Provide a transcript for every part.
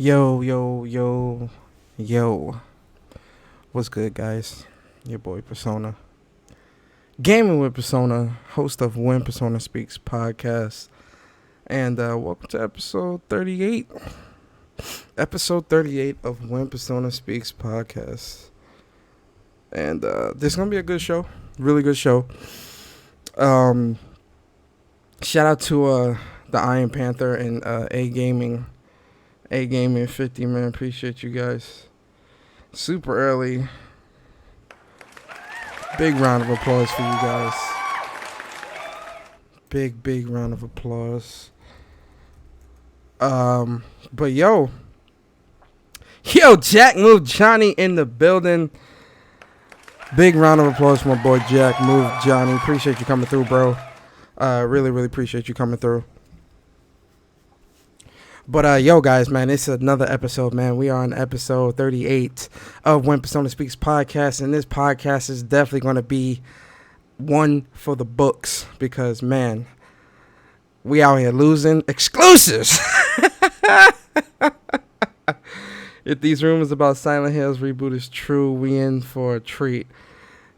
Yo, yo, yo, yo. What's good, guys? Your boy Persona. Gaming with Persona, host of When Persona Speaks podcast. And welcome to episode 38. Episode 38 of When Persona Speaks podcast. And this is going to be a good show. Really good show. Shout out to the Iron Panther and A Gaming 50, man. Appreciate you guys. Super early. Big round of applause for you guys. Big round of applause. But yo, Jack Move Johnny in the building. Big round of applause for my boy Jack Move Johnny. Appreciate you coming through, bro. Really appreciate you coming through. But yo, guys, man, it's another episode, man. We are on episode 38 of When Persona Speaks podcast, and this podcast is definitely going to be one for the books because, man, we out here losing exclusives. If these rumors about Silent Hill's reboot is true, we in for a treat.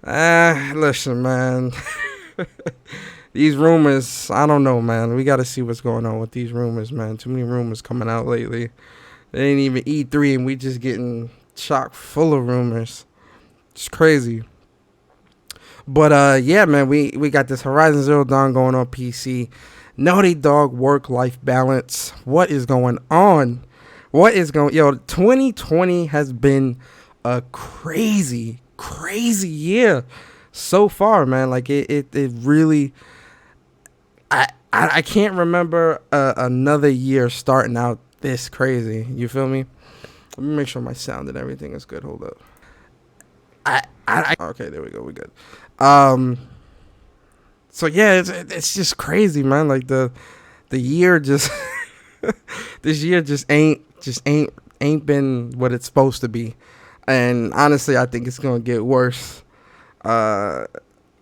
Listen, man. These rumors, I don't know, man. We got to see what's going on with these rumors, man. Too many rumors coming out lately. They ain't even E3, and we just getting chock full of rumors. It's crazy. But, yeah, man, we got this Horizon Zero Dawn going on PC. Naughty Dog work-life balance. What is going on? Yo, 2020 has been a crazy year so far, man. Like, it really... I can't remember another year starting out this crazy. You feel me? Let me make sure my sound and everything is good. Hold up. Okay, there we go. We're good. So yeah, it's just crazy, man. Like the year just this year just ain't been what it's supposed to be. And honestly, I think it's gonna get worse. Out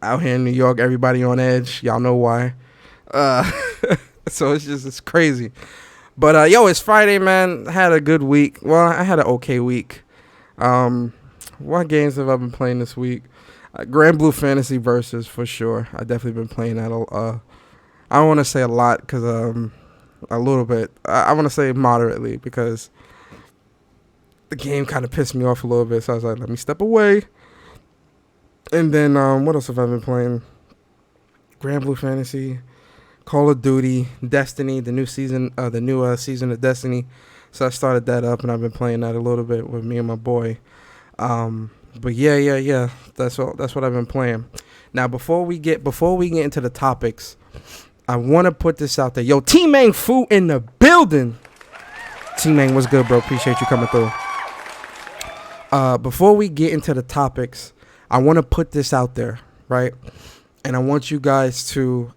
here in New York, everybody on edge. Y'all know why. So it's crazy. But yo, it's Friday, man. I had a good week. Well, I had an okay week. What games have I been playing this week? Grand Blue Fantasy Versus for sure. I definitely been playing that. I don't want to say a lot because a little bit. I want to say moderately because the game kind of pissed me off a little bit. So I was like, let me step away. And then what else have I been playing? Grand Blue Fantasy, Call of Duty, Destiny, the new season of Destiny. So I started that up, and I've been playing that a little bit with me and my boy. But yeah. That's what I've been playing. Now before we get into the topics, I want to put this out there. Yo, T-Mang Fu in the building. T-Mang, what's good, bro? Appreciate you coming through. Before we get into the topics, I want to put this out there, right? And I want you guys to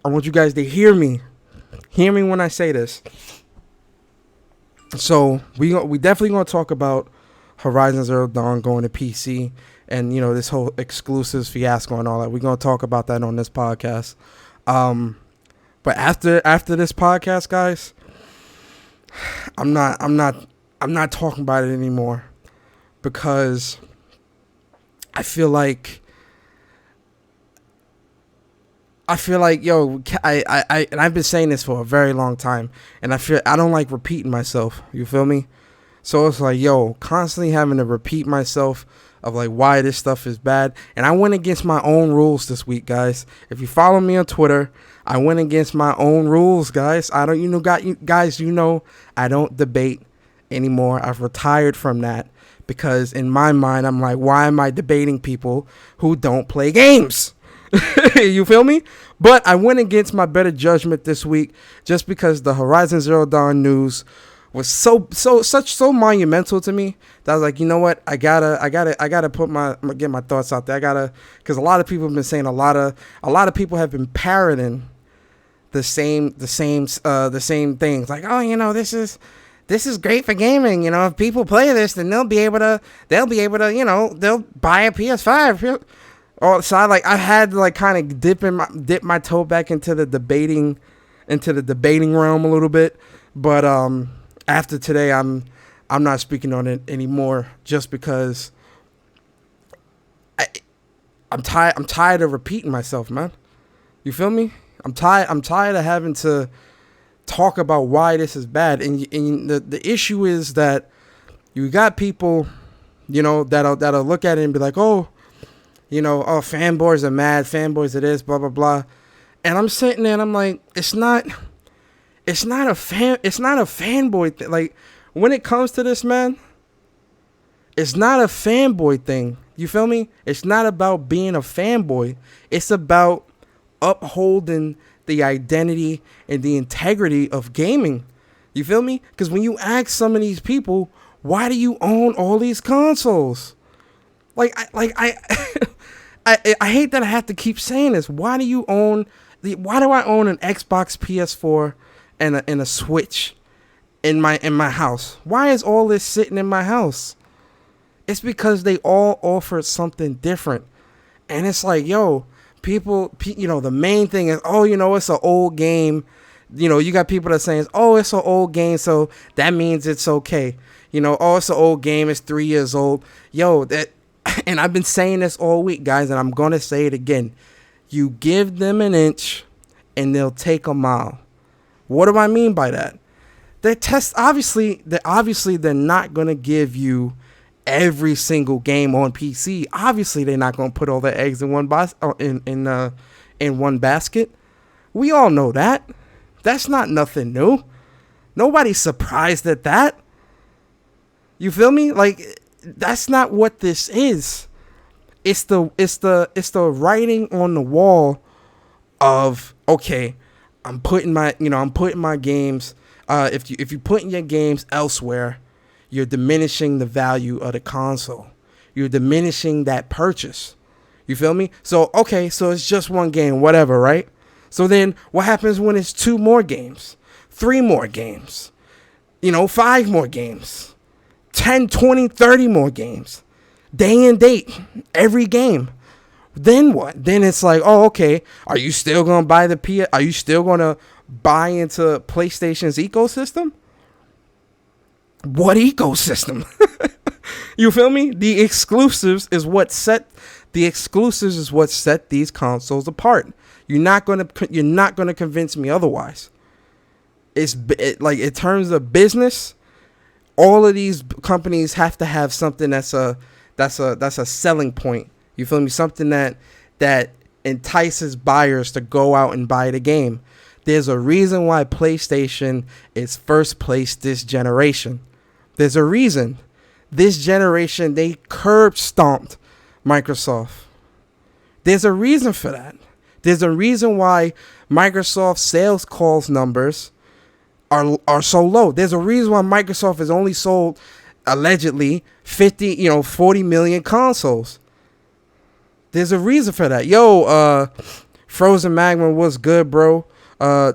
hear me. Hear me when I say this. So we definitely going to talk about Horizon Zero Dawn going to PC and, you know, this whole exclusives fiasco and all that. We're going to talk about that on this podcast. But after this podcast, guys, I'm not talking about it anymore because I feel like, yo, and I've been saying this for a very long time, and I don't like repeating myself. You feel me? So it's like, yo, constantly having to repeat myself of like why this stuff is bad. And I went against my own rules this week, guys. If you follow me on Twitter, I went against my own rules, guys. I don't debate anymore. I've retired from that because in my mind, I'm like, why am I debating people who don't play games? You feel me? But I went against my better judgment this week just because the Horizon Zero Dawn news was so monumental to me that I was like, you know what? I gotta get my thoughts out there. Because a lot of people have been saying a lot of people have been parroting the same things. Like, oh, you know, this is great for gaming. You know, if people play this, then they'll be able to, you know, they'll buy a PS5. Oh, so I had to like kind of dip my toe back into the debating realm a little bit, but after today, I'm I'm not speaking on it anymore just because I, I'm tired. I'm tired of repeating myself, man. You feel me? I'm tired. I'm tired of having to talk about why this is bad. And the issue is that you got people, that'll look at it and be like, oh, fanboys are mad, fanboys it is, blah blah blah. And I'm sitting there and I'm like, it's not a fanboy thing. Like, when it comes to this, man, it's not a fanboy thing. You feel me? It's not about being a fanboy. It's about upholding the identity and the integrity of gaming. You feel me? Because when you ask some of these people, why do you own all these consoles? I hate that I have to keep saying this. Why do I own an Xbox, PS4, and a Switch in my house? Why is all this sitting in my house? It's because they all offer something different. And it's like, yo, people, the main thing is, oh, it's an old game. You got people that are saying, oh, it's an old game, so that means it's okay. Oh, it's an old game, it's 3 years old. Yo, and I've been saying this all week, guys, and I'm going to say it again. You give them an inch, and they'll take a mile. What do I mean by that? Obviously, they're not going to give you every single game on PC. Obviously, they're not going to put all their eggs in one in one basket. We all know that. That's not nothing new. Nobody's surprised at that. You feel me? Like, that's not what this is. It's the writing on the wall of, okay, I'm putting my games. If you put in your games elsewhere, you're diminishing the value of the console. You're diminishing that purchase. You feel me? So, okay, so it's just one game, whatever, right? So then what happens when it's 2 more games, 3 more games, 5 more games, 10, 20, 30 more games, day and date, every game? Then what? Then it's like, oh, okay, are you still going to buy are you still going to buy into PlayStation's ecosystem? What ecosystem? You feel me? The exclusives is what set these consoles apart. You're not gonna convince me otherwise. Like, in terms of business, all of these companies have to have something that's a selling point. You feel me? Something that entices buyers to go out and buy the game. There's a reason why PlayStation is first place this generation. There's a reason. This generation, they curb stomped Microsoft. There's a reason for that. There's a reason why Microsoft sales calls numbers are so low. There's a reason why Microsoft has only sold, allegedly, 40 million consoles. There's a reason for that. Yo, Frozen Magma was good, bro.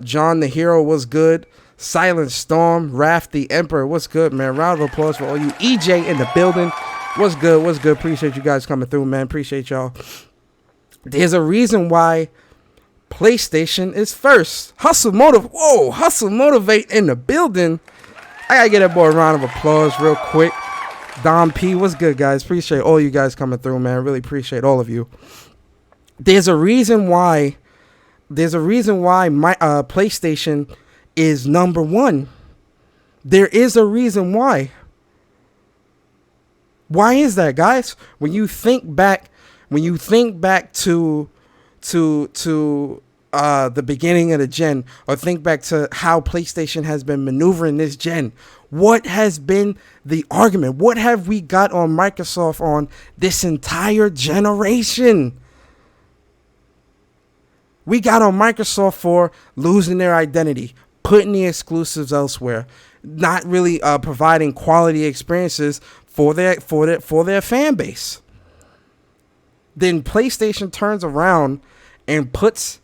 John the Hero was good. Silent Storm, Wrath the Emperor, what's good, man? Round of applause for all you. EJ in the building. What's good? Appreciate you guys coming through, man. Appreciate y'all. There's a reason why PlayStation is first. Hustle Motivate in the building. I gotta get that boy a round of applause real quick. Dom P, what's good, guys? Appreciate all you guys coming through, man. Really appreciate all of you. There's a reason why my PlayStation is number 1. There is a reason why. Why is that, guys? When you think back to the beginning of the gen, or think back to how PlayStation has been maneuvering this gen, what has been the argument? What have we got on Microsoft on this entire generation? We got on Microsoft for losing their identity, putting the exclusives elsewhere, not really providing quality experiences for their fan base. Then PlayStation turns around and puts,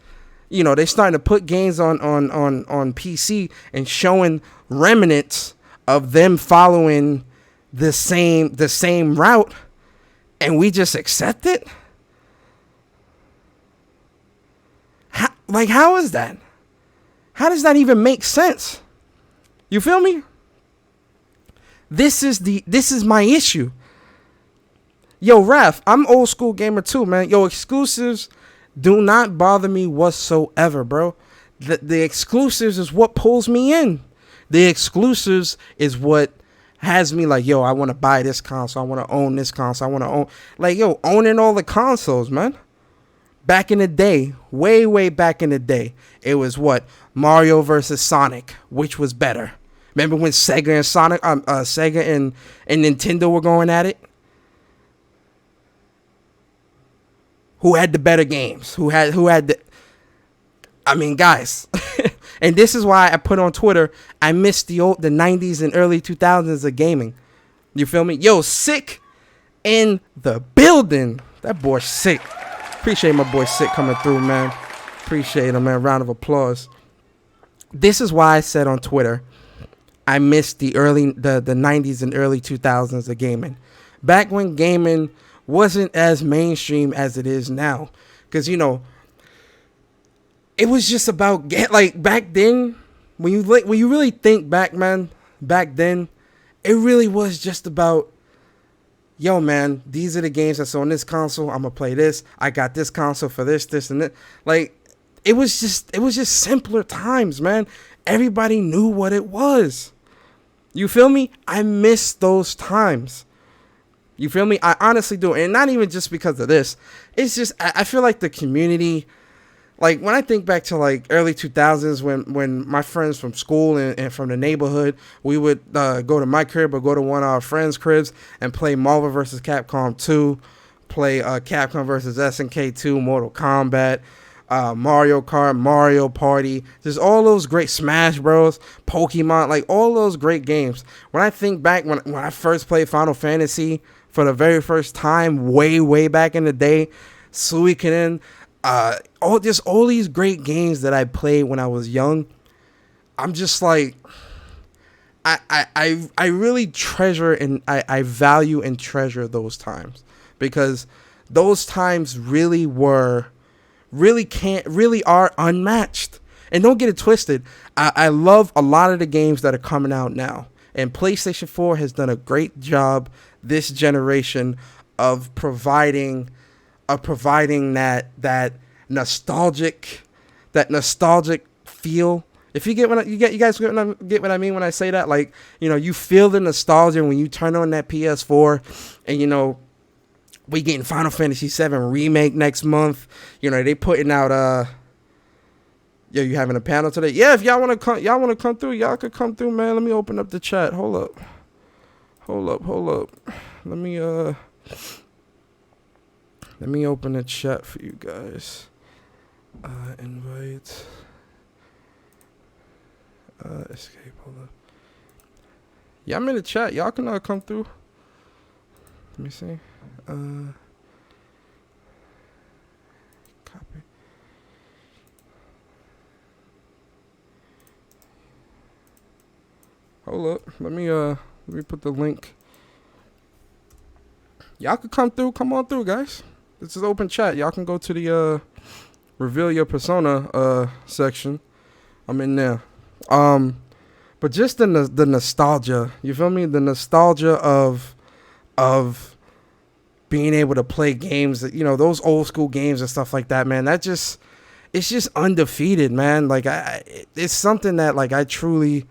they're starting to put games on PC and showing remnants of them following the same route, and we just accept it. How is that? How does that even make sense? You feel me? This is my issue. Yo, Raph, I'm old school gamer too, man. Yo, exclusives do not bother me whatsoever, bro. The exclusives is what pulls me in. The exclusives is what has me like, yo, I want to buy this console. I want to own this console. I want to own, like, yo, owning all the consoles, man. Back in the day, way back in the day, it was what? Mario versus Sonic. Which was better? Remember when Sega and Nintendo were going at it? Who had the better games? Who had the... I mean, guys. And this is why I put on Twitter, I miss the 90s and early 2000s of gaming. You feel me? Yo, Sick in the building. That boy Sick. Appreciate my boy Sick coming through, man. Appreciate him, man. Round of applause. This is why I said on Twitter, I miss the 90s and early 2000s of gaming. Back when gaming wasn't as mainstream as it is now. Because, you know, it was just about, like, back then, when you really think back, man, back then, it really was just about, yo, man, these are the games that's on this console. I'm going to play this. I got this console for this, and that. Like, it was just simpler times, man. Everybody knew what it was. You feel me? I miss those times. You feel me? I honestly do. And not even just because of this. It's just, I feel like the community, like, when I think back to, like, early 2000s, when my friends from school and from the neighborhood, we would go to my crib or go to one of our friends' cribs and play Marvel vs. Capcom 2, play Capcom vs. SNK 2, Mortal Kombat, Mario Kart, Mario Party, just all those great Smash Bros, Pokemon, like, all those great games. When I think back, when I first played Final Fantasy for the very first time, way back in the day, Suikoden, all these great games that I played when I was young, I'm just like, I really treasure and I value and treasure those times, because those times really are unmatched. And don't get it twisted, I love a lot of the games that are coming out now, and PlayStation 4 has done a great job this generation of providing that nostalgic feel. If you get what you guys get what I mean when I say that, like, you know, you feel the nostalgia when you turn on that PS4, and, you know, we getting Final Fantasy VII remake next month. You know, they putting out yo, you having a panel today? Yeah, if y'all want to come through, y'all could come through, man. Let me open up the chat. Hold up. Let me open the chat for you guys. Invite. Escape. Hold up. Yeah, I'm in the chat. Y'all can come through. Let me see. Copy. Hold up. Let me put the link. Y'all can come through. Come on through, guys. This is open chat. Y'all can go to the reveal your persona section. I'm in there. But just the nostalgia. You feel me? The nostalgia of being able to play games that, you know, those old school games and stuff like that, man. It's just undefeated, man. Like, it's something that, like, I truly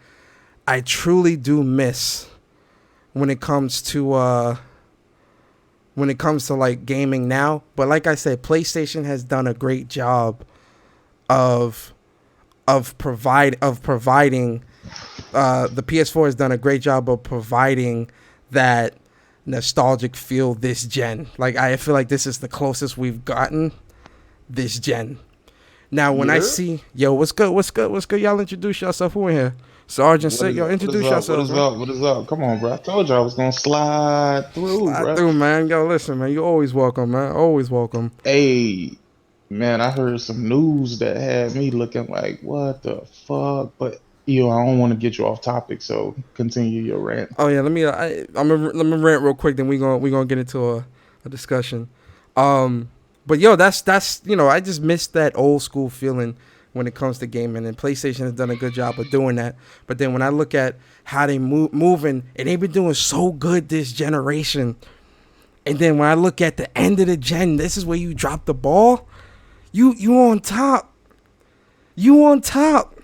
do miss when it comes to like gaming now. But like I said, PlayStation has done a great job of providing the PS4 has done a great job of providing that nostalgic feel this gen. Like, I feel like this is the closest we've gotten this gen. Now, when I see, yo, what's good? Y'all introduce yourself. Who in here? Sergeant Sick, yo, introduce yourself. What is up? Come on, bro. I told you I was gonna slide through, bro. Man. Yo, listen, man. You're always welcome, man. Always welcome. Hey, man, I heard some news that had me looking like, what the fuck? But, you know, I don't want to get you off topic, so continue your rant. Oh yeah, let me rant real quick. Then we gonna get into a discussion. But yo, that's you know, I just miss that old school feeling when it comes to gaming, and PlayStation has done a good job of doing that. But then when I look at how they moving, and they've been doing so good this generation, and then when I look at the end of the gen, this is where you drop the ball. You on top. You on top.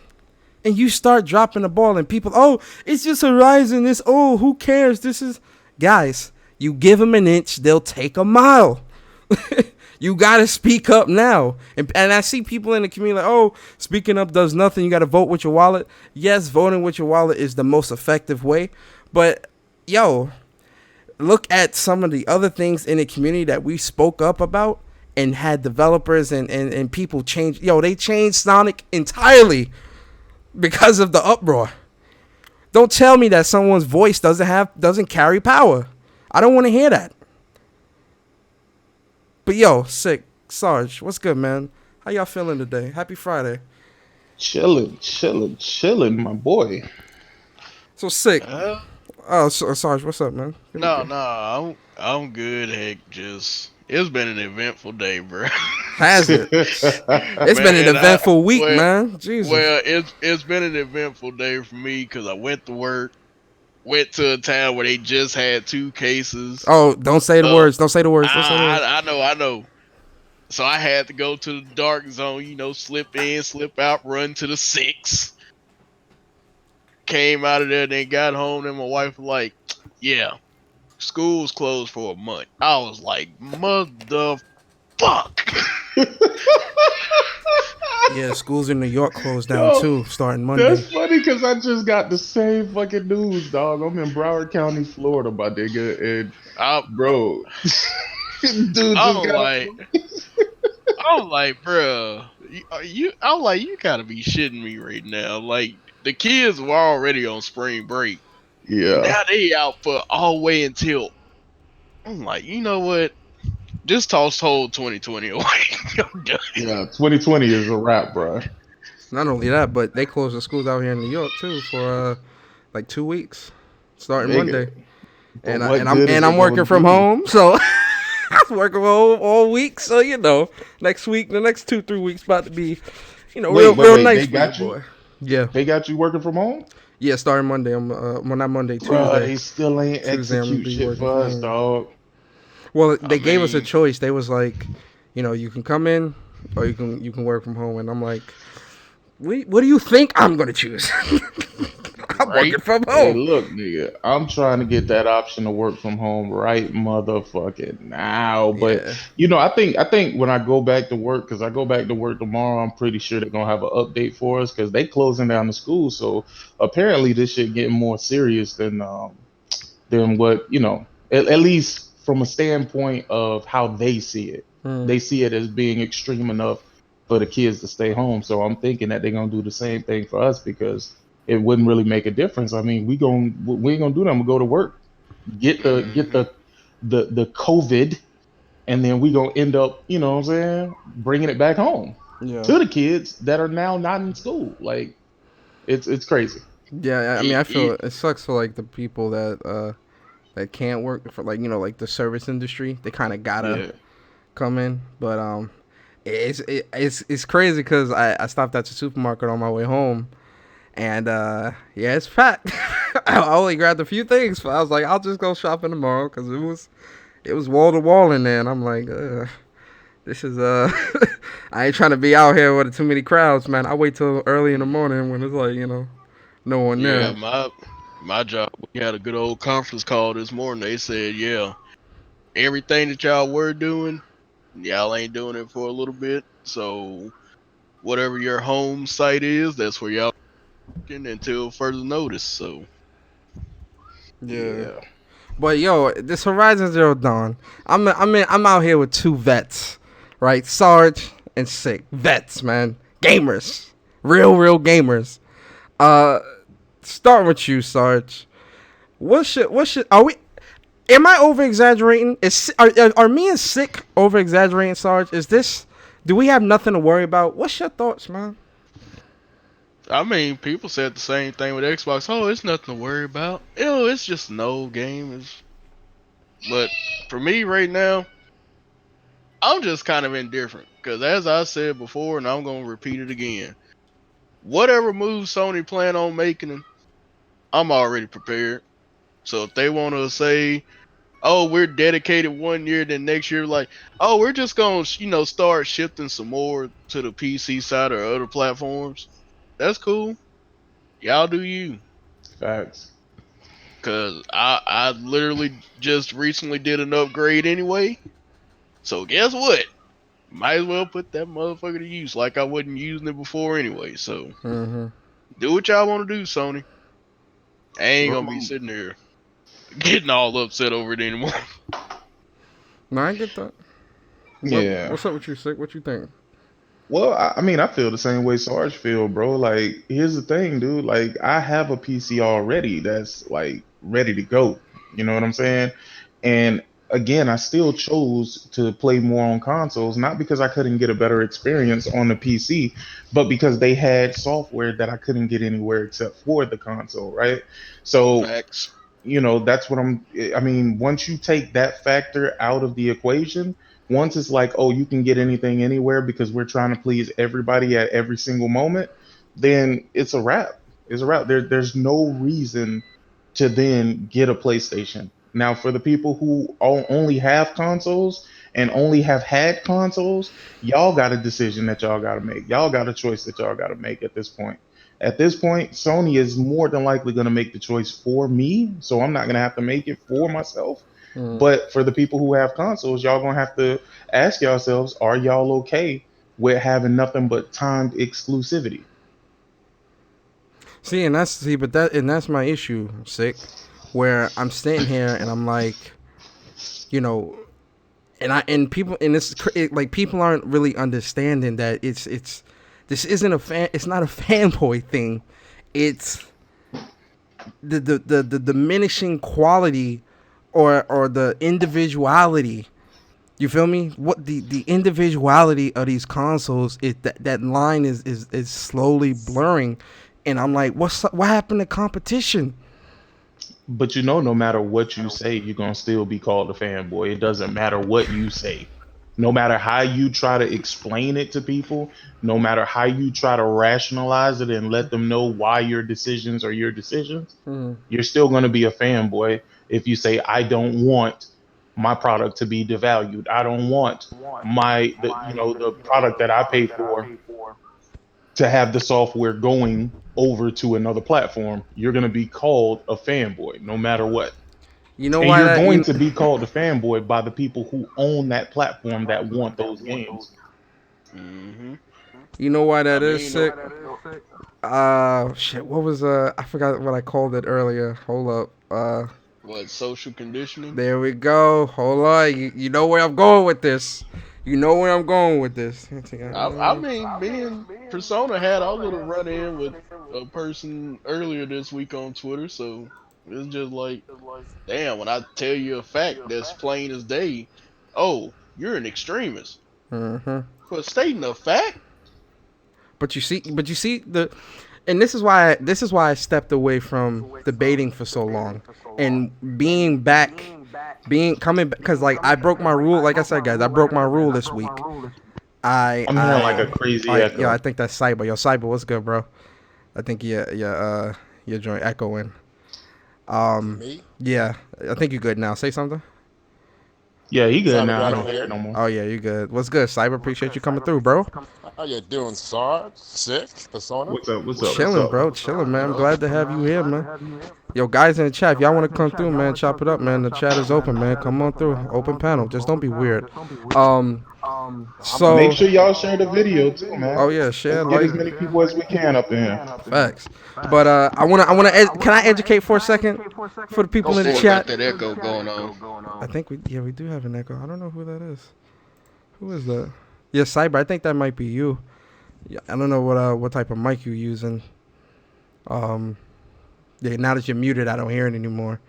And you start dropping the ball, and people, oh, it's just Horizon. This, oh, who cares? This is, guys, you give them an inch, they'll take a mile. You got to speak up now. And I see people in the community like, oh, speaking up does nothing. You got to vote with your wallet. Yes, voting with your wallet is the most effective way. But, yo, look at some of the other things in the community that we spoke up about and had developers and people change. Yo, they changed Sonic entirely because of the uproar. Don't tell me that someone's voice doesn't carry power. I don't want to hear that. But yo, Sick, Sarge, what's good, man? How y'all feeling today? Happy Friday. Chilling, my boy. So Sick. Uh, Sarge, what's up, man? I'm good. Heck, it's been an eventful day, bro. Has it? It's been an eventful week, man. Jesus. Well, it's been an eventful day for me because I went to work, went to a town where they just had 2 cases. Oh, don't say the words. Don't say the words. Don't say the words. I know. So I had to go to the dark zone, slip in, slip out, run to the 6. Came out of there, then got home, and my wife was like, yeah, school's closed for a month. I was like, motherfuck. Yeah, schools in New York closed down too, starting Monday. That's funny because I just got the same fucking news, dog. I'm in Broward County, Florida, my nigga, and bro, dude just I'm like, bro, you gotta be shitting me right now. Like, the kids were already on spring break. Yeah. Now they out for all the way until, I'm like, you know what? Just toss whole 2020 away. I'm done. Yeah, 2020 is a wrap, bro. Not only that, but they closed the schools out here in New York too for like 2 weeks, starting Monday. And I'm working from home, so I was working from home all week. So next week, the next 2-3 weeks about to be, real nice. They got you. Boy. Yeah, they got you working from home. Yeah, starting Monday. Well, not Monday, Tuesday. Bruh, they still ain't Tuesday, execute shit for us, dog. Well, they gave us a choice. They was like, you can come in or you can work from home. And I'm like, what do you think I'm gonna choose? I'm working from home. Hey, look, nigga, I'm trying to get that option to work from home right motherfucking now. But I think when I go back to work, because I go back to work tomorrow, I'm pretty sure they're gonna have an update for us because they closing down the school. So apparently this shit getting more serious than what at least from a standpoint of how they see it. They see it as being extreme enough for the kids to stay home. So I'm thinking that they're gonna do the same thing for us because it wouldn't really make a difference. I mean, we ain't gonna do that. We go to work, get the COVID, and then we gonna end up, bringing it back home to the kids that are now not in school. Like, it's crazy. Yeah, I mean, I feel it sucks for like the people that can't work for like the service industry. They kind of gotta come in, but it's crazy because I stopped at the supermarket on my way home. And it's packed. I only grabbed a few things, but I was like, I'll just go shopping tomorrow because it was wall to wall in there, and I'm like, this is I ain't trying to be out here with too many crowds, man. I wait till early in the morning when it's like no one there. Yeah, my job, we had a good old conference call this morning. They said, everything that y'all were doing, y'all ain't doing it for a little bit. So whatever your home site is, that's where y'all until further notice. So yeah. But this Horizon Zero Dawn, I'm out here with 2 vets, right? Sarge and Sick. Vets, man. Gamers. Real gamers. Start with you, Sarge. What should am I over exaggerating? Are me and Sick over exaggerating, Sarge? Do we have nothing to worry about? What's your thoughts, man? I mean, people said the same thing with Xbox. Oh, it's nothing to worry about. It's just an old game. But for me right now, I'm just kind of indifferent. Because as I said before, and I'm going to repeat it again, whatever move Sony plan on making, I'm already prepared. So if they want to say, "Oh, we're dedicated 1 year," then next year, like, "Oh, we're just gonna, start shifting some more to the PC side or other platforms," that's cool. Y'all do you. Facts. Cause I literally just recently did an upgrade anyway. So guess what? Might as well put that motherfucker to use like I wasn't using it before anyway. So Mm-hmm. do what y'all want to do, Sony. I ain't gonna be Well, sitting there getting all upset over it anymore. No, I get that. yeah. What's up with you, Sick? What you think? Well, I mean, I feel the same way Sarge feel, bro. Like, here's the thing, dude. Like, I have a PC already that's like ready to go. You know what I'm saying? And again, I still chose to play more on consoles, not because I couldn't get a better experience on the PC, but because they had software that I couldn't get anywhere except for the console, right? So Facts. that's what I mean, once you take that factor out of the equation, once it's like, oh, you can get anything anywhere because we're trying to please everybody at every single moment, then it's a wrap. It's a wrap. There's no reason to then get a PlayStation. Now, for the people who only have consoles and only have had consoles, y'all got a decision that y'all got to make. Y'all got a choice that y'all got to make at this point. At this point, Sony is more than likely going to make the choice for me, so I'm not going to have to make it for myself. Mm. But for the people who have consoles, y'all going to have to ask yourselves, are y'all okay with having nothing but timed exclusivity? But that's my issue, Sick. Where I'm sitting here and I'm like, you know, and people and like people aren't really understanding that it's this isn't a fan. It's not a fanboy thing. It's the diminishing quality or the individuality. You feel me? What the individuality of these consoles is that line is slowly blurring, and I'm like, what happened to competition? But no matter what you say, you're going to still be called a fanboy. It doesn't matter what you say. No matter how you try to explain it to people, no matter how you try to rationalize it and let them know why your decisions are your decisions, Mm. you're still going to be a fanboy if you say, I don't want my product to be devalued. I don't want the product that I pay for to have the software going over to another platform. You're going to be called a fanboy no matter what. You know And why you're that going you to be called a fanboy by the people who own that platform that want those games. Hmm. you know why I that is, mean, Sick? Shit. What was I forgot what I called it earlier. Hold up. what, social conditioning? There we go. Hold on. You know where I'm going with this. You know where I'm going with this. I mean, me and Persona had our little run in with a person earlier this week on Twitter, so it's just like, damn, when I tell you a fact that's plain as day, oh, you're an extremist. Mm-hmm. For stating a fact? But you see and this is why I stepped away from debating for so long and being back, being coming back because like I broke my rule. Like I said, guys, I broke my rule this week. I I'm hearing like I a crazy I yeah, I echo. think that's Cyber. Yo, Cyber, what's good, bro? I think your joint echoing. Um, Me? yeah, I think you're good now. Say something. Yeah, he good Cyber, now. can I you don't hear hear it me? no more. Oh yeah, you good. What's good, Cyber? Appreciate you coming through, bro. How you doing, Sarge? Sick? Persona? What's up? What's up? What's Chilling, up? bro. Chilling, man. I'm glad to have you here, man. Yo, guys in the chat, if y'all want to come through, man, chop it up, man. The chat is open, man. Come on through. Open panel. Just don't be weird. Um, I'm a Make so, sure y'all share the video too, man. oh yeah, share, Let's get like, as many people as we can up in here. facts. But can I educate for a second for the go people in the Still for it. got chat? that echo going on. I think we do have an echo. I don't know who that is. Who is that? Yeah, Cyber. I think that might be you. Yeah, I don't know what type of mic you're using. Um, yeah, now that you're muted, I don't hear it anymore.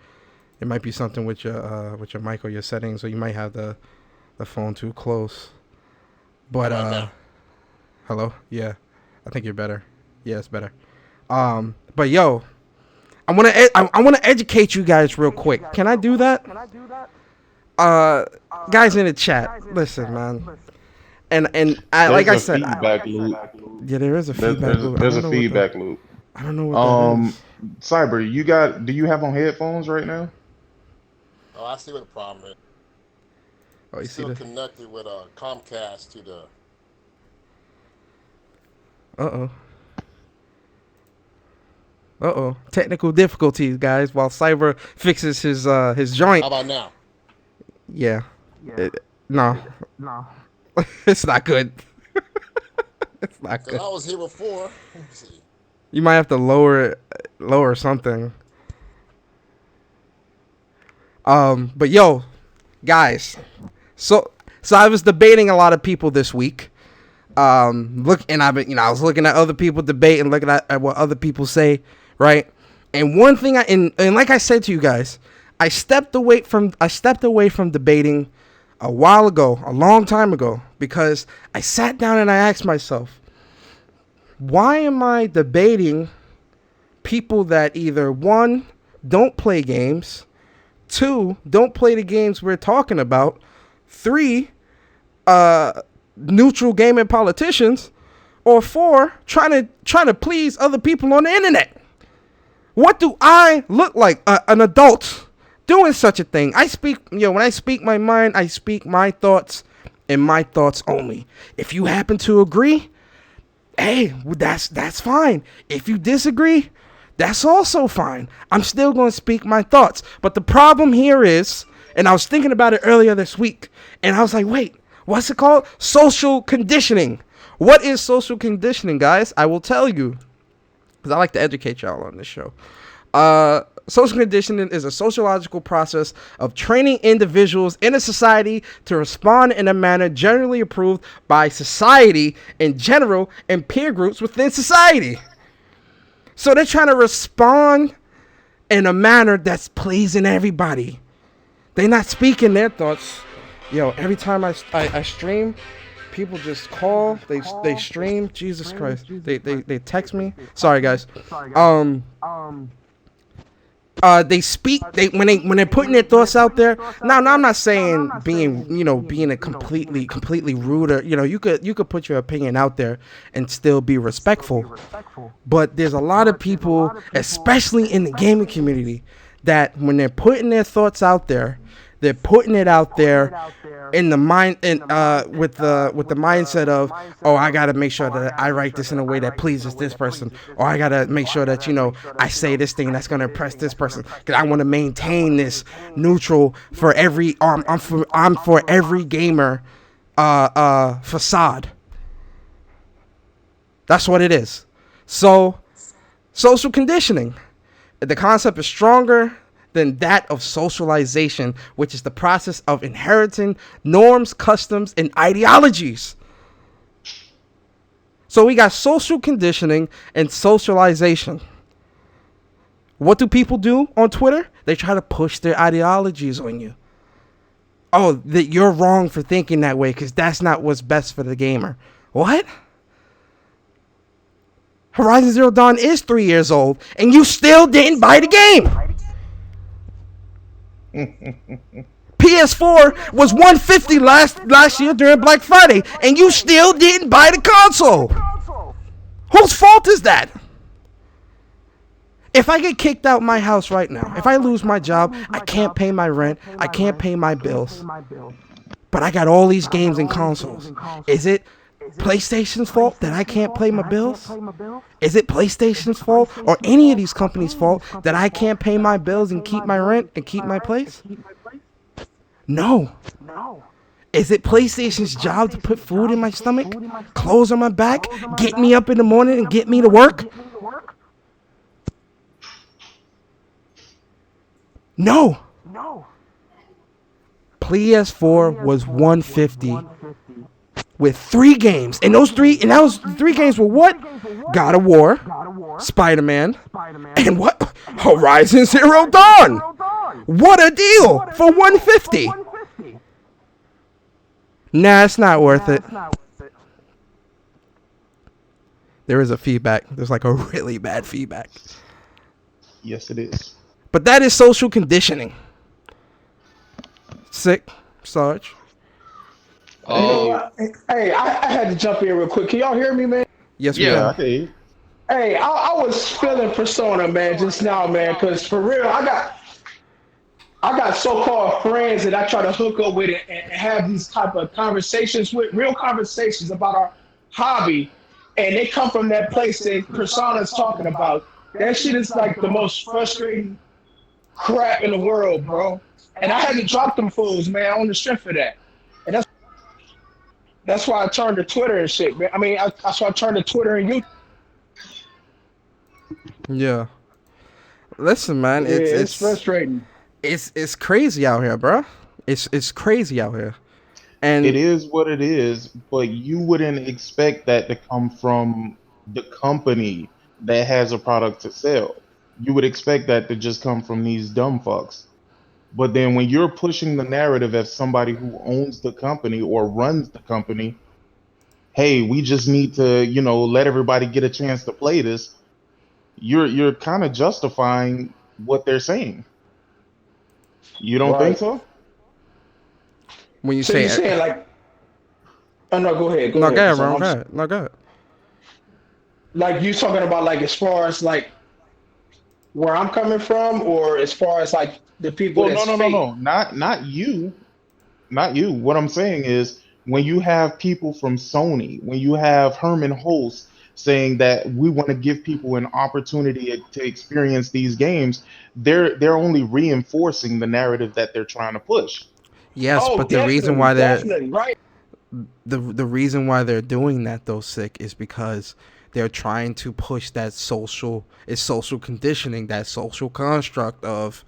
It might be something with your mic or your settings, or you might have the phone too close. How But about now? hello, yeah, I think you're better. Yeah, it's better. But yo, I wanna educate you guys real quick. Can I do that? Uh, guys in the chat, listen, man. like I a said, feedback loop. yeah, there is a feedback loop. There's a feedback loop. I don't know what that is. Cyber, do you have on headphones right now? Oh, I see what the problem is. Oh, you It's see still the? connected with a Comcast to the. Uh oh. Technical difficulties, guys. While Cyber fixes his joint. How about now? Yeah. No. It's not good. It's not Because good. I was here before. Let me see. You might have to lower something. But yo, guys. So I was debating a lot of people this week. I was looking at other people debate and looking at what other people say, right? And one thing and like I said to you guys, I stepped away from debating a while ago, a long time ago, because I sat down and I asked myself, why am I debating people that either one, don't play games, two, don't play the games we're talking about, three, neutral gaming politicians, or four, trying to please other people on the internet? What do I look like, an adult, doing such a thing? When I speak my mind, I speak my thoughts and my thoughts only. If you happen to agree, hey, that's fine. If you disagree, that's also fine. I'm still going to speak my thoughts. But the problem here is, and I was thinking about it earlier this week, and I was like, wait, what's it called? Social conditioning. What is social conditioning, guys? I will tell you, because I like to educate y'all on this show. Social conditioning is a sociological process of training individuals in a society to respond in a manner generally approved by society in general and peer groups within society. So they're trying to respond in a manner that's pleasing everybody. They're not speaking their thoughts. Every time I stream, people just call. They stream. Jesus Christ. They text me. Sorry, guys. They speak. When they're putting their thoughts out there. Now I'm not saying being a completely rude, or you could put your opinion out there and still be respectful. But there's a lot of people, especially in the gaming community, that when they're putting their thoughts out there, they're putting it out there in the mind with the mindset of, oh, I gotta make sure that I write this in a way that pleases this person, or I gotta make sure that I say this thing that's gonna impress this person, because I want to maintain this neutral for every I'm for every gamer facade. That's what it is. So social conditioning, the concept is stronger than that of socialization, which is the process of inheriting norms, customs, and ideologies. So we got social conditioning and socialization. What do people do on Twitter? They try to push their ideologies on you. Oh, that you're wrong for thinking that way because that's not what's best for the gamer. What? Horizon Zero Dawn is 3 years old, and you still didn't buy the game. PS4 was $150 last year during Black Friday, and you still didn't buy the console. Whose fault is that? If I get kicked out my house right now, if I lose my job, I can't pay my rent, I can't pay my bills, but I got all these games and consoles. Is it PlayStation's fault that I can't pay my bills? Is it PlayStation's fault or any of these companies' fault that I can't pay my bills and keep my rent and keep my place? No. Is it PlayStation's job to put food in my stomach, clothes on my back, get me up in the morning and get me to work? No. PS4 was $150 with 3 games, and those three games were what? God of War, Spider-Man, and what? Horizon Zero Dawn. What a deal for $150. Nah, it's not worth it. There is a feedback. There's like a really bad feedback. Yes, it is. But that is social conditioning. Sick, Sarge. You know Um, Hey, what? Hey, I had to jump in real quick. Can y'all hear me, man? Yes, we yeah. yeah, can. I can hear you. Hey, I was feeling persona, man, just now, man, because for real, I got so-called friends that I try to hook up with and have these type of conversations with, real conversations about our hobby, and they come from that place that persona is talking about. That shit is like the most frustrating crap in the world, bro. And I had to drop them fools, man, on the strength of that. And that's why I turned to Twitter and shit, man. I mean, that's why I turned to Twitter and YouTube. Yeah. Listen, man, Yeah, it's it's it's frustrating. it's crazy out here, bro. It's crazy out here. It And is what it is, but you wouldn't expect that to come from the company that has a product to sell. You would expect that to just come from these dumb fucks. But then when you're pushing the narrative as somebody who owns the company or runs the company, hey, we just need to, let everybody get a chance to play this. You're kind of justifying what they're saying. You don't think Right. so? when you So you say saying like, oh no, go no, go ahead, ahead, persona. bro, go ahead. No, go ahead. Like you talking about like as far as like where I'm coming from, or as far as like the people Well, no, that's no, no, fake. no, not you. Not you. What I'm saying is when you have people from Sony, when you have Herman Hulst saying that we want to give people an opportunity to experience these games, they're only reinforcing the narrative that they're trying to push. Yes, Oh, but the reason why definitely, right. the reason why they're doing that though, sick, is because they're trying to push that social conditioning, that social construct of,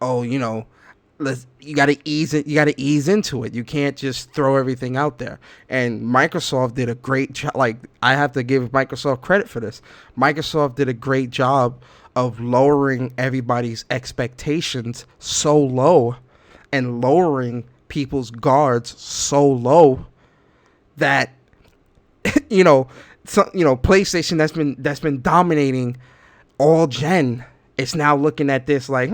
oh, you got to ease it, you got to ease into it. You can't just throw everything out there. And Microsoft did a great job. Like, I have to give Microsoft credit for this. Microsoft did a great job of lowering everybody's expectations so low and lowering people's guards so low that you know PlayStation that's been dominating all gen. It's now looking at this like,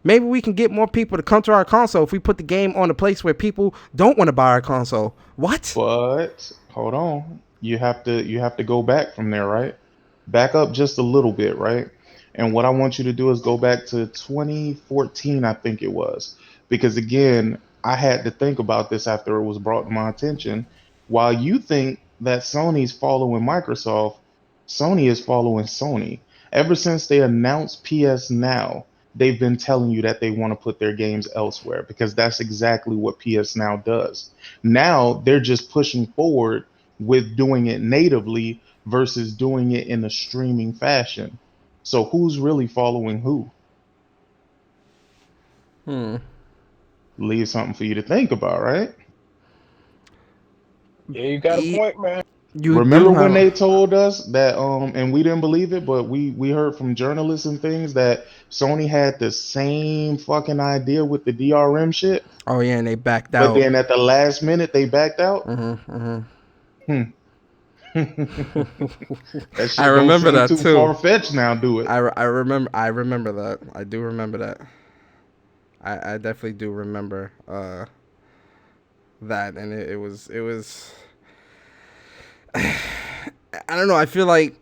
maybe we can get more people to come to our console if we put the game on a place where people don't want to buy our console. What? But hold on, you have to go back from there, right? Back up just a little bit, right? And what I want you to do is go back to 2014, I think it was, because again, I had to think about this after it was brought to my attention. While you think that Sony's following Microsoft, Sony is following Sony. Ever since they announced PS Now, they've been telling you that they want to put their games elsewhere because that's exactly what PS Now does. Now they're just pushing forward with doing it natively versus doing it in a streaming fashion. So who's really following who? Hmm. Leave something for you to think about, right? Yeah, you got a E- point, man. you Remember do when have. they told us that and we didn't believe it, but we heard from journalists and things that Sony had the same fucking idea with the DRM shit, Oh yeah, and they backed but out. then at the last minute they backed out? Hmm. Hmm. That I shit don't remember seem that too too. far-fetched now, do it? I remember that. I do remember that. I definitely do remember that, and it was I don't know. I feel like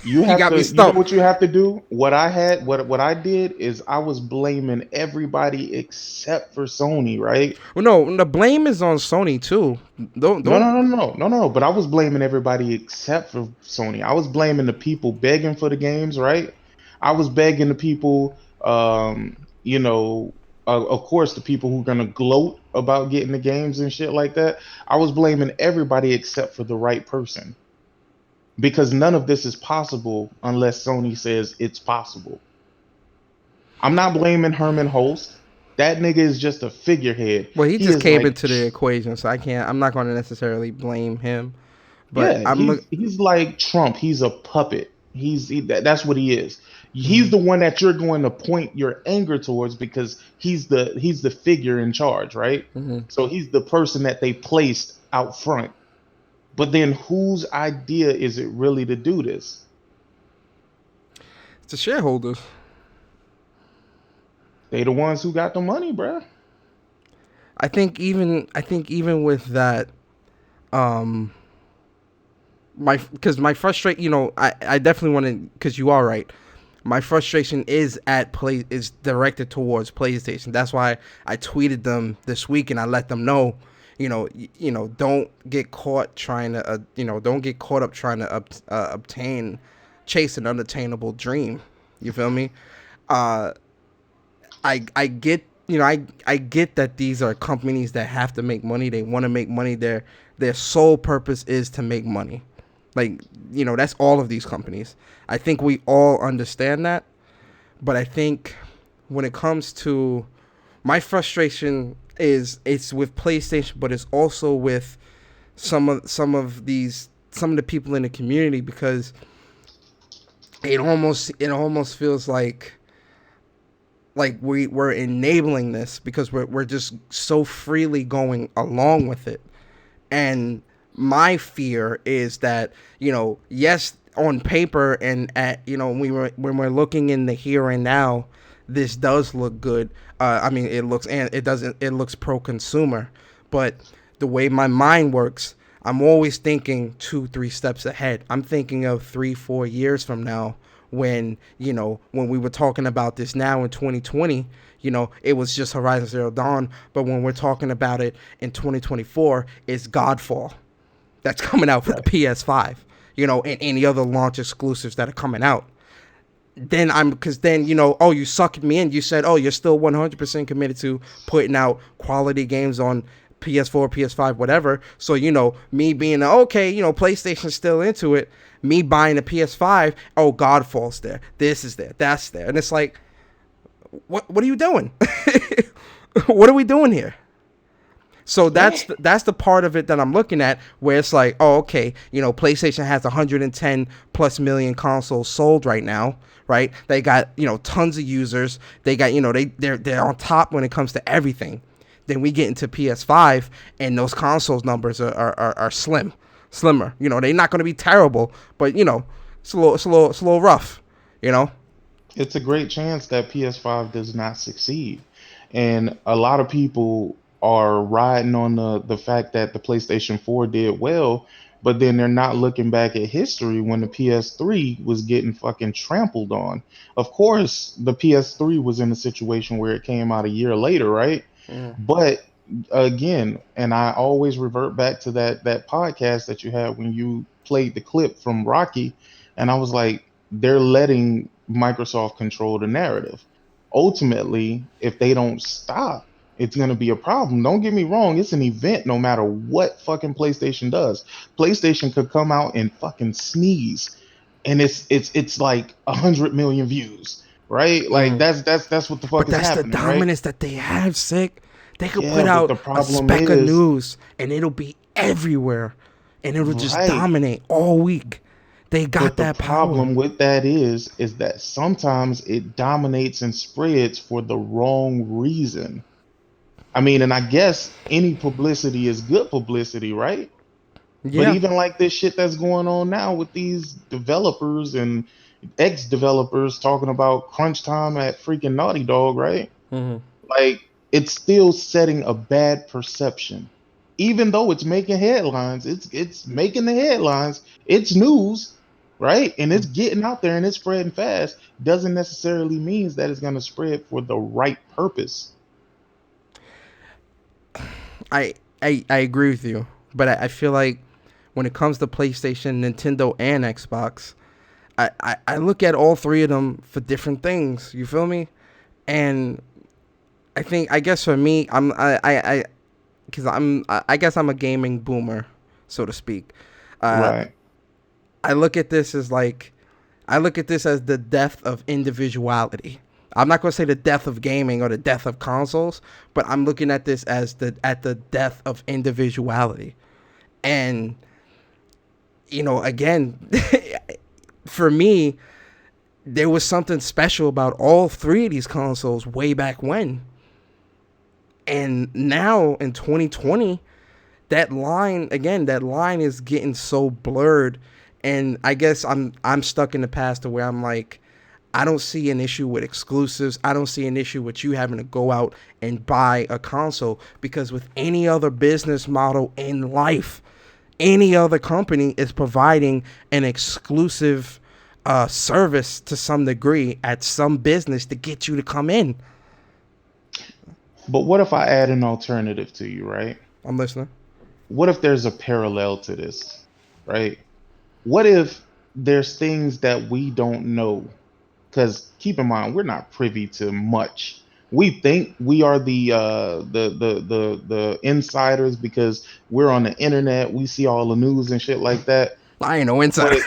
You you have got me to, you know stumped. what you have to do? What I did is I was blaming everybody except for Sony, right? Well, no, the blame is on Sony too. Don't No, don't. no, no, no, no, no, no. But I was blaming everybody except for Sony. I was blaming the people begging for the games, right? I was begging the people, of course, the people who are gonna gloat about getting the games and shit like that. I was blaming everybody except for the right person because none of this is possible unless Sony says it's possible. I'm not blaming Herman Holst. That nigga is just a figurehead. Well, he He just is came like, into the equation, so I can't. I'm not going to necessarily blame him, but yeah, I'm look. he's like Trump. He's a puppet. That's what he is. He's the one that you're going to point your anger towards because he's the figure in charge, right? Mm-hmm. So he's the person that they placed out front. But then whose idea is it really to do this? It's the shareholders. They the ones who got the money, bruh. I think even with that, um, because my frustration, I definitely want to, because you are right. My frustration is directed towards PlayStation. That's why I tweeted them this week and I let them know, don't get caught trying to, don't get caught up trying to chase an unattainable dream. You feel me? Uh, I get, I get that these are companies that have to make money. They want to make money. Their sole purpose is to make money. Like, that's all of these companies. I think we all understand that. But I think when it comes to my frustration it's with PlayStation, but it's also with some of the people in the community, because it almost feels like we're enabling this because we're just so freely going along with it. And my fear is that, yes, on paper and when we're looking in the here and now, this does look good. I mean, it looks pro consumer, but the way my mind works, I'm always thinking 2-3 steps ahead. I'm thinking of 3-4 years from now, when we were talking about this now in 2020, it was just Horizon Zero Dawn. But when we're talking about it in 2024, it's Godfall that's coming out for the PS5, and any other launch exclusives that are coming out. Because then, oh, you sucked me in. You said, oh, you're still 100% committed to putting out quality games on PS4, PS5, whatever. So, me being, okay, PlayStation's still into it. Me buying a PS5, oh, Godfall's there. This is there. That's there. And it's like, what are you doing? What are we doing here? So that's the part of it that I'm looking at, where it's like, oh, okay, PlayStation has 110 plus million consoles sold right now, right? They got, tons of users. They got, they're on top when it comes to everything. Then we get into PS5 and those consoles numbers are slimmer. They're not going to be terrible, but it's a little rough, It's a great chance that PS5 does not succeed. And a lot of people are riding on the fact that the PlayStation 4 did well, but then they're not looking back at history when the PS3 was getting fucking trampled on. Of course, the PS3 was in a situation where it came out a year later, right? Mm. But again, and I always revert back to that podcast that you had when you played the clip from Rocky, and I was like, they're letting Microsoft control the narrative. Ultimately, if they don't stop, it's going to be a problem. Don't get me wrong, it's an event no matter what fucking PlayStation does. PlayStation could come out and fucking sneeze and it's like 100 million views, right? Like Mm. that's what the fuck But is that's the happening, right? dominance that they have, sick. They could Yeah, put but out the a problem speck of is, news and it'll be everywhere, and it'll just right. dominate all week. They got But the that power. problem with that is that sometimes it dominates and spreads for the wrong reason. I mean, and I guess any publicity is good publicity, right? But Yeah. even like this shit that's going on now with these developers and ex-developers talking about crunch time at freaking Naughty Dog, right? Hmm. Like, it's still setting a bad perception. Even though it's making headlines, it's making the headlines. It's news, right? And it's getting out there and it's spreading fast. Doesn't necessarily means that it's going to spread for the right purpose. I, I agree with you, but I feel like when it comes to PlayStation, Nintendo, and Xbox, I look at all three of them for different things. You feel me? And I guess for me, I guess I'm a gaming boomer, so to speak. Uh, Right. I look at this as the death of individuality. I'm not going to say the death of gaming or the death of consoles, but I'm looking at this as the death of individuality. And again, for me, there was something special about all three of these consoles way back when. And now in 2020, that line is getting so blurred, and I guess I'm stuck in the past to where I'm like, I don't see an issue with exclusives. I don't see an issue with you having to go out and buy a console, because with any other business model in life, any other company is providing an exclusive service to some degree at some business to get you to come in. But what if I add an alternative to you, right? I'm listening. What if there's a parallel to this, right? What if there's things that we don't know? Because keep in mind, we're not privy to much. We think we are the insiders because we're on the internet. We see all the news and shit like that. I ain't no insider.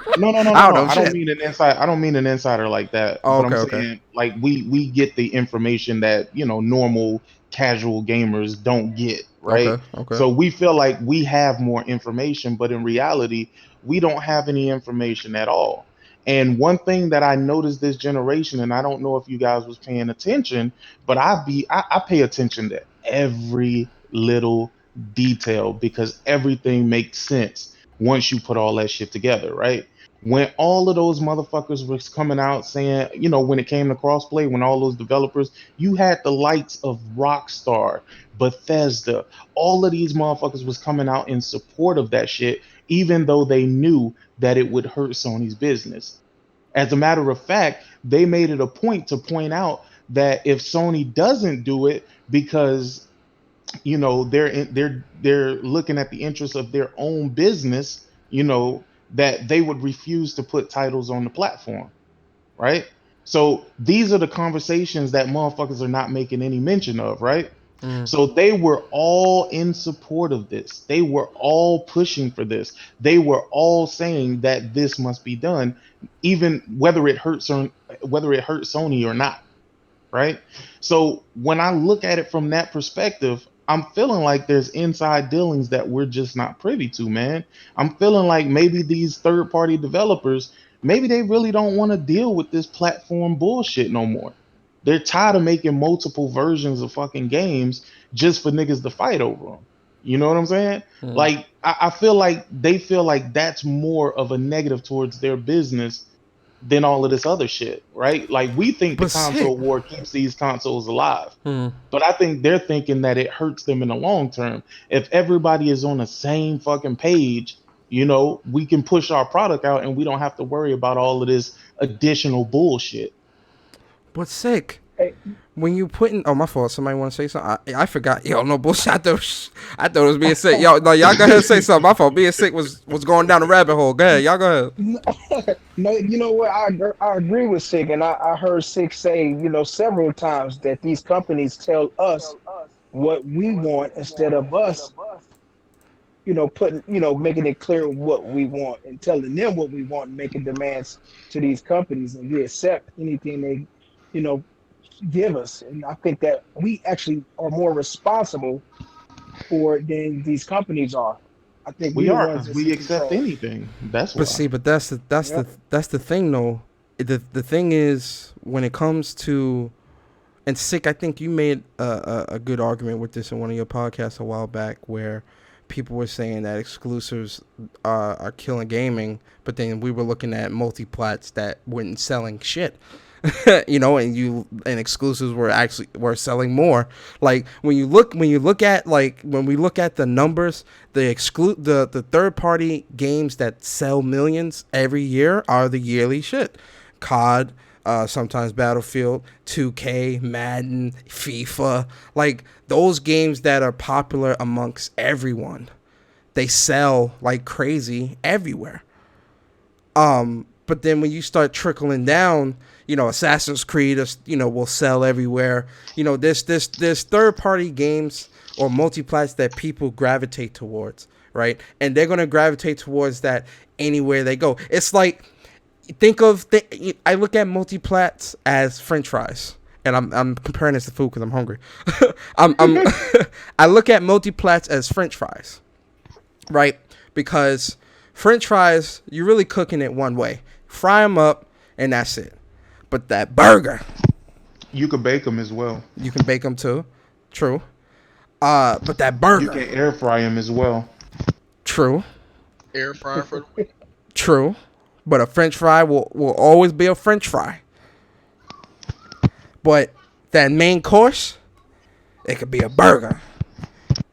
But no, no, no, no, I don't no. know I don't shit. mean an inside. I don't mean an insider like that. Oh, But okay, I'm okay. saying like we get the information that normal casual gamers don't get, right? Okay, okay. So we feel like we have more information, but in reality, we don't have any information at all. And one thing that I noticed this generation, and I don't know if you guys was paying attention, but I pay attention to every little detail because everything makes sense once you put all that shit together, right? When all of those motherfuckers was coming out saying, when it came to crossplay, when all those developers, you had the likes of Rockstar, Bethesda, all of these motherfuckers was coming out in support of that shit, even though they knew that it would hurt Sony's business. As a matter of fact, they made it a point to point out that if Sony doesn't do it because they're looking at the interests of their own business, that they would refuse to put titles on the platform, right? So these are the conversations that motherfuckers are not making any mention of, right? Mm. So they were all in support of this. They were all pushing for this. They were all saying that this must be done, even whether it hurts Sony or not, right? So when I look at it from that perspective, I'm feeling like there's inside dealings that we're just not privy to, man. I'm feeling like maybe these third party developers, maybe they really don't want to deal with this platform bullshit no more. They're tired of making multiple versions of fucking games just for niggas to fight over them. You know what I'm saying? Mm. Like, I feel like they feel like that's more of a negative towards their business than all of this other shit, right? Like we think the But sick. console war keeps these consoles alive, Mm. but I think they're thinking that it hurts them in the long term. If everybody is on the same fucking page, we can push our product out and we don't have to worry about all of this additional bullshit. But sick. Hey, When you put in, oh, my fault. Somebody want to say something? I forgot. Yo, no bullshit. I thought it was being sick. Yo, no, y'all go ahead and say something. My fault. Being sick was going down the rabbit hole. Go ahead. Y'all go ahead. no, you know what? I agree with Sig, and I heard Sig say, several times that these companies tell us what we want instead of us, putting, making it clear what we want and telling them what we want, and making demands to these companies, and we accept anything they, you know, give us. And I think that we actually are more responsible for it than these companies are. I think we We the are ones because that's we in accept control. anything. That's But why. see, but Yep. that's the thing though. The thing is when it comes to, and sick, I think you made a good argument with this in one of your podcasts a while back, where people were saying that exclusives are killing gaming, but then we were looking at multi-plats that weren't selling shit. And exclusives were selling more. Like when you look at when we look at the numbers, the third party games that sell millions every year are the yearly shit. COD, sometimes Battlefield, 2K, Madden, FIFA, like those games that are popular amongst everyone. They sell like crazy everywhere. But then when you start trickling down, Assassin's Creed, will sell everywhere. There's third party games or multiplats that people gravitate towards, right? And they're gonna gravitate towards that anywhere they go. It's like I look at multiplats as French fries, and I'm comparing this to food because I'm hungry. I'm I look at multiplats as French fries, right? Because French fries, you're really cooking it one way. Fry them up, and that's it. But that burger, You could bake them as well. you can bake them too. True. But that You can burger, air fry them as well. true, Air fryer for the win. true. But a French fry will always be a French fry. But that main course, it could be a burger,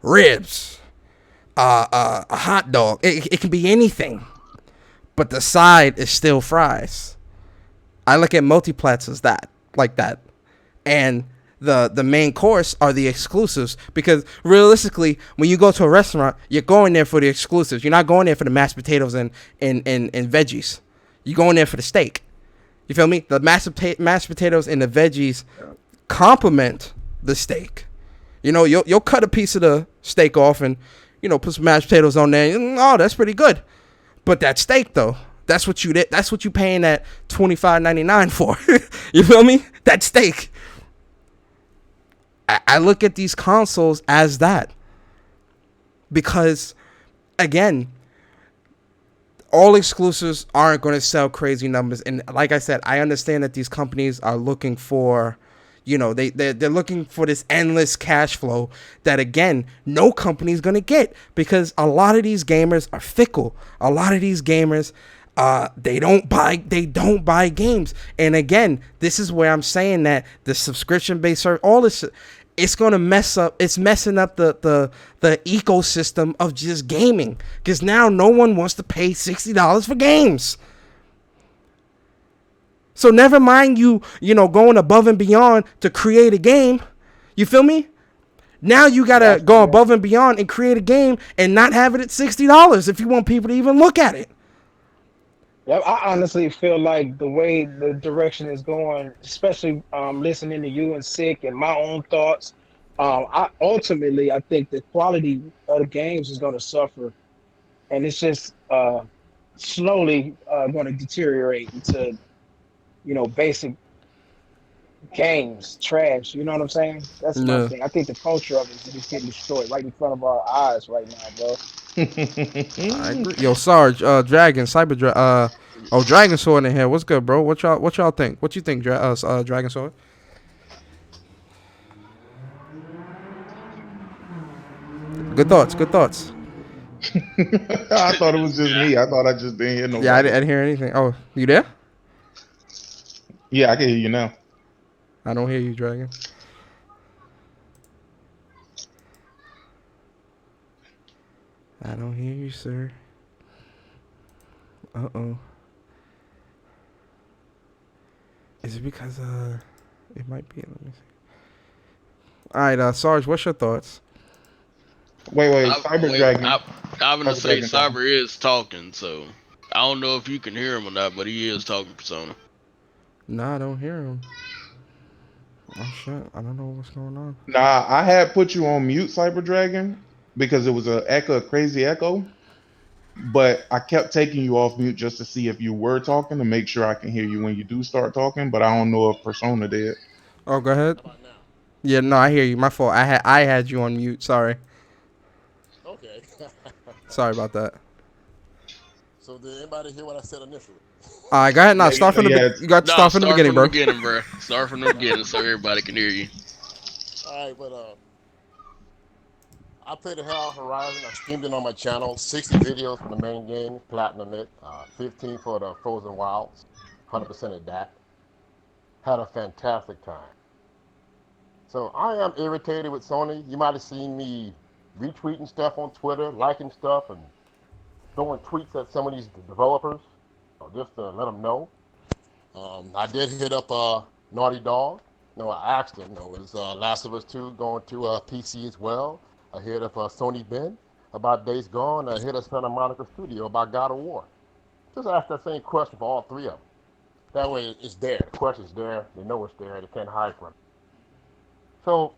ribs, a hot dog. It can be anything. But the side is still fries. I look at multiplats as that, like that. And the main course are the exclusives, because realistically, when you go to a restaurant, you're going there for the exclusives. You're not going there for the mashed potatoes and veggies. You're going there for the steak. You feel me? The mashed potatoes and the veggies complement the steak. You know, you'll cut a piece of the steak off and, you know, put some mashed potatoes on there. And, oh, that's pretty good. But that steak, though, that's what you paying that $25.99 for. You feel me? That steak. I look at these consoles as that, because, again, all exclusives aren't going to sell crazy numbers. And like I said, I understand that these companies are looking for, you know, they're looking for this endless cash flow that, again, no company's going to get, because a lot of these gamers are fickle. A lot of these gamers, they don't buy games. And again, this is where I'm saying that the subscription-based service, all this, it's messing up the ecosystem of just gaming, because now no one wants to pay $60 for games. So never mind you know, going above and beyond to create a game. You feel me? Now you gotta go above and beyond and create a game and not have it at $60 if you want people to even look at it. Yeah, I honestly feel like the way the direction is going, especially listening to you and Sick and my own thoughts, I think the quality of the games is going to suffer, and it's just slowly going to deteriorate into, you know, basic games, trash. You know what I'm saying? That's my No. thing. I think the culture of it is just getting destroyed right in front of our eyes right now, bro. I agree. Yo, Sarge, Dragon, Dragon Sword in here. What's good, bro? What y'all think? What you think, Dragon Sword? Good thoughts. I thought it was just me. I thought I just didn't hear Yeah, I nobody. didn't hear anything. Oh, you there? Yeah, I can hear you now. I don't hear you, Dragon. I don't hear you, sir. Uh-oh. Is it because, it might be, let me see. All right, Sarge, what's your thoughts? Wait, Cyber Dragon. I'm gonna Cyber say Dragon talking. Cyber is talking, so I don't know if you can hear him or not, but he is talking, Persona. Nah, I don't hear him. Oh, shit. I don't know what's going on. Nah, I had put you on mute, Cyber Dragon, because it was a crazy echo. But I kept taking you off mute just to see if you were talking, to make sure I can hear you when you do start talking. But I don't know if Persona did. Oh, go ahead. How about now? Yeah, no, I hear you. My fault. I had you on mute. Sorry. Okay. Sorry about that. So did anybody hear what I said initially? All right, go ahead. Now, Yeah, start from the yeah. you got to No, start from the start beginning, from the bro. beginning, bro. Start from the beginning so everybody can hear you. All right, but I played the Hell Horizon. I streamed it on my channel. 60 videos for the main game, platinum it. 15 for the Frozen Wilds, 100% of that. Had a fantastic time. So I am irritated with Sony. You might have seen me retweeting stuff on Twitter, liking stuff, and throwing tweets at some of these developers, just to let them know. I did hit up Naughty Dog. No, I asked him. No, is Last of Us 2 going to PC as well? I hit up Sony Ben about Days Gone. I hit up Santa Monica Studio about God of War. Just ask that same question for all three of them. That way it's there. The question's there. They know it's there. They can't hide from it. So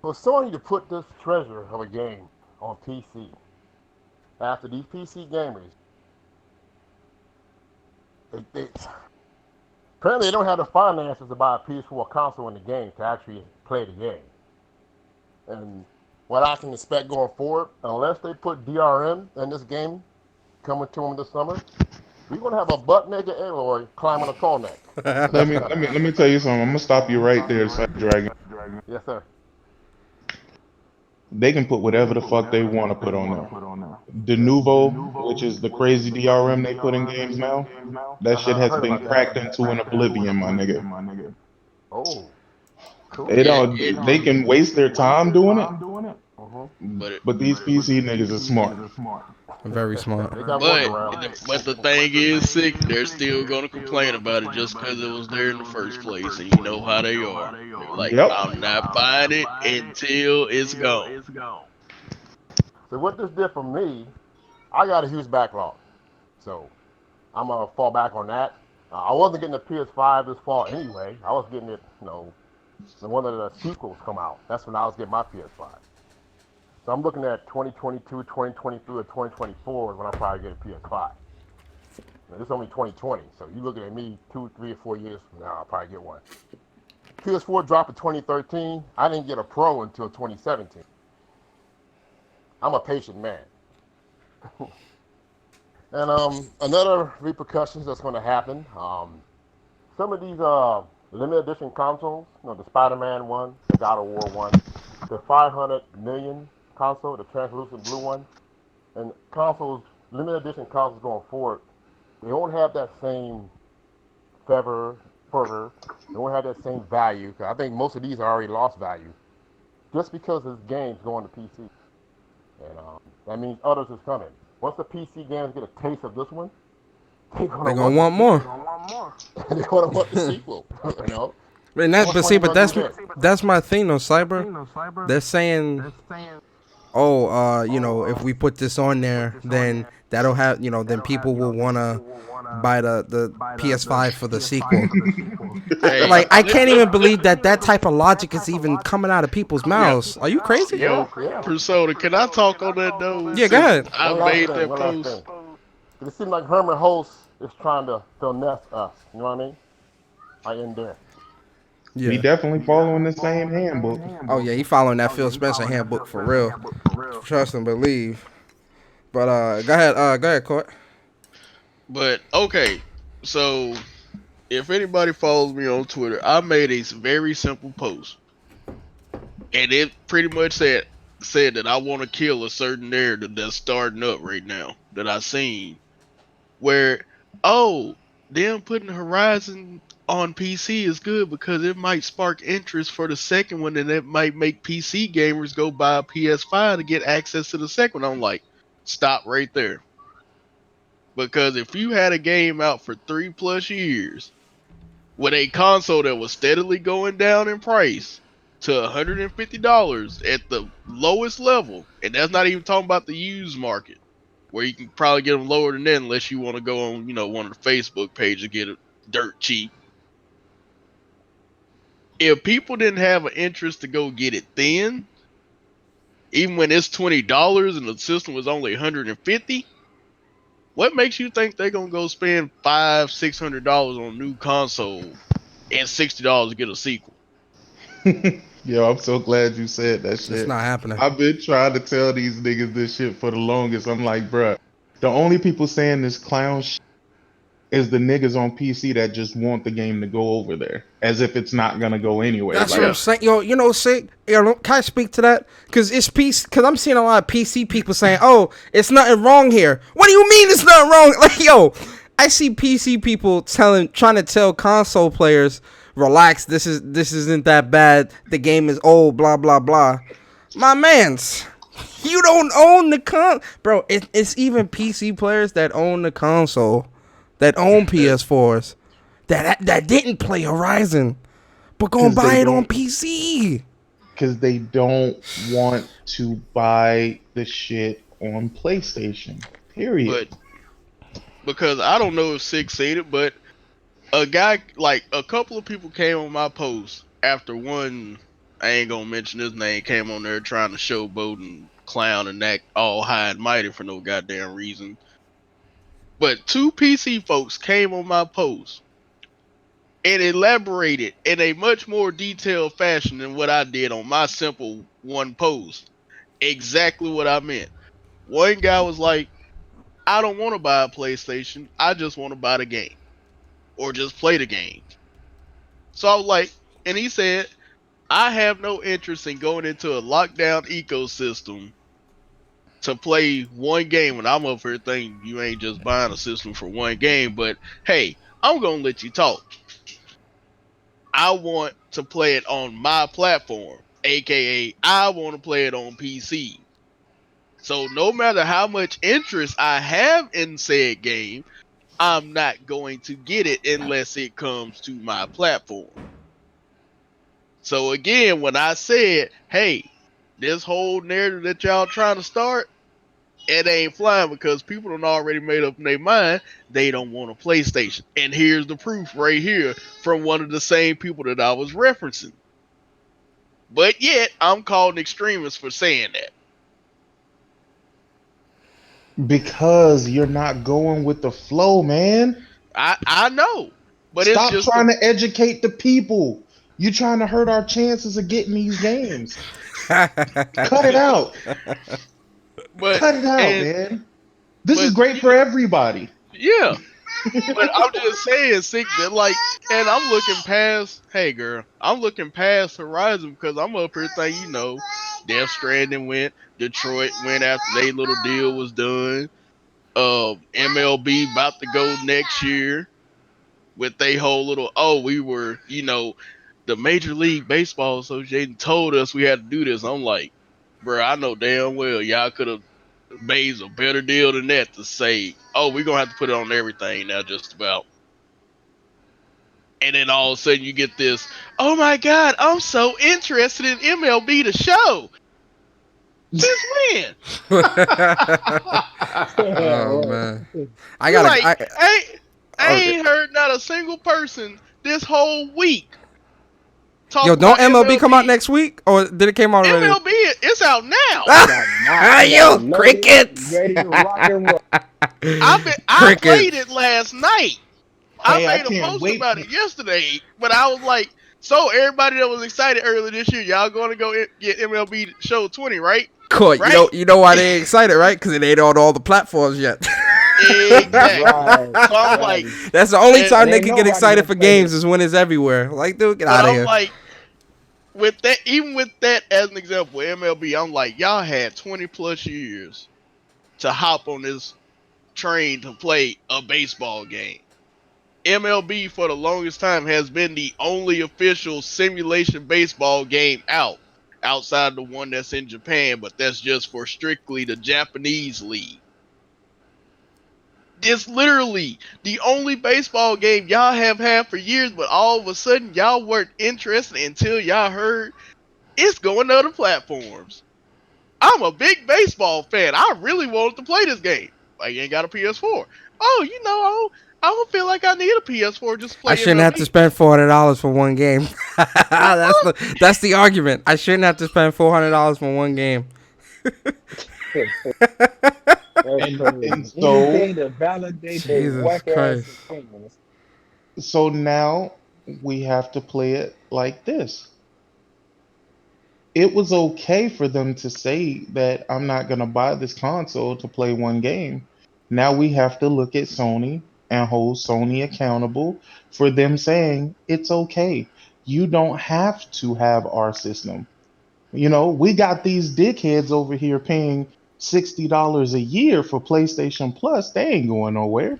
for Sony to put this treasure of a game on PC, after these PC gamers, they apparently they don't have the finances to buy a PS4 console in the game to actually play the game. And what I can expect going forward, unless they put DRM in this game coming to them this summer, we're gonna have a butt naked Aloy climbing a tall neck. Let me tell you something. I'm gonna stop you right there, Cyber Dragon. Yes, sir. They can put whatever the fuck they want to put on there. The Nouveau, which is the crazy DRM they put in games now, that shit I has heard been about that. cracked into an oblivion, my nigga. Oh, They cool. Yeah, don't. They can waste their time doing it, Uh-huh. but these PC niggas are smart. Very smart. They got but workaround. but the thing is, sick. They're still gonna complain about it just because it was there in the first place, and you know how they are. They're like, Yep. I'm not buying it until it's gone. So what this did for me, I got a huge backlog. So I'm gonna fall back on that. I wasn't getting the PS5 this fall anyway. I was getting it, when one of the sequels come out. That's when I was getting my PS5. So I'm looking at 2022, 2023, or 2024 is when I probably get a PS5. Now, this is only 2020, so you're looking at me 2, 3, or 4 years from now, I'll probably get one. PS4 dropped in 2013. I didn't get a Pro until 2017. I'm a patient man. And another repercussions that's going to happen. Some of these limited edition consoles, the Spider-Man one, the God of War one, the 500 million console, the translucent blue one, and consoles, limited edition consoles going forward, they won't have that same fervor. They won't have that same value. I think most of these are already lost value just because this game's going to PC. And that means others is coming. Once the PC games get a taste of this one, they're They gonna gonna want want the more. they're gonna want the sequel. And How that, much but money see, you but gonna do then? that's my thing though, Cyber. They're saying, oh, if we put this on there, then that'll have, then people will wanna buy the PS5 for the sequel. Hey, Like, I let, can't let, even believe that type of logic is even coming out of people's yeah, mouths. Are you crazy? yo, Yeah. Persona, can I talk on that though? Yeah, go Since ahead. I One last made thing. that One last post, thing. It seems like Herman Hulst is trying to finesse us. You know what I mean? I end there. We Yeah. definitely following the same handbook. Oh yeah, he following that Phil Spencer handbook for real. Trust and believe. But go ahead, Court. but okay. So if anybody follows me on Twitter, I made a very simple post, and it pretty much said that I want to kill a certain narrative that's starting up right now that I seen where, oh, them putting Horizon on PC is good because it might spark interest for the second one, and it might make PC gamers go buy a PS5 to get access to the second one. I'm like, stop right there. Because if you had a game out for 3+ years with a console that was steadily going down in price to $150 at the lowest level, and that's not even talking about the used market, where you can probably get them lower than that unless you want to go on, one of the Facebook pages to get it dirt cheap. If people didn't have an interest to go get it then, even when it's $20 and the system was only 150, what makes you think they're gonna go spend $500-$600 on a new console and $60 to get a sequel? Yo, I'm so glad you said that It's shit. not happening. I've been trying to tell these niggas this shit for the longest. I'm like, bruh, the only people saying this clown shit is the niggas on PC that just want the game to go over there, as if it's not gonna go anyway. That's what I'm Like, Yeah. saying. Sick. Can I speak to that? Because it's PC. Because I'm seeing a lot of PC people saying, "Oh, it's nothing wrong here." What do you mean it's nothing wrong? Like, I see PC people trying to tell console players, "Relax. This isn't that bad. The game is old. Blah blah blah." My man's. You don't own the bro. It's even PC players that own the console, that own That PS4s, that didn't play Horizon, but go and cause buy they it on don't, PC. cause they don't want to buy the shit on PlayStation. Period. but because I don't know if Six seen it, but a guy, like a couple of people came on my post after one, I ain't gonna mention his name, came on there trying to showboat and clown and act all high and mighty for no goddamn reason. But two PC folks came on my post and elaborated in a much more detailed fashion than what I did on my simple one post. Exactly what I meant. One guy was like, I don't want to buy a PlayStation. I just want to buy the game or just play the game. So I was like, and he said, I have no interest in going into a lockdown ecosystem to play one game when I'm up here thinking you ain't just buying a system for one game, but hey, I'm gonna let you talk. I want to play it on my platform, aka I want to play it on PC. So no matter how much interest I have in said game, I'm not going to get it unless it comes to my platform. So again, when I said, hey, this whole narrative that y'all trying to start, it ain't flying because people don't already made up in their mind they don't want a PlayStation. And here's the proof right here from one of the same people that I was referencing. But yet, I'm called an extremist for saying that. Because you're not going with the flow, man. I know, but it's Stop just the trying to educate the people. You trying to hurt our chances of getting these games. Cut it out. but Cut it out, and man. This is but great for everybody. yeah. But I'm just saying, sick that like, and I'm looking past. Hey, girl, I'm looking past Horizon because I'm up here thinking, Death Stranding went, Detroit went after their little deal was done. MLB about to go next year with they whole little. Oh, we were, the Major League Baseball Association told us we had to do this. I'm like, bro, I know damn well y'all could have made a better deal than that to say, oh, we're gonna have to put it on everything now, just about. And then all of a sudden you get this, oh my god, I'm so interested in MLB the show. Since when? Oh man, I gotta. Like, I I okay. ain't heard not a single person this whole week Yo, talk don't about MLB come out MLB. next week, or did it came out already? MLB, it's out now. It's out now. I got it You loaded, crickets. ready to rock and roll. I played Crickets. it last night. I Hey, I made a can't post wait. about it yesterday, but I was like, so everybody that was excited earlier this year, y'all going to go get MLB Show 20, right? Cool. Right? You know why they excited, right? Because it ain't on all the platforms yet. Exactly. Right, So I'm like, right. That's the only and, time And they ain't can get nobody excited gonna for play games this. is when it's everywhere. Like, dude, get but out of I'm here. like, with that, even with that as an example, MLB, I'm like, y'all had 20 plus years to hop on this train to play a baseball game. MLB for the longest time has been the only official simulation baseball game out, outside the one that's in Japan, but that's just for strictly the Japanese league. It's literally the only baseball game y'all have had for years, but all of a sudden y'all weren't interested until y'all heard it's going to other platforms. I'm a big baseball fan. I really wanted to play this game. Like, you ain't got a PS4. Oh, I don't feel like I need a PS4 just to I play shouldn't have to MLB. spend $400 for one game. The fuck? That's the argument. I shouldn't have to spend $400 for one game. That's And crazy. so Anything to validate their Jesus whack ass Christ. opinions. so now we have to play it like this. It was okay for them to say that I'm not going to buy this console to play one game. Now we have to look at Sony and hold Sony accountable for them saying it's okay. You don't have to have our system. We got these dickheads over here paying $60 a year for PlayStation Plus. They ain't going nowhere.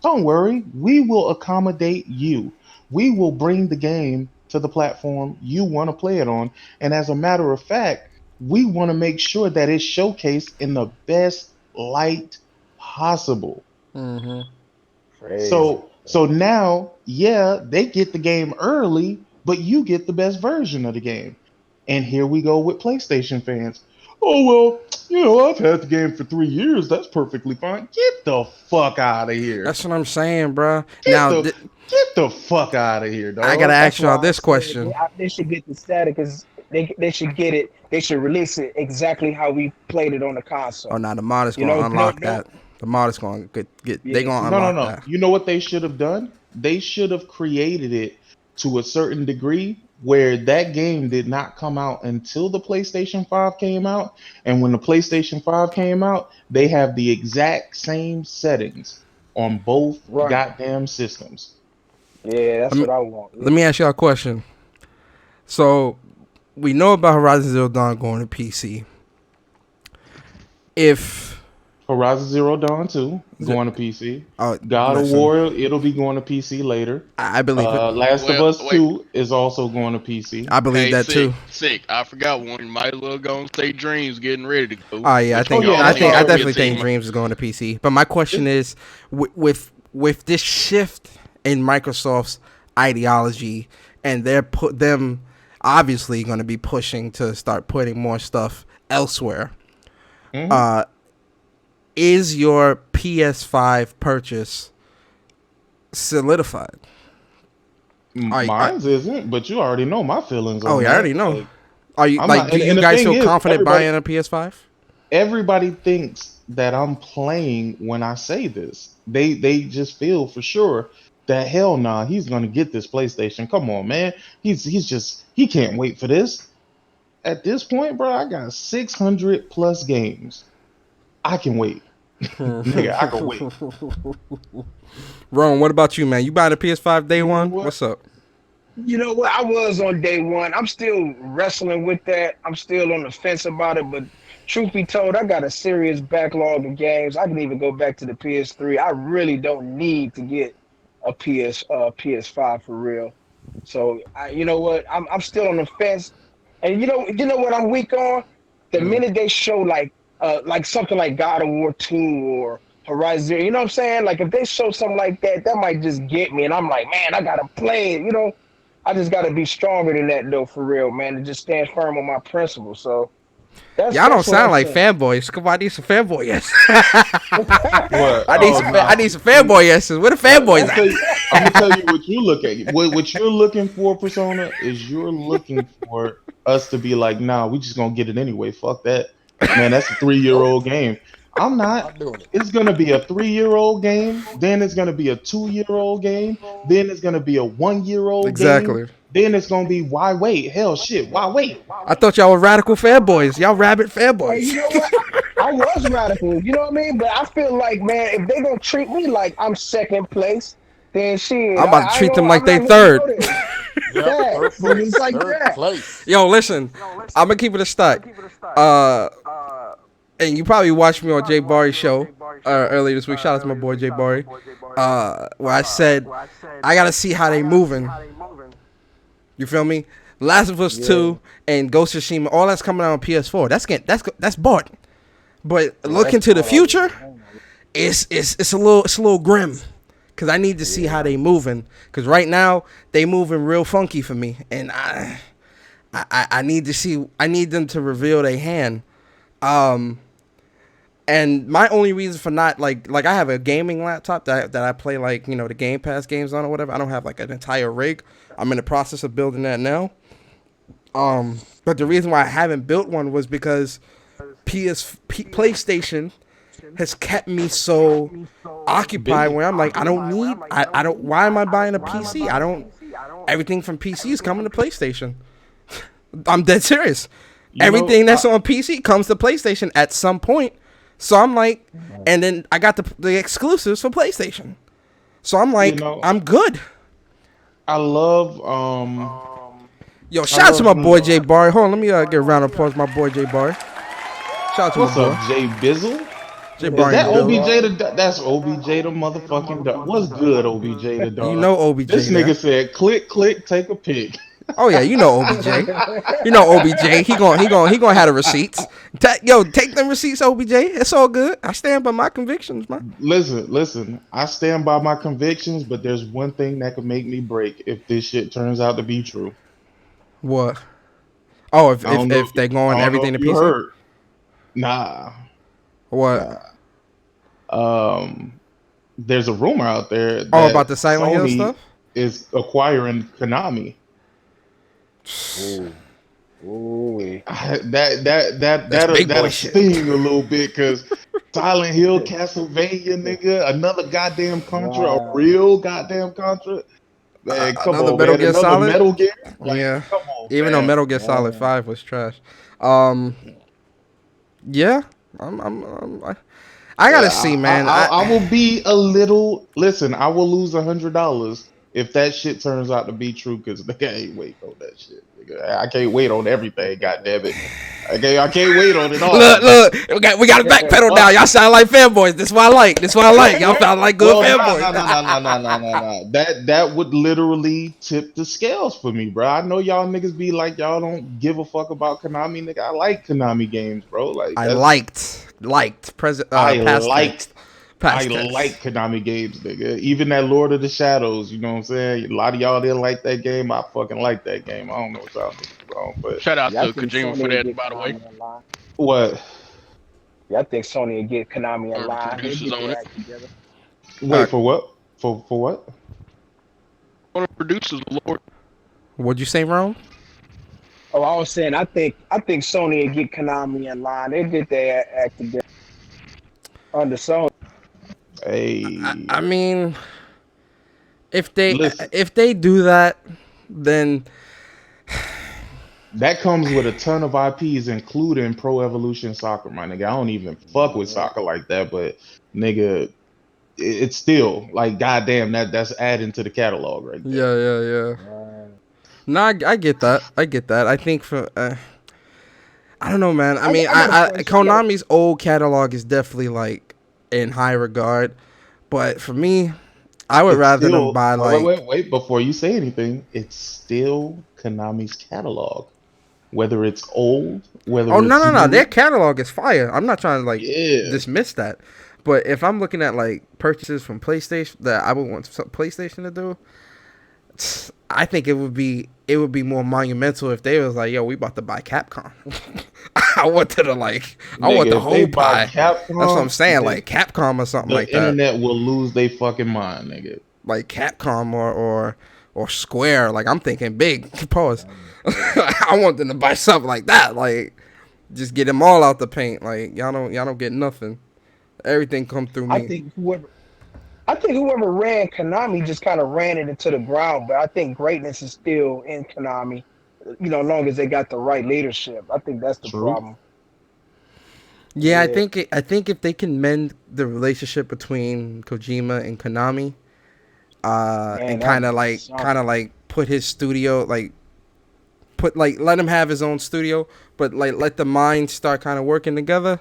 Don't worry, we will accommodate you. We will bring the game to the platform you want to play it on. And as a matter of fact, we want to make sure that it's showcased in the best light possible. Hmm. Crazy. So now, yeah, they get the game early, but you get the best version of the game. And here we go with PlayStation fans. Oh well, I've had the game for 3 years. That's perfectly fine. Get the fuck out of here. That's what I'm saying, bro. Get Now, the get the fuck out of here, I gotta dog. ask That's y'all why I this said question. they should get the static because they should get it. They should release it exactly how we played it on the Oh, console. now the mod is You gonna know, no, unlock no, that. The mod is gonna get they yeah, gonna No, no, unlock no. that. You know what they should have done? They should have created it to a certain degree where that game did not come out until the PlayStation 5 came out. And when the PlayStation 5 came out, they have the exact same settings on both right. goddamn systems. Yeah, Let that's me what I want. let me ask y'all a question. So we know about Horizon Zero Dawn going to PC. If Horizon Zero Dawn 2 going to PC. oh, God of listen, War, it'll be going to PC later. I believe it. Last of Well, Us wait. 2 is also going to PC. I believe Hey, that too. sick. I forgot one. Might as well go and say Dreams getting ready to go. Oh yeah, But you can yeah, I also that's think, I use already definitely think PS4. Dreams is going to PC. But my question is, with this shift in Microsoft's ideology, and them obviously going to be pushing to start putting more stuff elsewhere. Mhm. Is your PS5 purchase solidified? Mine's isn't, but you already know my feelings Oh on yeah, I already that. know. Like, Are you I'm like? not, Do you and the guys thing feel is, confident buying a PS5? everybody thinks that I'm playing when I say this. They just feel for sure that hell nah, he's gonna get this PlayStation. Come on, man. He can't wait for this. At this point, bro, I got 600 plus games. I can wait. Nigga, I can wait. Ron, what about you, man? You buying a PS5 day You know one? what? What's up? You know what? I was on day one. I'm still wrestling with that. I'm still on the fence about it. But truth be told, I got a serious backlog of games. I can even go back to the PS3. I really don't need to get a PS5 for real. So you know what? I'm still on the fence. And you know what I'm weak on? The Mm. minute they show like something like God of War 2 or Horizon Zero, you know what I'm saying? Like if they show something like that, that might just get me. And I'm like, man, I gotta play it, you know. I just got to be stronger than that, though, for real, man, to just stand firm on my principles. So Y'all don't that's what sound I'm like saying. fanboys. Come on, I need some fanboy yes. What? I Nah. need some fanboy yeses. Where the fanboys at? I'm gonna tell you what you look at. What you're looking for, Persona, is you're looking for us to be like, nah, we just gonna get it anyway. Fuck that. Man, that's a 3 year Nope, old game. I'm not. not doing it. It's gonna be a 3 year old game, then it's gonna be a 2 year old game, then it's gonna be a 1 year old game, Exactly. then it's gonna be why wait? Hell shit, why wait? I thought y'all were radical fanboys. Y'all rabbit Hey, fanboys. you know what? I was radical, you know what I mean? But I feel like, man, if they gonna treat me like I'm second place, then shit, I'm about to I ain't treat them gonna, like I'm they not gonna third. go there. Yep, third Facts, and it's place. like Third that. place. Yo, listen. I'm gonna keep it a stack. Uh, and you probably watched me on Jay Barry's show earlier this week. Shout out to my boy Jay Barry. Where I said I gotta see how they moving. You feel me? Last of Us Yeah. 2 and Ghost of Tsushima, all that's coming out on PS4. That's bought. But Yeah, looking that's to the part of it. future, it's a little grim. Cause I need to see how they moving. Cause right now they moving real funky for me, and I need to see. I need them to reveal their hand. And my only reason for not like I have a gaming laptop that I play like the Game Pass games on or whatever. I don't have like an entire rig. I'm in the process of building that now. But the reason why I haven't built one was because PlayStation has kept me so occupied Busy. where I'm like I don't why am I buying a PC? I don't everything from PC is coming to PlayStation. I'm dead serious. You know, Everything that's on PC comes to PlayStation at some point. So I'm like, and then I got the exclusives for PlayStation. So I'm like, know, I'm good. I love Yo, I shout out to my love boy Jay Barry. Hold on, let me get a round of applause for my boy Jay Barry. Shout out to my what's up, boy Jay Bizzle? Jay Is Barry in that the building. OBJ that's OBJ the motherfucking dog. What's good, OBJ the You dog? know OBJ This there. nigga said click, click, take a pic. Oh yeah, you know OBJ. You know OBJ. He gonna have the receipts. Take them receipts, OBJ. It's all good. I stand by my convictions, man. Listen. I stand by my convictions, but there's one thing that could make me break if this shit turns out to be true. What? Oh, I don't know. if they're I going don't know everything if to you PC. heard. Nah, What? nah. There's a rumor out there Oh, that about the Silent Hill Sony stuff. is acquiring Konami. Ooh. Ooh. Big boy that'll shit. sting a little bit because Silent Hill, Castlevania, nigga, another goddamn Contra, a Wow. real goddamn Contra. Man, come Another on, Metal man, Gear another Solid. Metal Gear. Like, Yeah. come on, Even though man. Metal Gear Solid Man. 5 was trash. Yeah. I gotta see, man. I will be a little. Listen, I will lose $100 if that shit turns out to be true, because nigga, I ain't waiting on that shit. Nigga. I can't wait on everything. God damn it. I can't wait on it all. Look, we got to backpedal now. Y'all sound like fanboys. This is what I like. Y'all sound like good Well, fanboys. no. That would literally tip the scales for me, bro. I know y'all niggas be like y'all don't give a fuck about Konami, nigga. I like Konami games, bro. Like I that's liked present I past like tense. I Past like tense. Konami games, nigga. Even that Lord of the Shadows, you know what I'm saying? A lot of y'all didn't like that game. I fucking like that game. I don't know what y'all niggas wrong, but Shout out Yeah, I to think Kojima Sony for will that, get by the way. Konami in line. what? Yeah, I think Sony will get Konami in Or the line. They'll producers get on their it. act together. Uh, Wait for what? For what? One of the producers, Lord. what'd you say, Rome? Oh, I was saying, I think Sony will get Konami in line. They'll get their act together under Sony. Hey, I mean, if they listen. if they do that, then That comes with a ton of IPs, including Pro Evolution Soccer, my nigga. I don't even fuck with Mhm. soccer like that, but nigga, it's still like goddamn that's adding to the catalog right there. yeah. Right. No, I get that. I get that. I think for I don't know, man. I mean, I got a question. Konami's old catalog is definitely like in high regard, but for me, I would It's rather them still buy like. wait before you say anything. It's still Konami's catalog, whether it's old, Oh whether no it's no no! Their new. catalog is fire. I'm not trying to like Yeah, dismiss that, but if I'm looking at like purchases from PlayStation that I would want PlayStation to do, I think it would be more monumental if they was like, yo, we about to buy Capcom. I want the nigga, if they whole buy pie. That's what I'm Capcom, saying, like Capcom or something the like that, internet will lose their fucking mind, nigga. like Capcom or Square. Like I'm thinking big. Pause. I want them to buy something like that. Like just get them all out the paint. Like y'all don't get nothing. Everything come through I me. think whoever I think whoever ran Konami just kind of ran it into the ground, but I think greatness is still in Konami. As long as they got the right leadership. I think that's the True. problem. Yeah, Yeah, I think if they can mend the relationship between Kojima and Konami, and man, that would be kind something. of like put his studio like put like let him have his own studio, but like let the minds start kind of working together.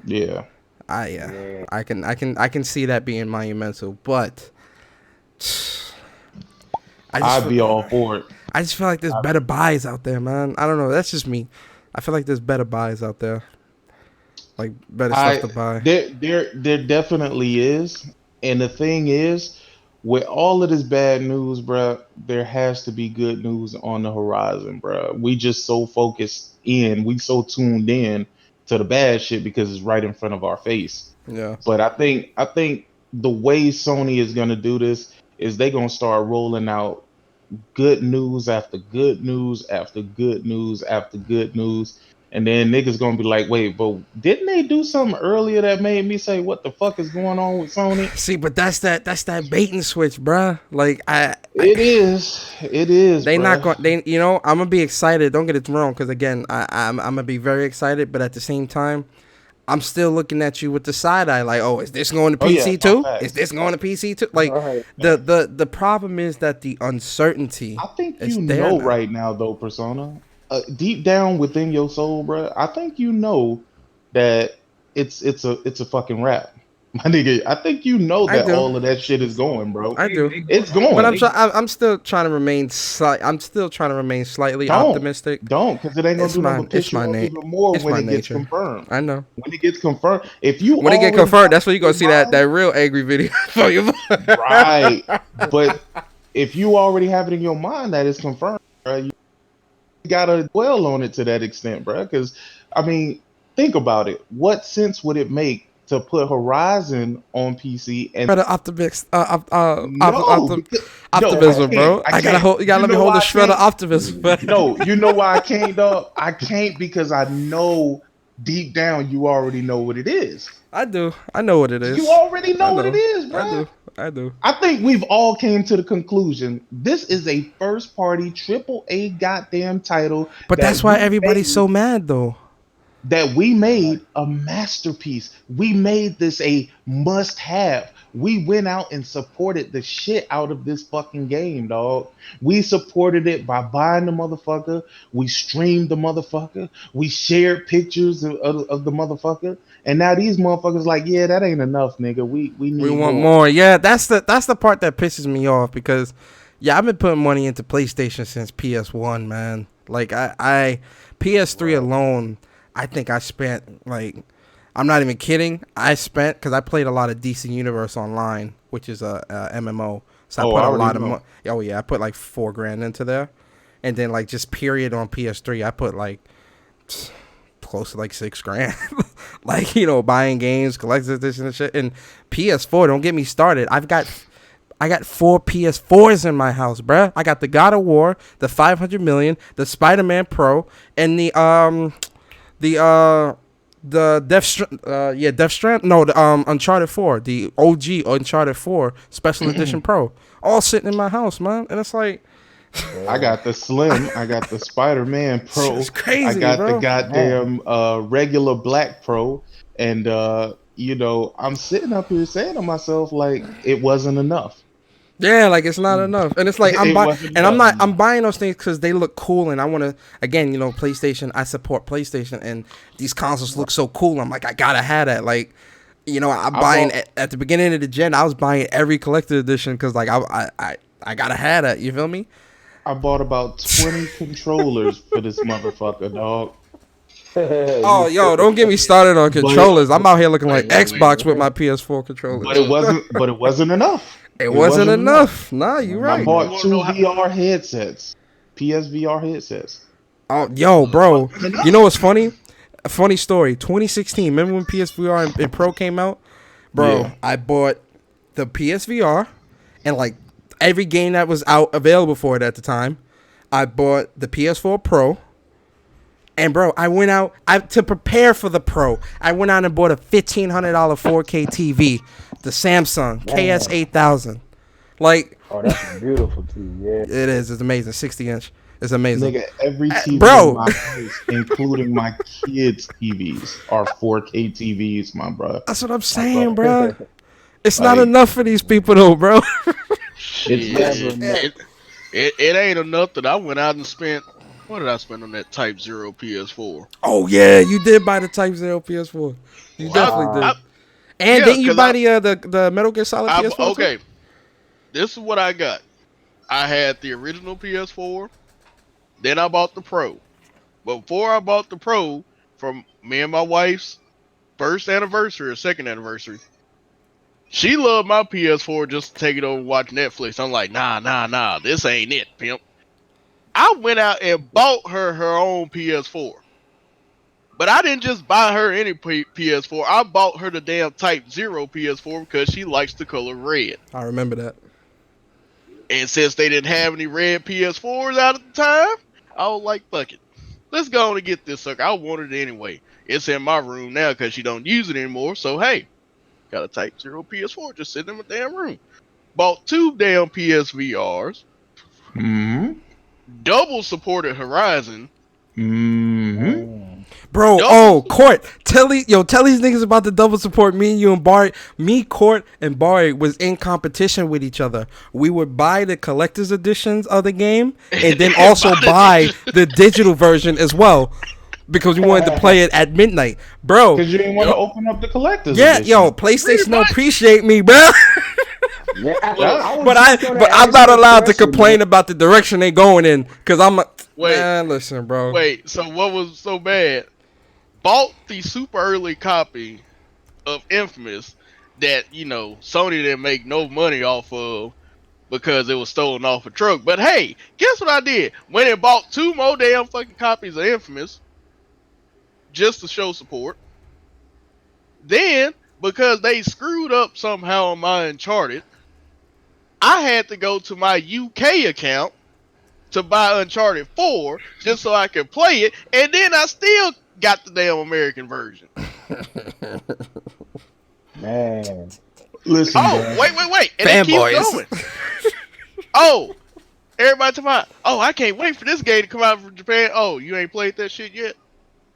Yeah. Yeah, Yeah, I can see that being monumental, but I just I'd feel, be all for it. I just feel like there's better buys out there, man. I don't know. That's just me. I feel like there's better buys out there, like better stuff I to buy. there definitely is. And the thing is, with all of this bad news, bruh, there has to be good news on the horizon, bruh. We just so focused in, we so tuned in to the bad shit because it's right in front of our face. Yeah. But I think the way Sony is gonna do this is they gonna start rolling out good news after good news after good news after good news. And then niggas gonna be like, wait, but didn't they do something earlier that made me say, what the fuck is going on with Sony? See, but that's that bait and switch, bruh. Like It is, they not bruh. going. I'm gonna be excited. Don't get it wrong, because again, I'm gonna be very excited. But at the same time, I'm still looking at you with the side eye, like, oh, is this going to Oh yeah, PC no too? Is facts. this going to PC too? Like, right. the problem is that the uncertainty I think is you there know now. right now though, Persona, deep down within your soul, bruh, I think you know that it's a fucking rap. My nigga, I think you know I that do, all of that shit is So going, bro. I do, they It's going all but out. going. I'm still trying to remain I'm still trying to remain slightly Don't. optimistic. Don't, because it ain't gonna It's do nothing my but it's piss you my off name. even more It's when my it gets nature. confirmed. I know. When it gets confirmed, if you When it get already confirmed, have that's when you in gonna your see that mind, real angry video for you. right? But if you already have it in your mind that it's confirmed, bro, you gotta dwell on it to that extent, bro. Because I mean, think about it. What sense would it make to put Horizon on PC and Shredder optimist, no? Because no, I optimism, can't. bro. I I gotta can't. hold. You gotta You let me know hold the why I shredder can't? optimism. No, you know why I can't, dog? I can't because I know deep down you already know what it is. I do. I know what it You is. already I know what it know. is, I bruh. do. I do. I think we've all came to the conclusion this is a first party triple A goddamn title But that that's why we everybody's made. so mad, though. that we made a masterpiece. We made this a must have. We went out and supported the shit out of this fucking game, dog. We supported it by buying the motherfucker. We streamed the motherfucker. We shared pictures of the motherfucker. And now these motherfuckers like, yeah, that ain't enough, nigga. We We need want more. more. Yeah, that's the part that pisses me off because, yeah, I've been putting money into PlayStation since PS1, man. Like I PS3 alone, I think I spent like, I'm not even kidding. I spent because I played a lot of DC Universe Online, which is a MMO. So I Oh, put I a already lot of know. Oh yeah, I put like $4,000 into there, and then like just period on PS3, I put like close to like $6,000. Like, buying games, collector's edition and shit. And PS4, don't get me started. I got 4 PS4s in my house, bruh. I got the God of War, the 500 million, the Spider-Man Pro, and the Death Strand, no, the Uncharted 4, the OG Uncharted 4 Special Edition Pro, all sitting in my house, man. And it's like, I got the Slim. I got the Spider-Man it's Pro. I crazy, got the bro. Man, goddamn regular Black Pro. And I'm sitting up here saying to myself, like, it wasn't enough. Yeah, like it's not enough, and it's like It wasn't and enough. I'm buying those things because they look cool, and I want to, again, PlayStation. I support PlayStation, and these consoles look so cool. I'm like, I gotta have that. Like, I'm I buying bought at the beginning of the gen. I was buying every collector edition because like I gotta have that. You feel me? I bought about 20 controllers for this motherfucker, dog. Oh, you yo, don't get me started on But it controllers. I'm out here looking like Wait. Xbox with my PS4 controllers. but it wasn't enough. It It wasn't wasn't enough. enough. Nah, you I right. You bought want to two know how? VR headsets, PSVR headsets. Oh, yo, Look, bro. Wasn't You know enough. what's funny? A funny story. 2016. Remember when PSVR and Pro came out? Bro, Yeah. I bought the PSVR and like every game that was out available for it at the time. I bought the PS4 Pro. And bro, I went out to prepare for the Pro. I went out and bought a $1,500 4K TV, the Samsung man. KS8000. Like, Oh, that's a beautiful too. Yeah. it is. It's amazing. 60-inch. It's amazing. Nigga, every TV in Bro, my house, including my kids' TVs, are 4K TVs, my bro. that's what I'm My bro. saying, bro. It's not Like, enough for these people, though, bro. it's Shit, never enough. it ain't enough that I went out and spent. What did I spend on that Type Zero PS4? Oh yeah, you did buy the Type Zero PS4. You I, definitely Wow. I did. And yeah, didn't you cause buy the Metal Gear Solid PS4 too? okay. This is what I got. I had the original PS4. Then I bought the Pro. But before I bought the Pro, from me and my wife's first anniversary or second anniversary, she loved my PS4 just to take it over and watch Netflix. I'm like, nah, this ain't it, pimp. I went out and bought her own PS4. But I didn't just buy her any PS4. I bought her the damn Type Zero PS4 because she likes the color red. I remember that. And since they didn't have any red PS4s out at the time, I was like, fuck it. Let's go on and get this sucker. I wanted it anyway. It's in my room now because she don't use it anymore. So, hey, got a Type Zero PS4 just sitting in my damn room. Bought 2 damn PSVRs. Hmm. Double supported Horizon. Hmm. Bro, Double. Court, tell these niggas about the double support. Me and you and Barry, Court, and Barry was in competition with each other. We would buy the collector's editions of the game and then also buy the digital version as well because we wanted to play it at midnight, bro. Because you didn't want to open up the collector's Yeah, edition. yo, PlayStation don't much. appreciate me, bro. Yeah, Well, But I'm not allowed to complain about the direction they going in because Wait. man, listen, bro. Wait, so what was so bad? Bought the super early copy of Infamous that, Sony didn't make no money off of because it was stolen off a truck. But hey, guess what I did? Went and bought 2 more damn fucking copies of Infamous just to show support. Then, because they screwed up somehow on my Uncharted, I had to go to my UK account to buy Uncharted 4 just so I could play it, and then I still got the damn American version. man. listen, Oh, bro. wait. And it keeps Fanboys. going. Oh, everybody talking about, oh, I can't wait for this game to come out from Japan. Oh, you ain't played that shit yet?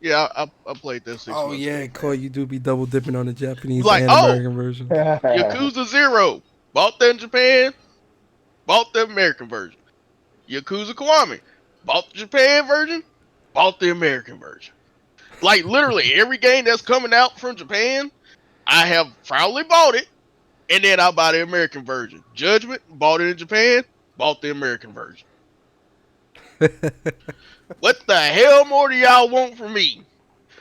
Yeah, I played that six Oh months yeah, ago, Coy, man. you do be double dipping on the Japanese Like, and oh, American version. Yakuza Zero, bought that in Japan, bought the American version. Yakuza Kiwami, bought the Japan version, bought the American version. Like literally every game that's coming out from Japan, I have proudly bought it, and then I buy the American version. Judgment, bought it in Japan, bought the American version. What the hell more do y'all want from me?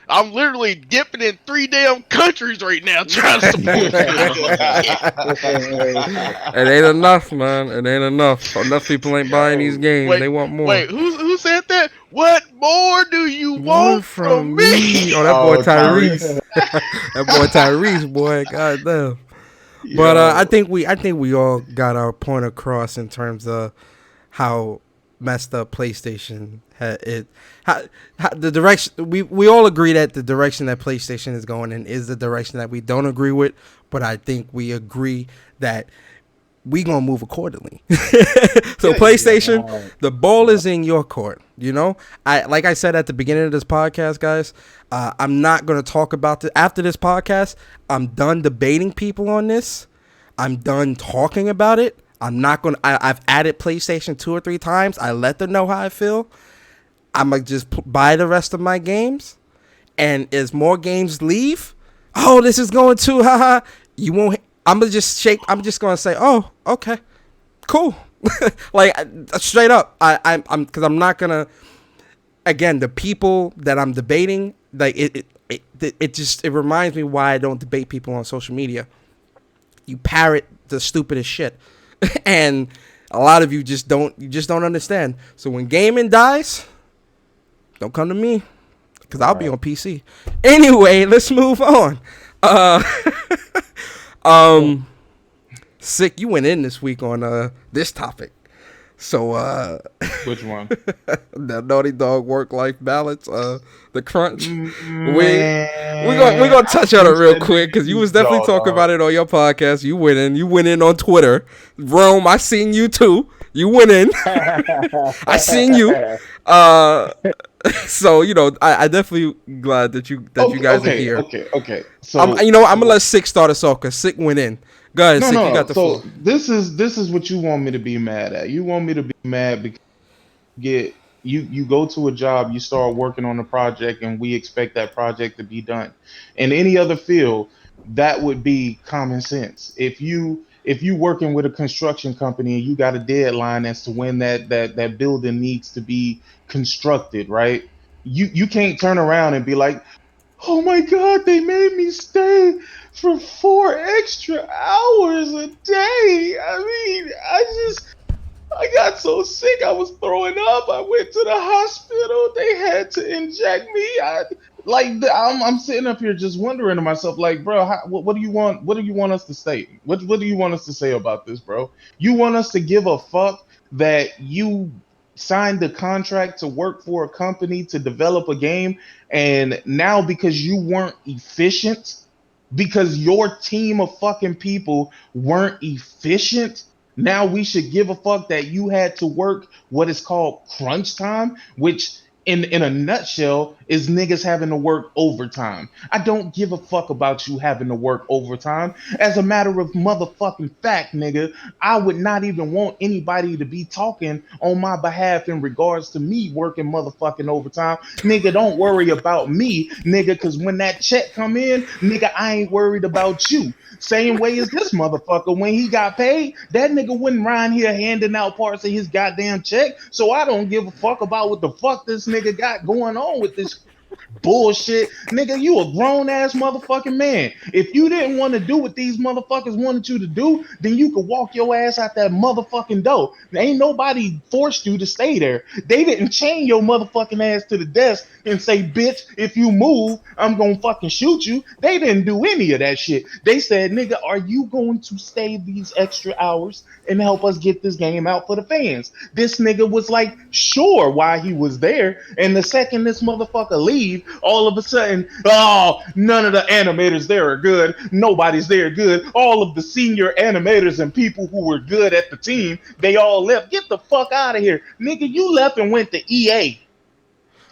I'm literally dipping in 3 damn countries right now trying to support this shit. It ain't enough, man. It ain't enough. Enough people ain't buying these Yo, games. Wait, They want more. wait, who said that? What more do you More want from from me? me. Oh, that boy oh, Tyrese. Tyrese. That boy Tyrese, boy. Goddamn. But Yo, I think we all got our point across in terms of how messed up PlayStation had it. How the direction we all agree that the direction that PlayStation is going in is the direction that we don't agree with. But I think we agree that we gonna move accordingly. So yeah. PlayStation, the ball is in your court. You know, like I said at the beginning of this podcast, guys. I'm not gonna talk about this after this podcast. I'm done debating people on this. I'm done talking about it. I'm not gonna. I've added PlayStation 2 or 3 times. I let them know how I feel. I'm gonna just buy the rest of my games, and as more games leave, oh, this is going too, haha. You won't. I'm gonna just shake. I'm just gonna say, oh, okay, cool. Like straight up, I'm because I'm not gonna. Again, the people that I'm debating, like it just it reminds me why I don't debate people on social media. You parrot the stupidest shit, and a lot of you just don't understand. So when gaming dies, don't come to me because I'll be on PC. Anyway, let's move on. Uh, Sick, you went in this week on this topic. So Which one? the Naughty Dog work life balance, the crunch. We're Man, gonna I touch on it wish real that quick nigga because you was could definitely talking dog. about it on your podcast. You went in on Twitter. Rome, I seen you too. You went in. I seen you. Uh, so I definitely glad that you Okay, guys are okay, here. okay, okay. I'm gonna let Sick start us off because Sick went in. Go ahead, No, Sick. You no, got no. the floor. So this is what you want me to be mad at. You want me to be mad because you go to a job, you start working on a project, and we expect that project to be done. In any other field, that would be common sense. If you working with a construction company and you got a deadline as to when that building needs to be constructed, right? You can't turn around and be like, oh my God, they made me stay for 4 extra hours a day. I got so sick, I was throwing up. I went to the hospital. They had to inject me. I'm sitting up here just wondering to myself, like, bro, what do you want? What do you want us to say? What do you want us to say about this, bro? You want us to give a fuck that you signed the contract to work for a company to develop a game, and now because you weren't efficient, because your team of fucking people weren't efficient, now we should give a fuck that you had to work what is called crunch time, which in a nutshell is niggas having to work overtime. I don't give a fuck about you having to work overtime. As a matter of motherfucking fact, nigga, I would not even want anybody to be talking on my behalf in regards to me working motherfucking overtime. Nigga, don't worry about me, nigga, because when that check come in, nigga, I ain't worried about you. Same way as this motherfucker. When he got paid, that nigga wasn't around here handing out parts of his goddamn check. So I don't give a fuck about what the fuck this nigga got going on with this bullshit. Nigga, you a grown ass motherfucking man. If you didn't want to do what these motherfuckers wanted you to do, then you could walk your ass out that motherfucking door. Ain't nobody forced you to stay there. They didn't chain your motherfucking ass to the desk and say, bitch, if you move, I'm gonna fucking shoot you. They didn't do any of that shit. They said, nigga, are you going to stay these extra hours and help us get this game out for the fans? This nigga was like, sure, why he was there. And the second this motherfucker leave, all of a sudden, oh, none of the animators there are good. Nobody's there good. All of the senior animators and people who were good at the team, they all left. Get the fuck out of here. Nigga, you left and went to EA.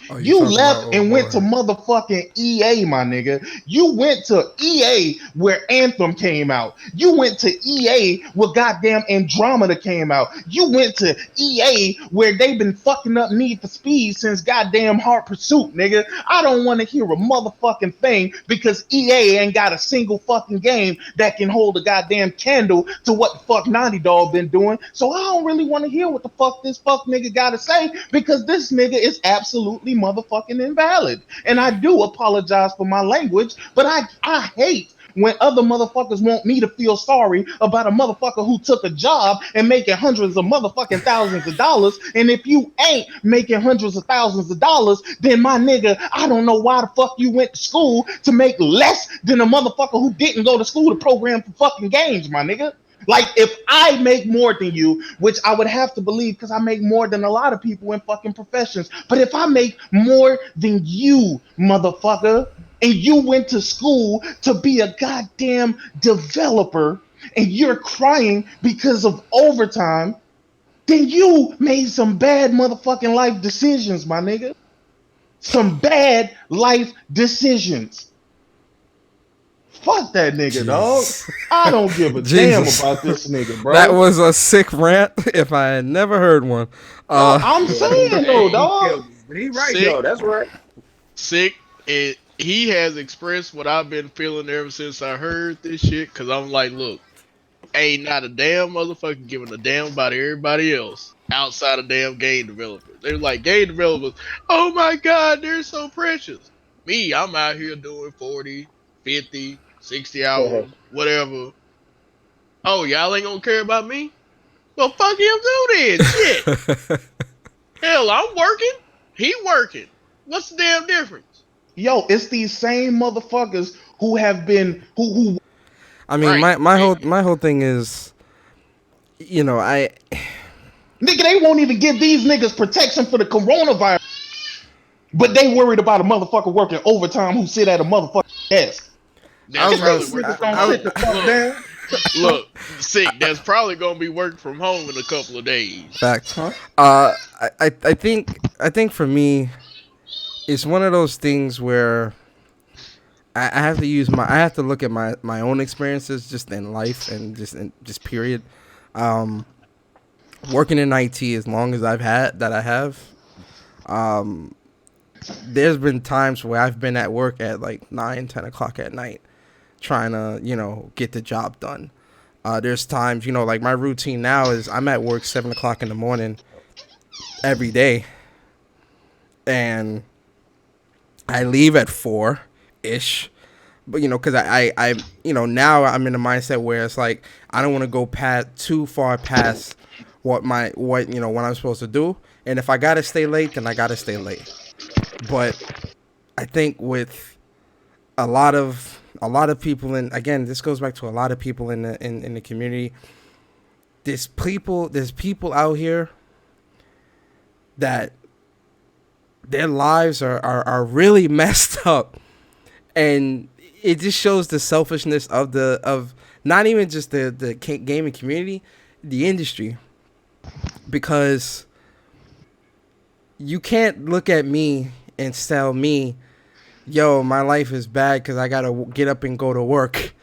Oh, you You talking about left old and went to boy? motherfucking EA, my nigga. You went to EA where Anthem came out. You went to EA where goddamn Andromeda came out. You went to EA where they've been fucking up Need for Speed since goddamn Hard Pursuit, nigga. I don't want to hear a motherfucking thing because EA ain't got a single fucking game that can hold a goddamn candle to what the fuck Naughty Dog been doing. So I don't really want to hear what the fuck this fuck nigga gotta say because this nigga is absolutely motherfucking invalid. And I do apologize for my language, but I hate when other motherfuckers want me to feel sorry about a motherfucker who took a job and making hundreds of motherfucking thousands of dollars. And if you ain't making hundreds of thousands of dollars, then my nigga, I don't know why the fuck you went to school to make less than a motherfucker who didn't go to school to program for fucking games, my nigga. Like, if I make more than you, which I would have to believe because I make more than a lot of people in fucking professions, but if I make more than you, motherfucker, and you went to school to be a goddamn developer and you're crying because of overtime, then you made some bad motherfucking life decisions, my nigga. Some bad life decisions. Fuck that nigga, dog. Jesus. I don't give a damn Jesus. about this nigga, That bro. was a sick rant if I had never heard one. No, I'm Yeah, he, saying though, hey, he dog. killed me. But he right Sick, though. That's right. sick. And he has expressed what I've been feeling ever since I heard this shit. Cause I'm like, look, ain't not a damn motherfucker giving a damn about everybody else outside of damn game developers. They're like game developers. Oh my god, they're so precious. Me, I'm out here doing 40, 50, 60 hours, whatever. Oh, y'all ain't gonna care about me? Well, fuck him too then. Shit. Hell, I'm working. He working. What's the damn difference? Yo, it's these same motherfuckers who have been who I mean, Right. my whole thing is, I nigga, they won't even give these niggas protection for the coronavirus, but they worried about a motherfucker working overtime who sit at a motherfucking desk. I That's was gonna probably These say, working niggas from don't sit home. the fuck Look, down. look, sick. That's probably gonna be working from home in a couple of days. facts. Huh? I think for me, it's one of those things where I have to I have to look at my own experiences just in life and just period. Um, Working in IT as long as I have, um, there's been times where I've been at work at like 9, 10 o'clock at night trying to, get the job done. There's times, like my routine now is I'm at work 7 o'clock in the morning every day, and I leave at 4 ish. But because now I'm in a mindset where it's like I don't want to go too far past what what I'm supposed to do, and if I gotta stay late, then I gotta stay late. But I think with a lot of people, and again, this goes back to a lot of people in the community. There's people out here that their lives are really messed up, and it just shows the selfishness of not even just the gaming community, the industry, because you can't look at me and tell me, yo, my life is bad because I gotta get up and go to work.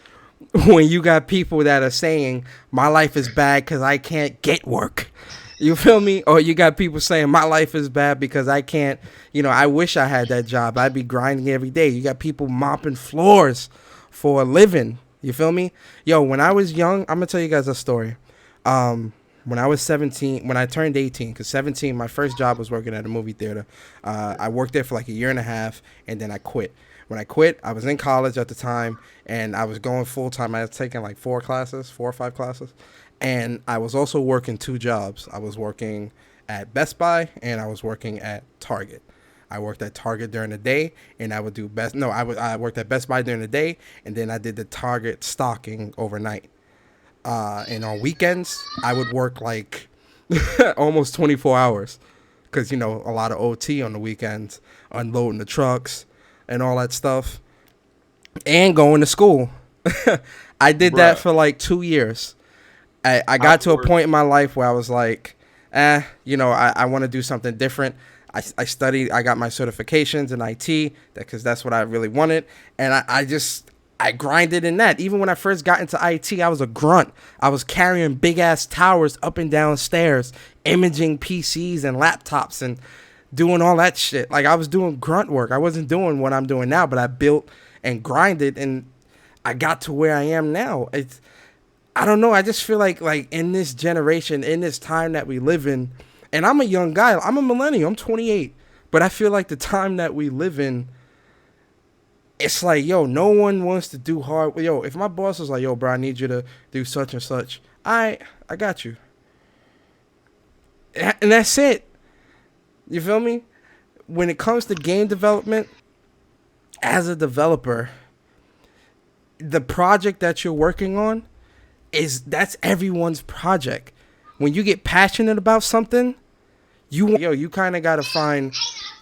When you got people that are saying my life is bad because I can't get work. You feel me? Or you got people saying my life is bad because I can't, I wish I had that job. I'd be grinding every day. You got people mopping floors for a living. You feel me? Yo, when I was young, I'm going to tell you guys a story. When I was 17, when I turned 18, because 17, my first job was working at a movie theater. I worked there for like a year and a half, and then I quit. When I quit, I was in college at the time, and I was going full time. I was taking like 4 or 5 classes, and I was also working 2 jobs. I was working at Best Buy, and I was working at Target. I worked at Target during the day, and I would do I worked at Best Buy during the day, and then I did the Target stocking overnight. And on weekends, I would work like almost 24 hours because, a lot of OT on the weekends, unloading the trucks and all that stuff, and going to school. I did that Bruh. for like 2 years. I got to a point in my life where I was like, I want to do something different. I studied. I got my certifications in IT because that's what I really wanted, and I grinded in that. Even when I first got into IT, I was a grunt. I was carrying big ass towers up and down stairs, imaging PCs and laptops and doing all that shit. Like I was doing grunt work. I wasn't doing what I'm doing now, but I built and grinded and I got to where I am now. I don't know. I just feel like in this generation, in this time that we live in, and I'm a young guy. I'm a millennial. I'm 28. But I feel like the time that we live in, it's like, yo, no one wants to do hard. Yo, if my boss was like, yo, bro, I need you to do such and such, I got you. And that's it. You feel me? When it comes to game development, as a developer, the project that you're working on, that's everyone's project. When you get passionate about something, you kind of got to find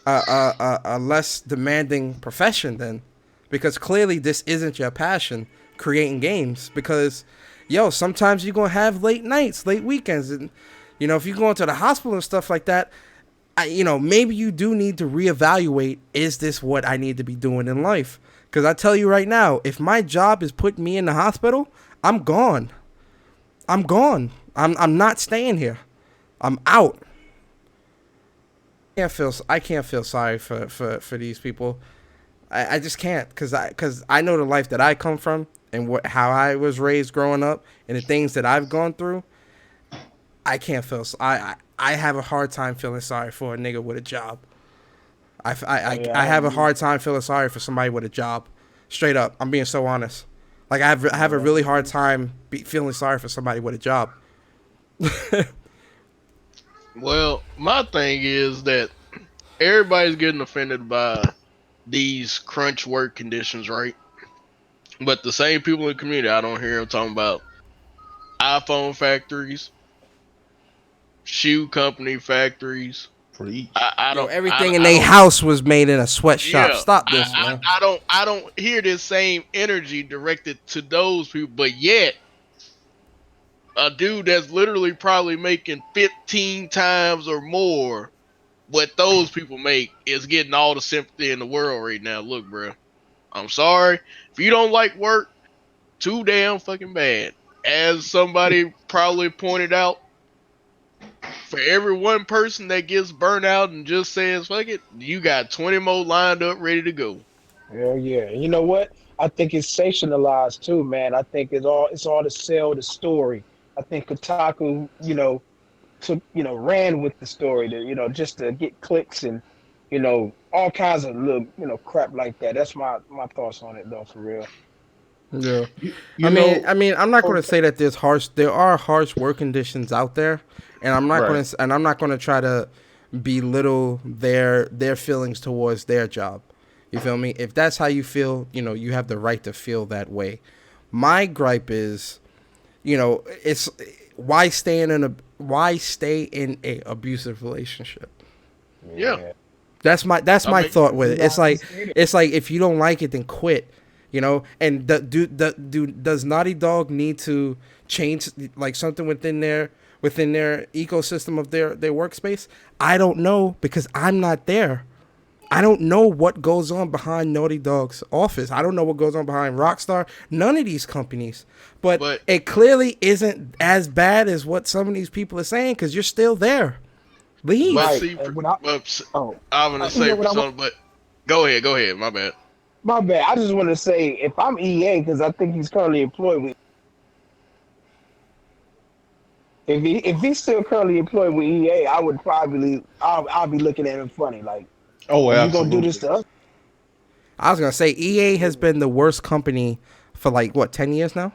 a less demanding profession then, because clearly this isn't your passion, creating games. Because sometimes you're gonna have late nights, late weekends, and if you go into the hospital and stuff like that, maybe you do need to reevaluate, is this what I need to be doing in life? Because I tell you right now, if my job is putting me in the hospital, I'm gone. I'm not staying here. I'm out. I can't feel sorry for these people. I just can't, because I know the life that I come from and how I was raised growing up and the things that I've gone through. I can't feel. I have a hard time feeling sorry for a nigga with a job. I have a hard time feeling sorry for somebody with a job. Straight up, I'm being so honest. Like I have a really hard time feeling sorry for somebody with a job. Well, my thing is that everybody's getting offended by these crunch work conditions, right? But the same people in the community, I don't hear them talking about iPhone factories, shoe company factories. Preach. I don't. Everything in their house was made in a sweatshop. Yeah, Stop this, man. I don't hear this same energy directed to those people, but yet a dude that's literally probably making 15 times or more what those people make is getting all the sympathy in the world right now. Look, bro, I'm sorry if you don't like work too damn fucking bad. As somebody probably pointed out, for every one person that gets burnt out and just says fuck it, you got 20 more lined up ready to go. Hell yeah. You know what? I think it's sensationalized too, man. I think it's all to sell the story. I think Kotaku, ran with the story to, just to get clicks and, all kinds of little, crap like that. That's my thoughts on it though, for real. Yeah. You I mean, I'm not going to say that there are harsh work conditions out there, and I'm not going to try to belittle their feelings towards their job. You feel me? If that's how you feel, you have the right to feel that way. My gripe is, it's why stay in a abusive relationship? Yeah. That's my thought with it. It's like if you don't like it, then quit. And does Naughty Dog need to change like something within their ecosystem of their workspace? I don't know, because I'm not there. I don't know what goes on behind Naughty Dog's office. I don't know what goes on behind Rockstar. None of these companies. But it clearly isn't as bad as what some of these people are saying, because you're still there. Leave. But Right. see, I'm I'm gonna say for something, but go ahead. My bad. My bad. I just want to say, if I'm EA, because I think he's currently employed with. If he's still currently employed with EA, I would probably I'll be looking at him funny, like, Oh, you absolutely. gonna do this to us? I was gonna say EA has been the worst company for like what, 10 years now?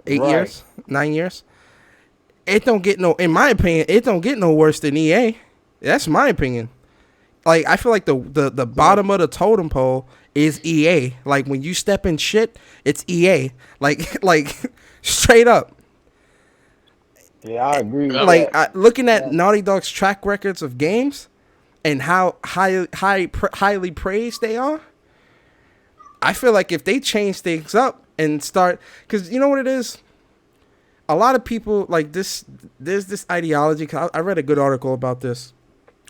8 Right. years? 9 years? It don't get in my opinion, it don't get no worse than EA. That's my opinion. Like, I feel like the bottom of the totem pole is EA. Like, when you step in shit, it's EA. Like straight up. Yeah, I agree with Like, that. looking at Naughty Dog's track records of games and how highly praised they are, I feel like if they change things up and start, because you know what it is? A lot of people, like this, there's this ideology. I read a good article about this,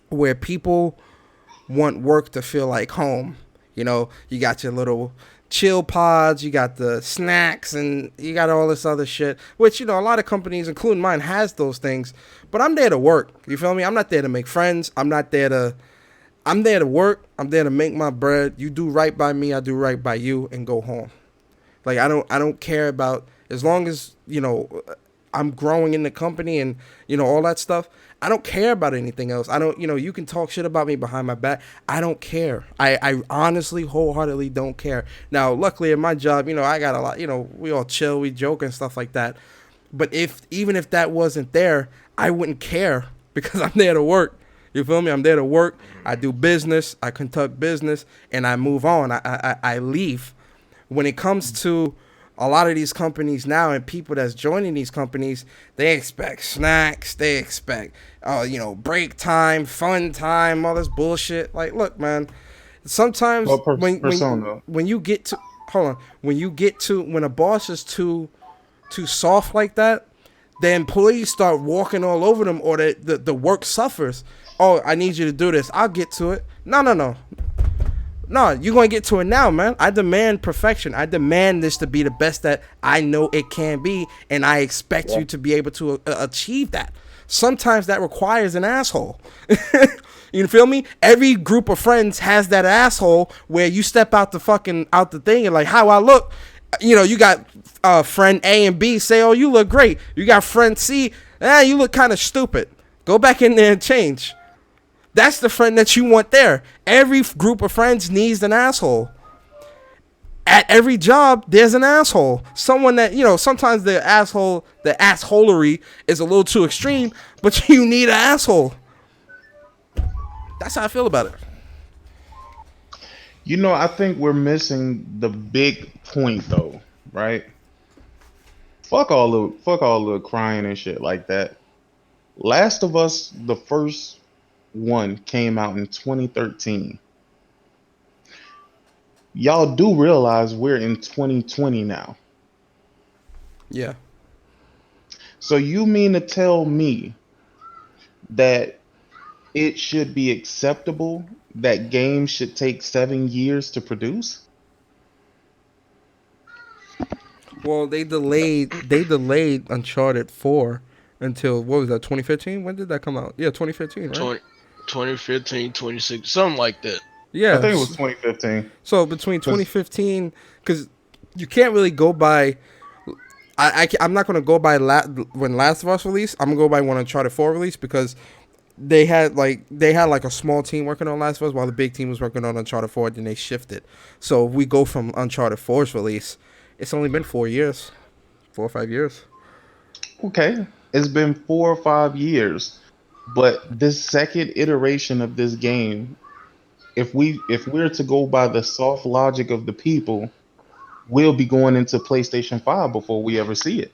where people want work to feel like home. You know, you got your little chill pods, you got the snacks, and you got all this other shit, which, you know, a lot of companies, including mine, has those things. But I'm there to work. You feel me? I'm not there to make friends. I'm there to work. I'm there to make my bread. You do right by me, I do right by you, and go home. Like, I don't care about, as long as, you know, I'm growing in the company and, you know, all that stuff. I don't care about anything else. I don't, you know, you can talk shit about me behind my back. I don't care. I honestly, wholeheartedly don't care. Now, luckily in my job, you know, I got a lot, you know, we all chill, we joke and stuff like that. But even if that wasn't there, I wouldn't care because I'm there to work. You feel me? I'm there to work. I do business. I conduct business, and I move on. I leave. When it comes to a lot of these companies now and people that's joining these companies, they expect snacks. They expect, you know, break time, fun time, all this bullshit. Like, look, man, sometimes when you get to, when a boss is too soft like that, the employees start walking all over them, or the work suffers. Oh, I need you to do this. I'll get to it. No, you're going to get to it now, man. I demand perfection. I demand this to be the best that I know it can be, and I expect you to be able to achieve that. Sometimes that requires an asshole. You feel me? Every group of friends has that asshole where you step out the thing and like, how I look. You know, you got friend A and B say, oh, you look great. You got friend C, you look kind of stupid. Go back in there and change. That's the friend that you want there. Every group of friends needs an asshole. At every job, there's an asshole. Someone that, you know, sometimes the assholery is a little too extreme, but you need an asshole. That's how I feel about it. You know, I think we're missing the big point though, right? Fuck all the crying and shit like that. Last of Us, the first one, came out in 2013. Y'all do realize we're in 2020 now. Yeah. So you mean to tell me that it should be acceptable that games should take 7 years to produce? Well, they delayed Uncharted 4 until, what was that, 2015? When did that come out? Yeah, 2015, right? 2015, 2016, something like that. Yeah. I think it was 2015. So between 2015, because you can't really go by, I'm not going to go by when Last of Us released. I'm going to go by when Uncharted 4 released, because they had like a small team working on Last of Us while the big team was working on Uncharted 4, then they shifted. So if we go from Uncharted 4's release, it's only been 4 or 5 years. Okay. It's been 4 or 5 years. But this second iteration of this game, if we're to go by the soft logic of the people, we'll be going into PlayStation 5 before we ever see it.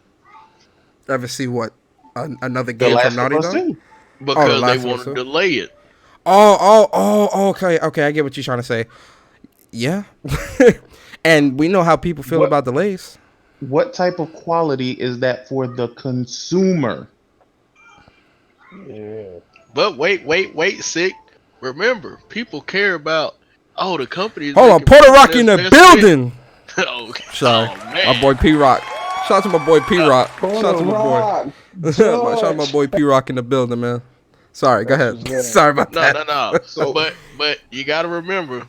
Ever see what? Another game from Naughty Dog? Because they want to delay it. Okay, I get what you're trying to say. Yeah. And we know how people feel about delays. What type of quality is that for the consumer? Yeah. But wait, sick. Remember, people care about, the company is Hold on, Puerto Rock in the building. Sorry. Man. My boy P Rock. Shout out to my boy P Rock. Shout out to my boy. Shout out to my boy P Rock in the building, man. Sorry, go ahead. Sorry about that. No. So, but you gotta remember,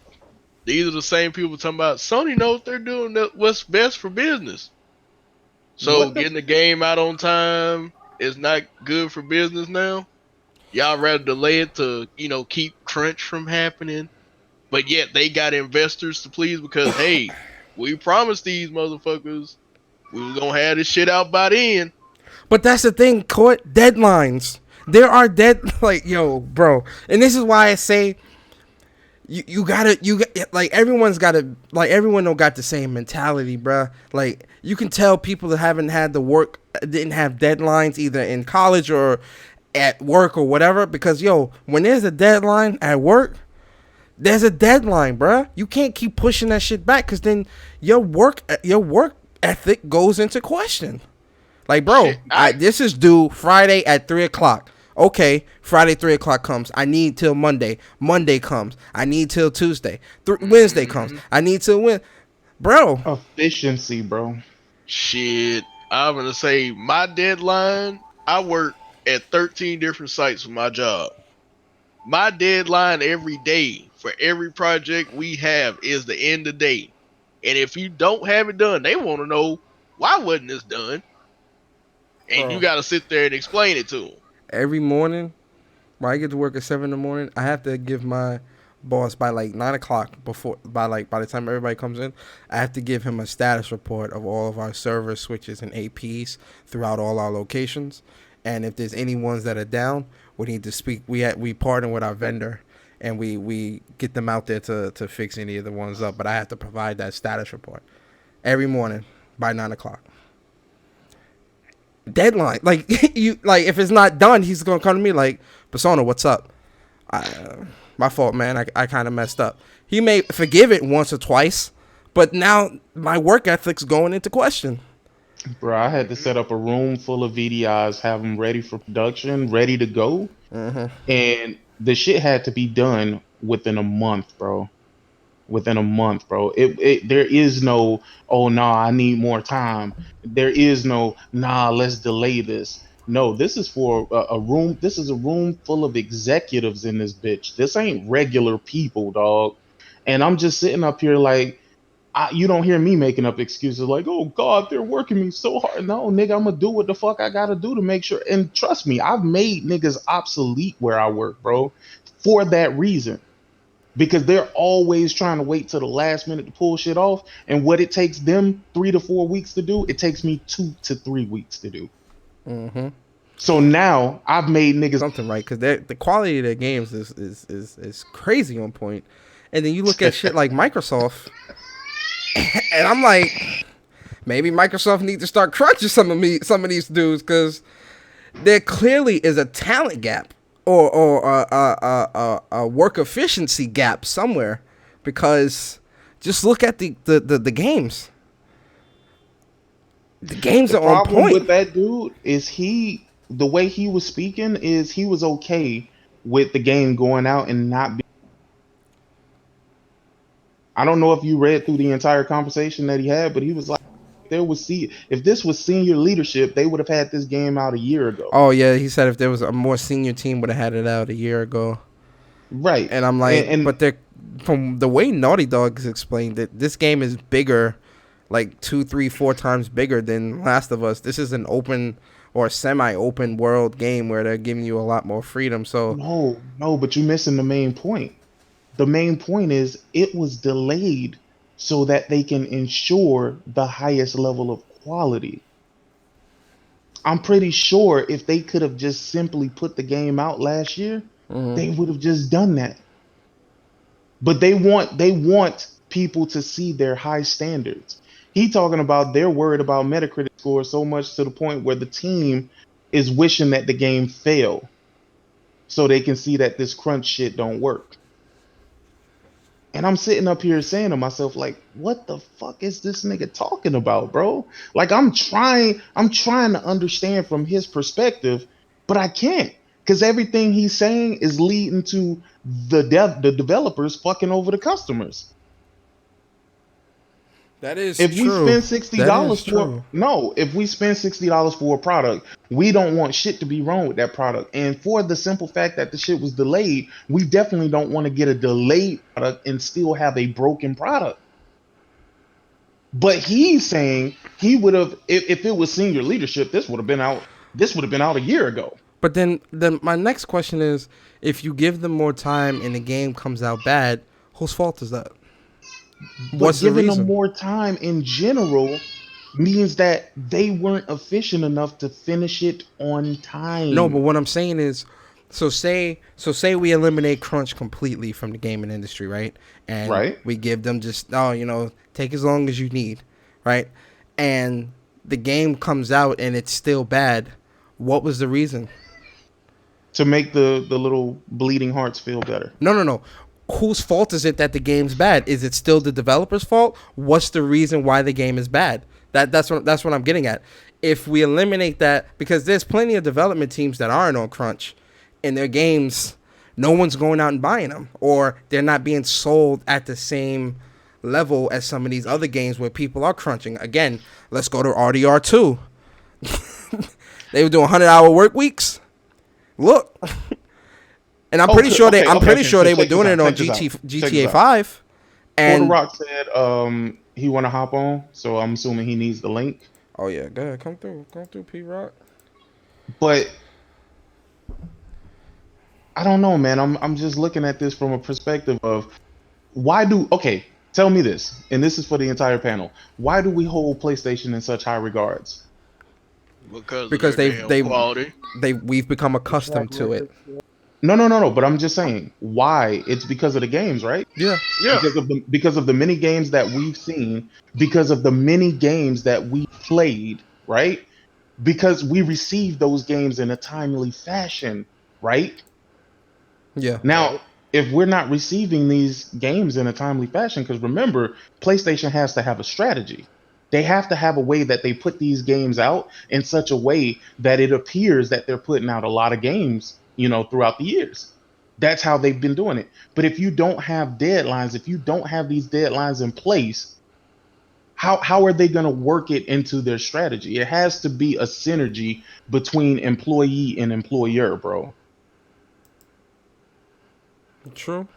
these are the same people talking about Sony knows they're doing what's best for business. So getting the game out on time is not good for business now. Y'all rather delay it to, keep crunch from happening. But yet they got investors to please because, hey, we promised these motherfuckers we was going to have this shit out by then. But that's the thing, Court. Deadlines. There are bro. And this is why I say everyone don't got the same mentality, bruh. Like, you can tell people that haven't had the work, didn't have deadlines either in college or at work or whatever, because when there's a deadline at work, there's a deadline, bruh. You can't keep pushing that shit back, because then your work ethic goes into question. Like, bro, this is due Friday at 3:00. Okay, Friday 3 o'clock comes. I need till Monday. Monday comes. I need till Tuesday. Wednesday comes. I need till bro. Efficiency, bro. Shit, I'm gonna say my deadline. I work at 13 different sites for my job. My deadline every day for every project we have is the end of day. And if you don't have it done, they want to know why wasn't this done, and you Bro, got to sit there and explain it to them. every morning when I get to work at 7 in the morning, I have to give my boss by like 9 o'clock by the time everybody comes in, I have to give him a status report of all of our server switches and APs throughout all our locations. And if there's any ones that are down, we need to speak. We partner with our vendor, and we get them out there to fix any of the ones up. But I have to provide that status report every morning by 9 o'clock. Deadline, like you, like if it's not done, he's gonna come to me like, Persona, what's up? My fault, man. I kind of messed up. He may forgive it once or twice, but now my work ethic's going into question. Bro, I had to set up a room full of VDIs, have them ready for production, ready to go, and the shit had to be done within a month, bro. Within a month, bro. There is no, oh nah, I need more time. There is no, nah, let's delay this. No, this is for a room. This is a room full of executives in this bitch. This ain't regular people, dog. And I'm just sitting up here like, you don't hear me making up excuses like, oh God, they're working me so hard. No, nigga, I'm gonna do what the fuck I gotta do to make sure. And trust me, I've made niggas obsolete where I work, bro, for that reason. Because they're always trying to wait till the last minute to pull shit off. And what it takes them 3 to 4 weeks to do, it takes me 2 to 3 weeks to do. So now I've made niggas Something right, because the quality of their games is crazy on point. And then you look at shit like Microsoft, and I'm like, maybe Microsoft needs to start crunching some of these dudes, because there clearly is a talent gap or a work efficiency gap somewhere, because just look at the games. The games the are on problem point. with that dude is the way he was speaking is he was okay with the game going out and not be. I don't know if you read through the entire conversation that he had, but he was like, if this was senior leadership, they would have had this game out a year ago. Oh yeah, he said if there was a more senior team would have had it out a year ago. Right. And I'm like, but they're, from the way Naughty Dog has explained it, this game is bigger, like 2, 3, 4 times bigger than Last of Us. This is an open or semi-open world game where they're giving you a lot more freedom. So no, but you're missing the main point. The main point is it was delayed so that they can ensure the highest level of quality. I'm pretty sure if they could have just simply put the game out last year, they would have just done that. But they want people to see their high standards. He talking about they're worried about Metacritic scores so much to the point where the team is wishing that the game fail so they can see that this crunch shit don't work. And I'm sitting up here saying to myself, like, what the fuck is this nigga talking about, bro? Like, I'm trying to understand from his perspective, but I can't, because everything he's saying is leading to the developers fucking over the customers. that is If we true. spend $60 if we spend $60 for a product, we don't want shit to be wrong with that product. And for the simple fact that the shit was delayed, we definitely don't want to get a delayed product and still have a broken product. But he's saying he would have, if it was senior leadership, this would have been out a year ago. But then my next question is, if you give them more time and the game comes out bad, whose fault is that? What's the Giving reason? them more time in general means that they weren't efficient enough to finish it on time. No, but what I'm saying is, so say we eliminate crunch completely from the gaming industry, right? And we give them just, take as long as you need, right? And the game comes out and it's still bad. What was the reason? To make the little bleeding hearts feel better. No. Whose fault is it that the game's bad? Is it still the developer's fault? What's the reason why the game is bad? That's what I'm getting at. If we eliminate that, because there's plenty of development teams that aren't on crunch, and their games, no one's going out and buying them, or they're not being sold at the same level as some of these other games where people are crunching. Again, let's go to RDR2. They were doing 100-hour work weeks. Look, and I'm pretty sure they were doing it on GTA 5. And And Rock said he want to hop on, so I'm assuming he needs the link. oh yeah, go ahead, come through, P Rock. But I don't know, man. I'm just looking at this from a perspective of tell me this, and this is for the entire panel. Why do we hold PlayStation in such high regards? Because quality. We've become accustomed to it. No. But I'm just saying why. It's because of the games, right? Yeah. Because of the many games that we've seen, because of the many games that we played, right? Because we received those games in a timely fashion, right? Yeah. Now, if we're not receiving these games in a timely fashion, because remember, PlayStation has to have a strategy. They have to have a way that they put these games out in such a way that it appears that they're putting out a lot of games, throughout the years. That's how they've been doing it. But if you don't have deadlines, if you don't have these deadlines in place, how are they going to work it into their strategy? It has to be a synergy between employee and employer, bro. True.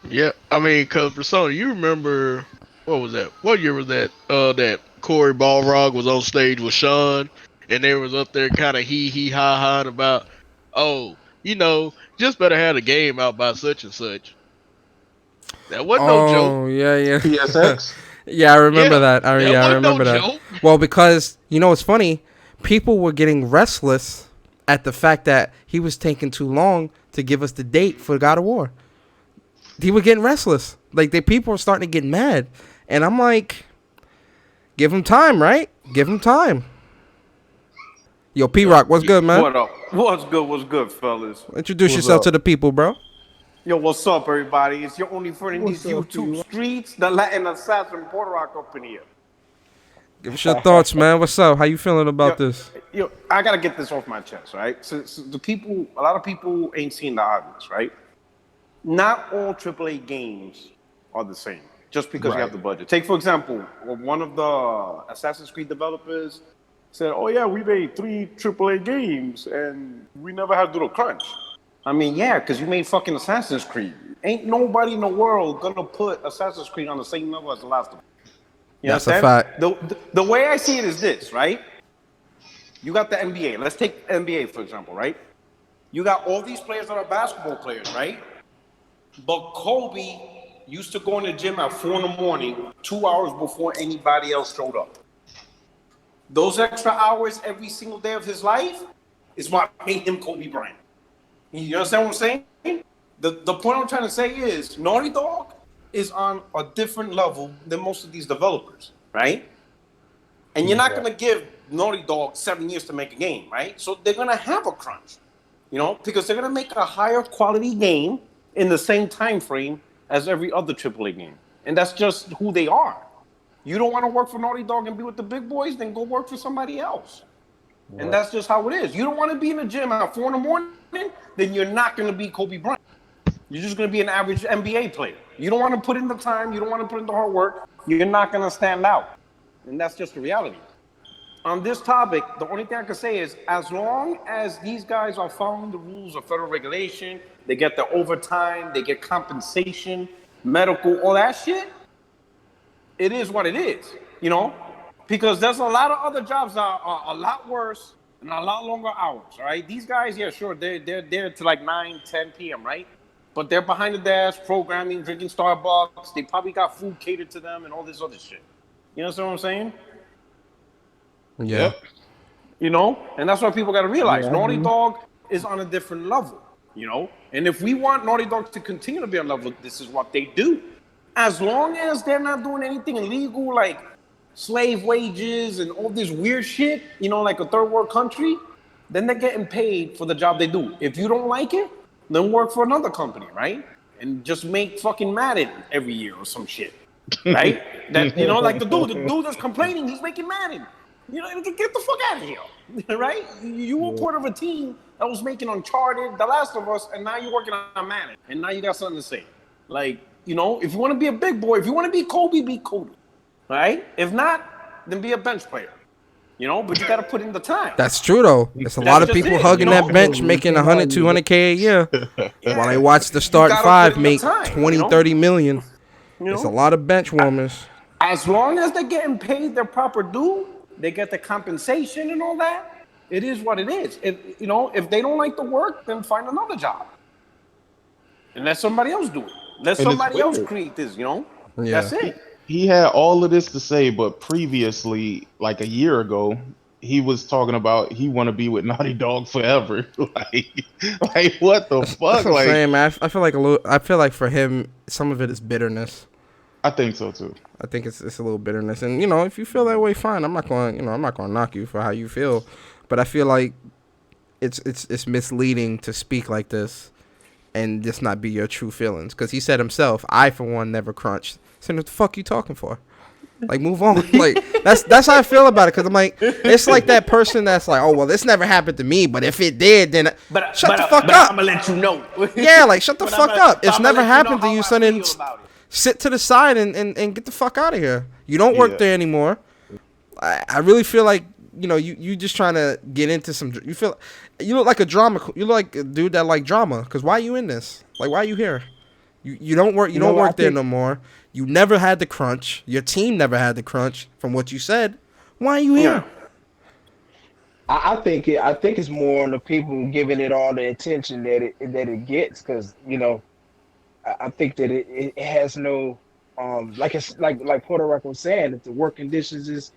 Yeah, I mean, cause Persona, you remember what was that? What year was that? That Corey Balrog was on stage with Sean, and they was up there kind of hee ha ha about, just better have the game out by such and such. That wasn't no joke. Oh yeah. PSX. Yeah, I remember that. I remember that. Joke. Well, because it's funny, people were getting restless at the fact that he was taking too long to give us the date for God of War. He was getting restless. Like, people were starting to get mad. And I'm like, give him time, right? Give him time. Yo, P-Rock, what's good, man? What up? What's good, fellas? Introduce yourself to the people, bro. Yo, what's up, everybody? It's your only friend in these YouTube streets, the Latin assassin Puerto Rock up in here. Give us your thoughts, man. What's up? How you feeling about this? Yo, I gotta get this off my chest, right? So a lot of people ain't seen the obvious, right? Not all AAA games are the same, just because you have the budget. Take, for example, one of the Assassin's Creed developers said, oh yeah, we made 3 AAA games, and we never had to do the crunch. I mean, yeah, because you made fucking Assassin's Creed. Ain't nobody in the world gonna put Assassin's Creed on the same level as The Last of Us. That's a fact. The way I see it is this, right? You got the NBA. Let's take NBA, for example, right? You got all these players that are basketball players, right? But Kobe used to go in the gym at 4 a.m, 2 hours before anybody else showed up. Those extra hours every single day of his life is what made him Kobe Bryant. You understand what I'm saying? The point I'm trying to say is Naughty Dog is on a different level than most of these developers, right? And you're not going to give Naughty Dog 7 years to make a game, right? So they're going to have a crunch, because they're going to make a higher quality game in the same time frame as every other AAA game. And that's just who they are. You don't want to work for Naughty Dog and be with the big boys, then go work for somebody else. Right. And that's just how it is. You don't want to be in the gym at 4 a.m, then you're not going to be Kobe Bryant. You're just going to be an average NBA player. You don't want to put in the time. You don't want to put in the hard work. You're not going to stand out. And that's just the reality. On this topic, the only thing I can say is as long as these guys are following the rules of federal regulation, they get the overtime, they get compensation, medical, all that shit, it is what it is, Because there's a lot of other jobs that are a lot worse and a lot longer hours, right? These guys, yeah, sure, they're there to like 9, 10 p.m., right? But they're behind the desk, programming, drinking Starbucks. They probably got food catered to them and all this other shit. You know what I'm saying? Yeah. And that's what people got to realize. Yeah, Naughty Dog is on a different level, And if we want Naughty Dog to continue to be on level, this is what they do. As long as they're not doing anything illegal like slave wages and all this weird shit, like a third world country, then they're getting paid for the job they do. If you don't like it, then work for another company, right? And just make fucking Madden every year or some shit, right? That like the dude that's complaining, he's making Madden. You know, get the fuck out of here, right? You were part of a team that was making Uncharted, The Last of Us, and now you're working on Madden, and now you got something to say. Like, you know, if you want to be a big boy, if you want to be Kobe, right? If not, then be a bench player. You know, but you got to put in the time. That's true though. It's a lot of people hugging that bench, making 100, 200K a year, while they watch the starting five make 20, 30 million. It's a lot of bench warmers. As long as they're getting paid their proper due, they get the compensation and all that. It is what it is. If they don't like the work, then find another job and let somebody else do it. Let somebody else create this. Yeah. That's it. He had all of this to say, but previously, like a year ago, he was talking about he want to be with Naughty Dog forever. like what the fuck? Like, saying, man, I feel like I feel like for him, some of it is bitterness. I think so too. I think it's a little bitterness, and if you feel that way, fine. I'm not going to knock you for how you feel, but I feel like it's misleading to speak like this, and just not be your true feelings. Because he said himself, I for one never crunched. So what the fuck you talking for? Like, move on. Like, that's how I feel about it. Because I'm like, it's like that person that's like, oh well, this never happened to me, but if it did, then shut the fuck up. I'm gonna let you know. Yeah, like shut the fuck up. It's never happened to you, son. And sit to the side and get the fuck out of here. You don't work there anymore. I really feel like you just trying to get into some. You look like a drama. You look like a dude that like drama. Because why are you in this? Like, why are you here? You don't work. You don't work there no more. You never had the crunch. Your team never had the crunch. From what you said, why are you here? I think it's more on the people giving it all the attention that it gets. Because I think that it has no like Puerto Rico was saying, if the work conditions is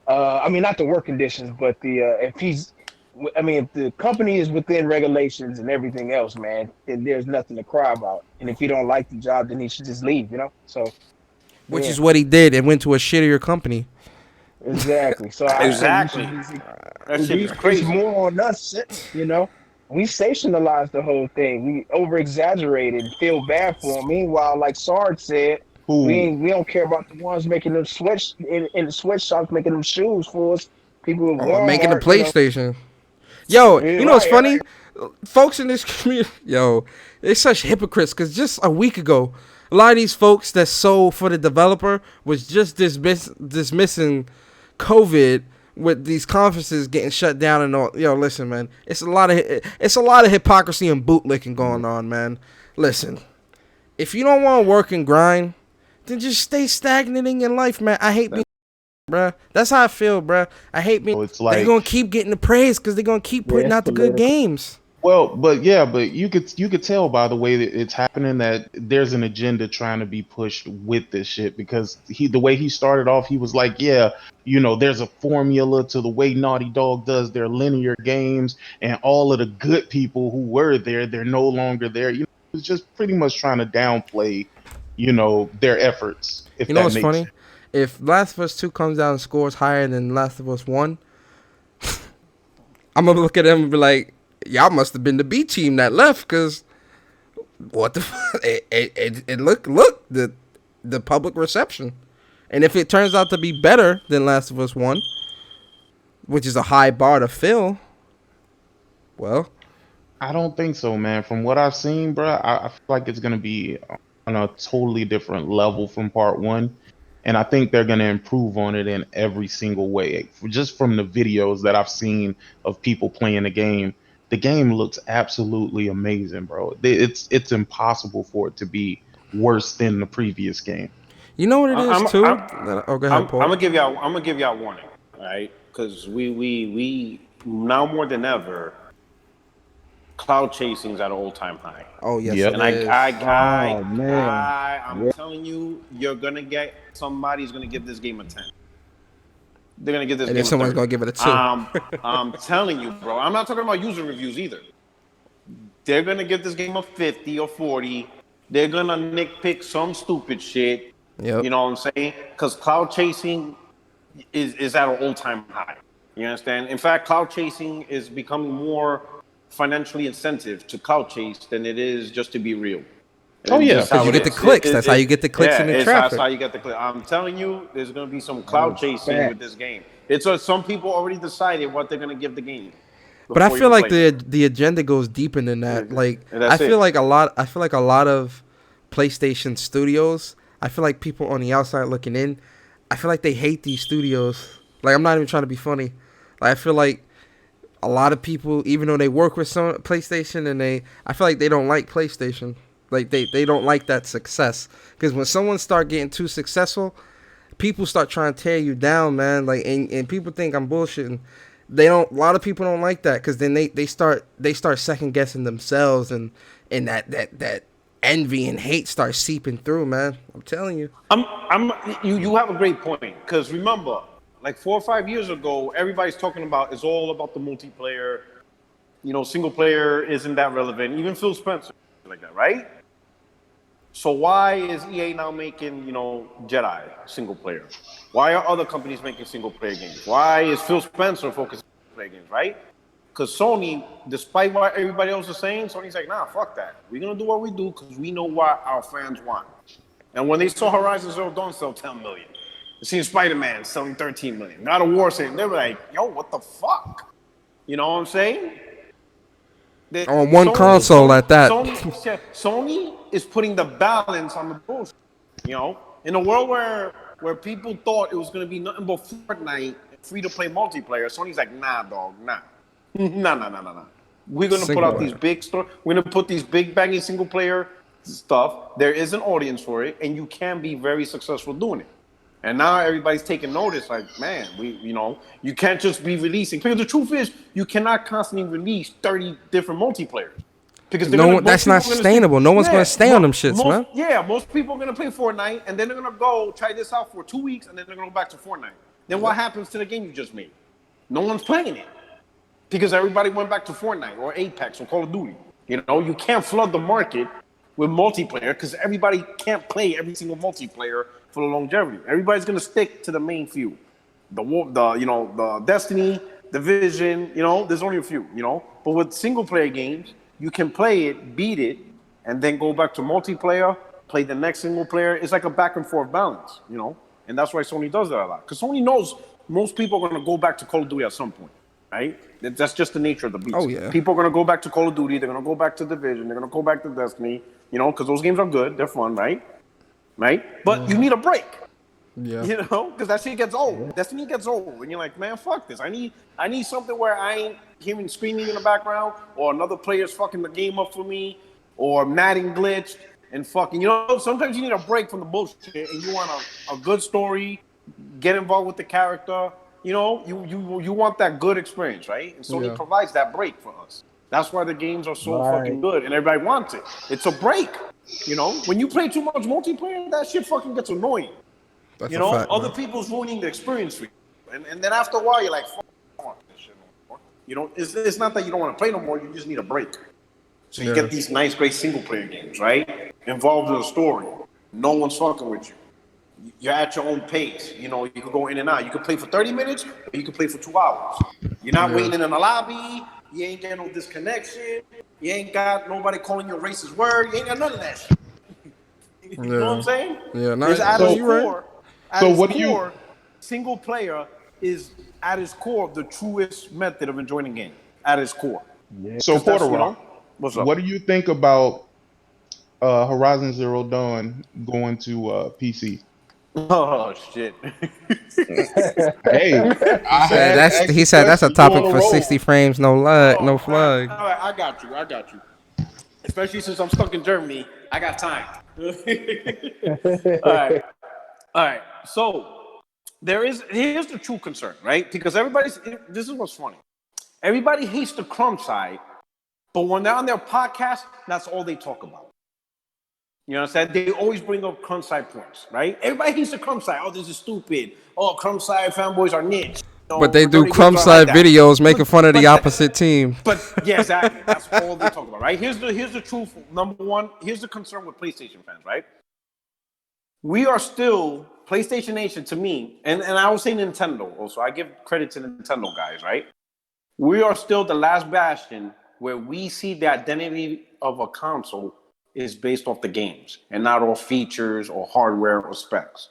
not the work conditions, but if the company is within regulations and everything else, man, then there's nothing to cry about. And if you don't like the job, then he should just leave, So, which is what he did, and went to a shittier company. Exactly. So exactly. It's more on us, We sensationalized the whole thing. We over exaggerated, feel bad for him. Meanwhile, like Sarge said, we don't care about the ones making them in the sweatshops, making them shoes for us. People making the PlayStation. Yo, what's funny? Right. Folks in this community, they're such hypocrites. Because just a week ago, a lot of these folks that sold for the developer was just dismissing COVID with these conferences getting shut down and all. Listen, man, it's a lot of hypocrisy and bootlicking going on, man. Listen, if you don't want to work and grind, then just stay stagnant in your life, man. I hate being, bruh. That's how I feel, bruh. I hate being. They're gonna keep getting the praise because they're gonna keep putting out the good games. Well, but you could tell by the way that it's happening that there's an agenda trying to be pushed with this shit, because the way he started off, he was like, there's a formula to the way Naughty Dog does their linear games, and all of the good people who were there, they're no longer there. It's just pretty much trying to downplay, their efforts. If what's funny? Sense. If Last of Us 2 comes out and scores higher than Last of Us 1, I'm gonna look at them and be like, y'all must have been the B team that left, because what the fuck? It look the public reception. And if it turns out to be better than Last of Us 1, which is a high bar to fill, well, I don't think so, man. From what I've seen, bro, I feel like it's going to be on a totally different level from part 1. And I think they're going to improve on it in every single way. Just from the videos that I've seen of people playing the game looks absolutely amazing, bro. It's impossible for it to be worse than the previous game. You know what it is too? Go ahead, Paul. I'm gonna give y'all warning, all right? Because we now more than ever, cloud chasing is at an all-time high. Oh yes, yep. And I'm telling you, you're gonna get somebody's gonna give this game a 10. They're gonna give this. And then someone's gonna give it a 2. I'm telling you, bro. I'm not talking about user reviews either. They're gonna give this game a 50 or 40. They're gonna nitpick some stupid shit. Yep. You know what I'm saying? Because cloud chasing is at an all-time high. You understand? In fact, cloud chasing is becoming more financially incentive to cloud chase than it is just to be real. Oh It's yeah, just how Because you it get the is. clicks. That's how you get the clicks Yeah, in the that's traffic. how you get the click. I'm telling you, there's gonna be some cloud Oh, chasing with facts. this game. Some people already decided what they're gonna give the game But I before feel even like playing it. the agenda goes deeper than that. And Like that's it. I feel like a lot of PlayStation studios, I feel like people on the outside looking in, I feel like they hate these studios. Like I'm not even trying to be funny. Like I feel like a lot of people, even though they work with some PlayStation, and I feel like they don't like PlayStation. Like they don't like that success. Because when someone start getting too successful, people start trying to tear you down, man. Like and people think I'm bullshitting. They don't. A lot of people don't like that because then they start second guessing themselves, and that envy and hate starts seeping through, man. I'm telling you. You have a great point because remember, like 4 or 5 years ago, everybody's talking about it's all about the multiplayer. Single player isn't that relevant. Even Phil Spencer like that, right? So why is EA now making Jedi single player? Why are other companies making single player games? Why is Phil Spencer focusing on single player games, right? Because Sony, despite what everybody else is saying, Sony's like, nah, fuck that. We're gonna do what we do because we know what our fans want. And when they saw Horizon Zero Dawn sell 10 million, they seen Spider-Man selling 13 million, God of War saying, they were like, yo, what the fuck? You know what I'm saying? On one console at that. Sony is putting the balance on the bullshit. In a world where people thought it was going to be nothing but Fortnite and free to play multiplayer, Sony's like, nah, dog, nah, nah. We're going to put Single out these big we're going to put these big banging single player stuff. There is an audience for it, and you can be very successful doing it. And now everybody's taking notice, like, man, you can't just be releasing. Because the truth is, you cannot constantly release 30 different multiplayers. Because That's not sustainable. No one's gonna stay on them shits, man. Yeah, most people are gonna play Fortnite, and then they're gonna go try this out for 2 weeks, and then they're gonna go back to Fortnite. Then what happens to the game you just made? No one's playing it because everybody went back to Fortnite or Apex or Call of Duty. You can't flood the market with multiplayer because everybody can't play every single multiplayer for the longevity. Everybody's gonna stick to the main few, the Destiny, Division. There's only a few. But with single player games, you can play it, beat it, and then go back to multiplayer, play the next single player. It's like a back and forth balance. And that's why Sony does that a lot because Sony knows most people are gonna go back to Call of Duty at some point. Right? That's just the nature of the beast. Oh, yeah. People are going to go back to Call of Duty. They're going to go back to Division. They're going to go back to Destiny, because those games are good. They're fun, right? But you need a break. Yeah. Because that shit gets old. Destiny gets old. And you're like, man, fuck this. I need something where I ain't hearing screaming in the background or another player's fucking the game up for me or Madden glitched and fucking, sometimes you need a break from the bullshit and you want a good story, get involved with the character. You want that good experience, right? And Sony provides that break for us. That's why the games are so fucking good, and everybody wants it. It's a break. When you play too much multiplayer, that shit fucking gets annoying. That's a fact, Other man. people's ruining the experience for you, and then after a while, you're like, fuck this shit no more. It's not that you don't want to play no more. You just need a break. So you get these nice, great single player games, right? Involved in a story. No one's fucking with you. You're at your own pace. You can go in and out. You can play for 30 minutes, or you can play for 2 hours. You're not waiting in a lobby. You ain't getting no disconnection. You ain't got nobody calling you a racist word. You ain't got none of that shit. You know what I'm saying? Yeah, It's at its core. So what do you? Single player is at its core the truest method of enjoying a game. At its core. So Porter Rock, what's up? what do you think about Horizon Zero Dawn going to PC? Oh shit! Hey, I had asked He the said that's a question topic on the for roll. 60 frames, no lag, no All flag. right, I got you. Especially since I'm stuck in Germany, I got time. All right. So here's the true concern, right? Because this is what's funny. Everybody hates the crumb side, but when they're on their podcast, that's all they talk about. You know what I'm saying? They always bring up crumb side points, right? Everybody hates the crumb side. Oh, this is stupid. Oh, crumb side fanboys are niche. But they do dirty crumb games are side videos making fun of the opposite team. But yeah, exactly. That's all they talk about, right? Here's the truth. Number one, here's the concern with PlayStation fans, right? We are still PlayStation Nation to me, and I would say Nintendo also. I give credit to the Nintendo guys, right? We are still the last bastion where we see the identity of a console is based off the games and not all features or hardware or specs.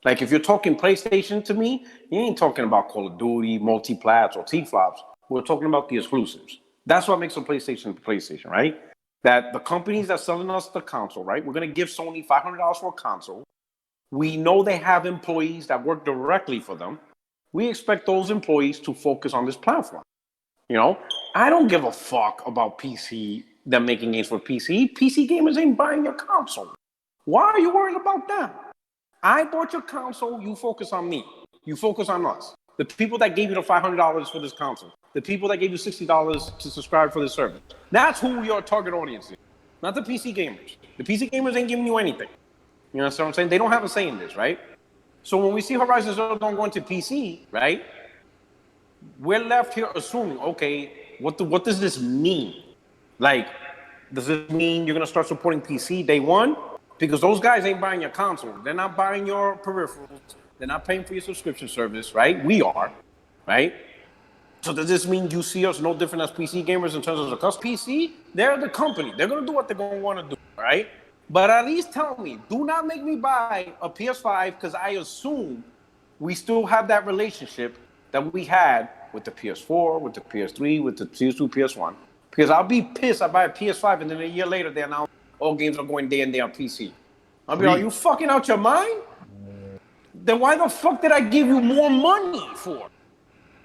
Like if you're talking PlayStation to me, you ain't talking about Call of Duty, multi-plats, or T-flops. We're talking about the exclusives. That's what makes a PlayStation, right? That the companies that selling us the console, right? We're gonna give Sony $500 for a console. We know they have employees that work directly for them. We expect those employees to focus on this platform. You know, I don't give a fuck about PC, them making games for PC. PC gamers ain't buying your console. Why are you worried about that? I bought your console, you focus on me. You focus on us. The people that gave you the $500 for this console. The people that gave you $60 to subscribe for this service. That's who your target audience is. Not the PC gamers. The PC gamers ain't giving you anything. You know what I'm saying? They don't have a say in this, right? So when we see Horizon Zero Dawn going to PC, right? We're left here assuming, okay, what does this mean? Like, does this mean you're gonna start supporting PC day one? Because those guys ain't buying your console. They're not buying your peripherals. They're not paying for your subscription service, right? We are, right? So does this mean you see us no different as PC gamers in terms of the custom PC? They're the company. They're gonna do what they're gonna want to do, right? But at least tell me, do not make me buy a PS5 because I assume we still have that relationship that we had with the PS4, with the PS3, with the PS2, PS1. Because I'll be pissed I buy a PS5 and then a year later they announce all games are going day and day on PC. I'll be like, are you fucking out your mind? Then why the fuck did I give you more money for?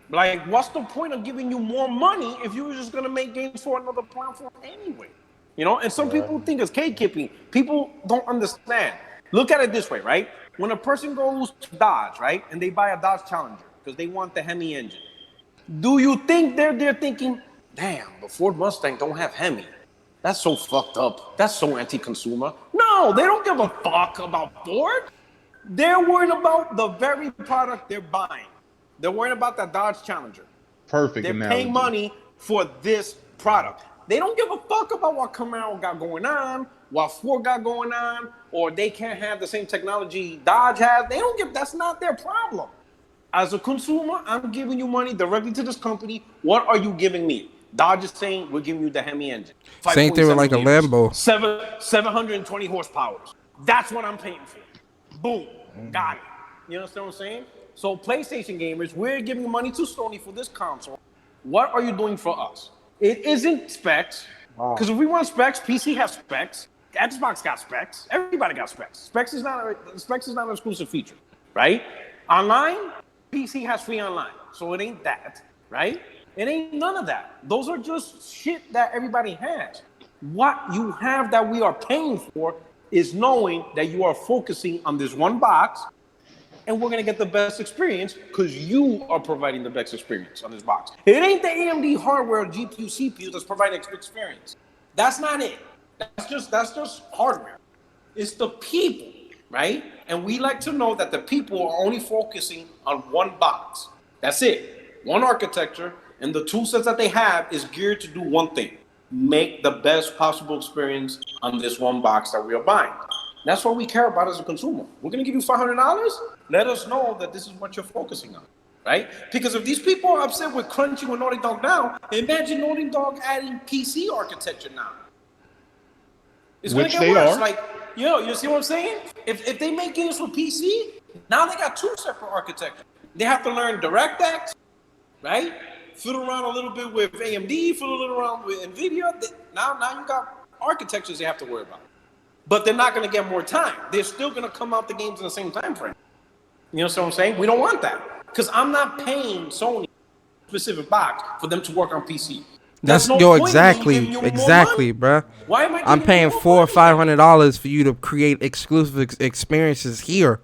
Like, what's the point of giving you more money if you were just gonna make games for another platform anyway? You know, and some people think it's cake-kipping. People don't understand. Look at it this way, right? When a person goes to Dodge, right, and they buy a Dodge Challenger because they want the Hemi engine, do you think they're there thinking, damn, the Ford Mustang don't have Hemi? That's so fucked up. That's so anti-consumer. No, they don't give a fuck about Ford. They're worried about the very product they're buying. They're worried about that Dodge Challenger. Perfect They're analogy. paying money for this product. They don't give a fuck about what Camaro got going on, what Ford got going on, or they can't have the same technology Dodge has. They don't give, that's not their problem. As a consumer, I'm giving you money directly to this company. What are you giving me? Dodge is saying we're giving you the Hemi engine. Same thing with like a Lambo. 720 horsepower. That's what I'm paying for. Boom. Got it. You understand what I'm saying? So PlayStation gamers, we're giving money to Sony for this console. What are you doing for us? It isn't specs. Because if we want specs, PC has specs. Xbox got specs. Everybody got specs. Specs is not an exclusive feature, right? Online, PC has free online. So it ain't that, right? It ain't none of that. Those are just shit that everybody has. What you have that we are paying for is knowing that you are focusing on this one box and we're going to get the best experience because you are providing the best experience on this box. It ain't the AMD hardware, GPU, CPU that's providing experience. That's not it. That's just hardware. It's the people, right? And we like to know that the people are only focusing on one box. That's it. One architecture, and the tool sets that they have is geared to do one thing: make the best possible experience on this one box that we are buying. That's what we care about as a consumer. We're going to give you $500. Let us know that this is what you're focusing on, right? Because if these people are upset with Crunchy with Naughty Dog now, imagine Naughty Dog adding PC architecture now. It's going to get worse. Like, you see what I'm saying? If they make games for PC, now they got two separate architectures. They have to learn DirectX, right? Fiddle around a little bit with AMD, fiddle a little around with NVIDIA. Now you got architectures they have to worry about. But they're not going to get more time. They're still going to come out the games in the same time frame. You know what I'm saying? We don't want that. Because I'm not paying Sony a specific box for them to work on PC. Exactly, bruh. Why am I I'm paying $400 or $500 for you to create exclusive experiences here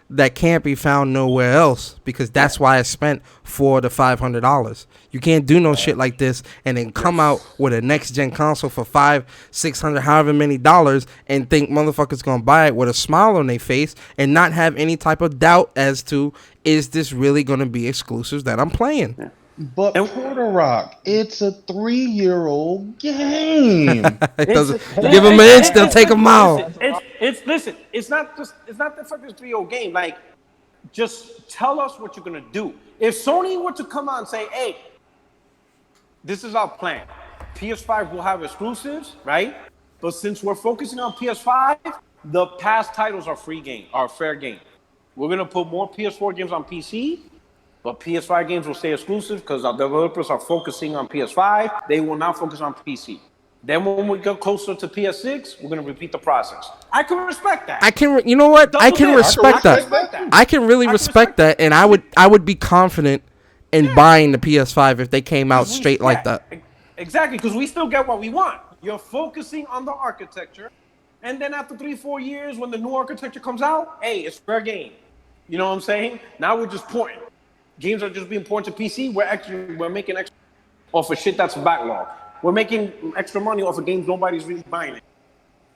that can't be found nowhere else, because that's why I spent $400 to $500. You can't do no shit like this and then come out with a next gen console for $500, $600, however many dollars, and think motherfuckers gonna buy it with a smile on their face and not have any type of doubt as to, is this really gonna be exclusives that I'm playing? But Porter Rock, it's a 3-year-old game. Give them an inch, they'll take a mile. Listen, it's not the fucking 3-year-old game. Like, just tell us what you're gonna do. If Sony were to come out and say, hey, this is our plan. PS5 will have exclusives, right? But since we're focusing on PS5, the past titles are fair game. We're gonna put more PS4 games on PC, but PS5 games will stay exclusive because our developers are focusing on PS5. They will not focus on PC. Then when we get closer to PS6, we're gonna repeat the process. I can respect that. You know what? I can respect that. I can really respect that, and I would be confident in buying the PS5 if they came out straight like that. Exactly, because we still get what we want. You're focusing on the architecture, and then after 3-4 years, when the new architecture comes out, hey, it's fair game. You know what I'm saying? Now we're just porting. Games are just being ported to PC. We're making extra off of shit that's backlog. We're making extra money off of games nobody's really buying it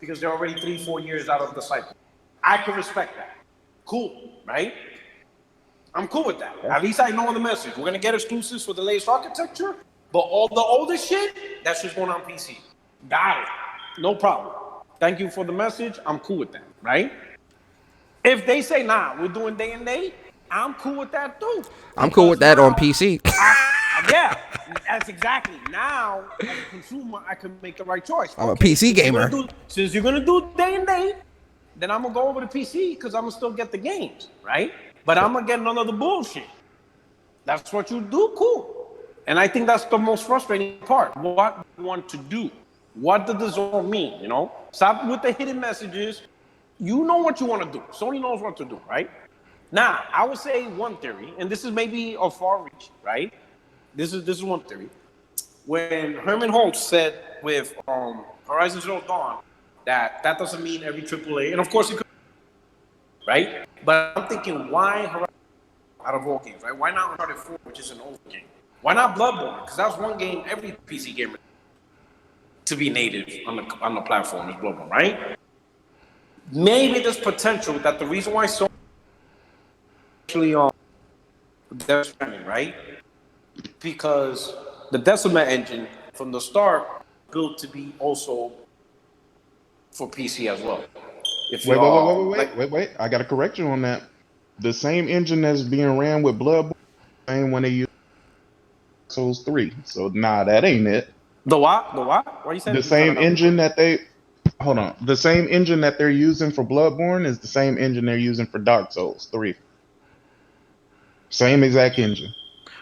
because they're already 3-4 years out of the cycle. I can respect that. Cool, right? I'm cool with that. At least I know the message. We're gonna get exclusives for the latest architecture, but all the older shit, that's just going on PC. Got it. No problem. Thank you for the message. I'm cool with that, right? If they say, nah, we're doing day and date, I'm cool with that too. I'm cool with that on PC. Yeah, that's exactly. Now, as a consumer, I can make the right choice. I'm a PC gamer. Since you're going to do day and date, then I'm going to go over to PC because I'm going to still get the games, right? But I'm going to get none of the bullshit. That's what you do, cool. And I think that's the most frustrating part. What do you want to do? What does this all mean, you know? Stop with the hidden messages. You know what you want to do. Sony knows what to do, right? Now, I would say one theory, and this is maybe a far reach, right? This is one theory. When Herman Holtz said with Horizon Zero Dawn that doesn't mean every AAA, and of course it could, right? But I'm thinking, why Horizon out of all games, right? Why not Uncharted 4, which is an old game? Why not Bloodborne? Because that's one game every PC gamer to be native on the platform is Bloodborne, right? Maybe there's potential that the reason why Sony actually Death Stranding, right? Because the Decima engine from the start built to be also for PC as well. Wait. I got to correct you on that. The same engine that's being ran with Bloodborne, same when they use Souls 3. So nah, that ain't it. The what? What you saying? The same engine that the same engine that they're using for Bloodborne is the same engine they're using for Dark Souls 3. Same exact engine.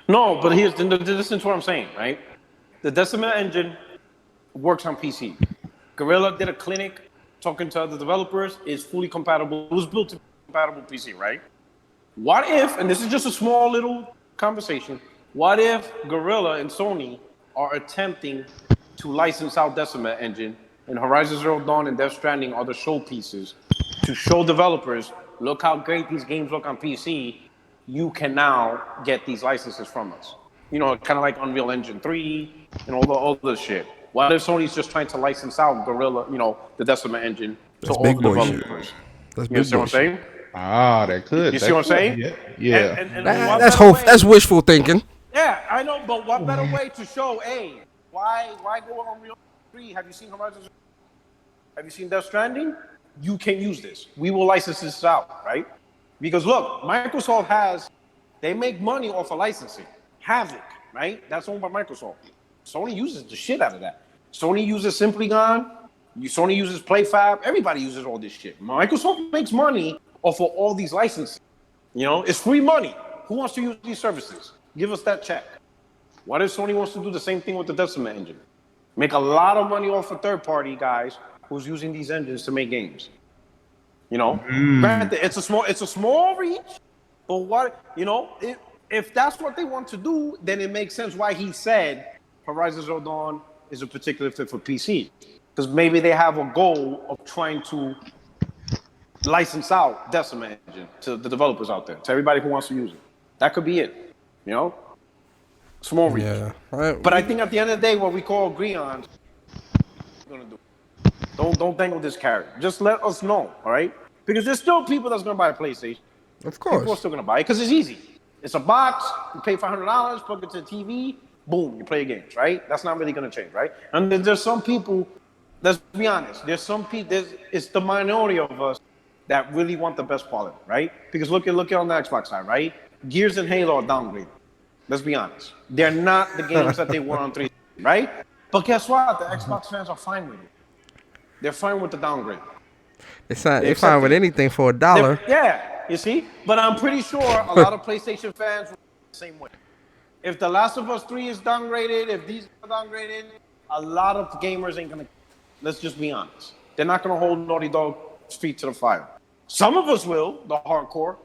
No, but listen to what I'm saying, right? The Decima engine works on PC. Guerrilla did a clinic talking to other developers. It's fully compatible. It was built to be compatible PC, right? What if, and this is just a small little conversation, what if Guerrilla and Sony are attempting to license out Decima engine and Horizon Zero Dawn and Death Stranding are the showpieces to show developers, look how great these games look on PC. You can now get these licenses from us. You know, kind of like Unreal Engine 3 and all the shit. What if Sony's just trying to license out Guerrilla, you know, the Decima engine to all the developers? That's you see what I'm saying? Ah, that could. You see what I'm saying? Yeah. And that's wishful thinking. Yeah, I know, but what better way to show, hey, why go on Unreal 3? Have you seen Horizon? Have you seen Death Stranding? You can use this. We will license this out, right? Because look, Microsoft they make money off of licensing. Havoc, right? That's owned by Microsoft. Sony uses the shit out of that. Sony uses Simply Gone. Sony uses PlayFab. Everybody uses all this shit. Microsoft makes money off of all these licenses. You know, it's free money. Who wants to use these services? Give us that check. What if Sony wants to do the same thing with the Decima engine? Make a lot of money off of third-party guys who's using these engines to make games. You know, granted, it's a small reach, but what, you know, if that's what they want to do, then it makes sense why he said Horizon Zero Dawn is a particular fit for PC. Because maybe they have a goal of trying to license out Decima engine to the developers out there, to everybody who wants to use it. That could be it, you know? Small reach. Yeah. But I think at the end of the day, what we call agree on, we're going to do. Don't dangle this carrot. Just let us know, all right? Because there's still people that's going to buy a PlayStation. Of course. People are still going to buy it because it's easy. It's a box. You pay $500, plug it to the TV, boom, you play games, right? That's not really going to change, right? And then there's some people, let's be honest, there's some people, it's the minority of us that really want the best quality, right? Because look at on the Xbox side, right? Gears and Halo are downgraded. Let's be honest. They're not the games that they were on 360, right? But guess what? The Xbox fans are fine with it. They're fine with the downgrade. They're fine with anything for $1. Yeah, you see? But I'm pretty sure a lot of PlayStation fans will be the same way. If The Last of Us 3 is downgraded, if these are downgraded, a lot of gamers ain't gonna. Let's just be honest. They're not gonna hold Naughty Dog's feet to the fire. Some of us will, the hardcore,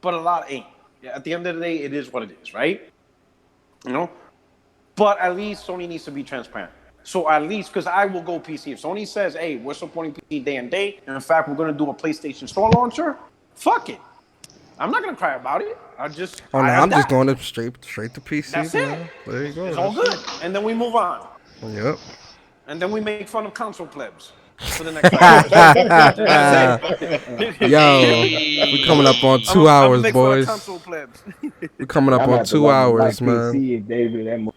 but a lot ain't. Yeah, at the end of the day, it is what it is, right? You know? But at least Sony needs to be transparent. So at least, because I will go PC. If Sony says, hey, we're supporting PC day and date, and in fact, we're going to do a PlayStation Store launcher, fuck it. I'm not going to cry about it. I'm just going to straight to PC. That's man. it. There you go. It's all good. And then we move on. Yep. And then we make fun of console plebs for the next 5 years. Yo, we coming up on 2 hours, boys. We coming up on 2 hours, man. David,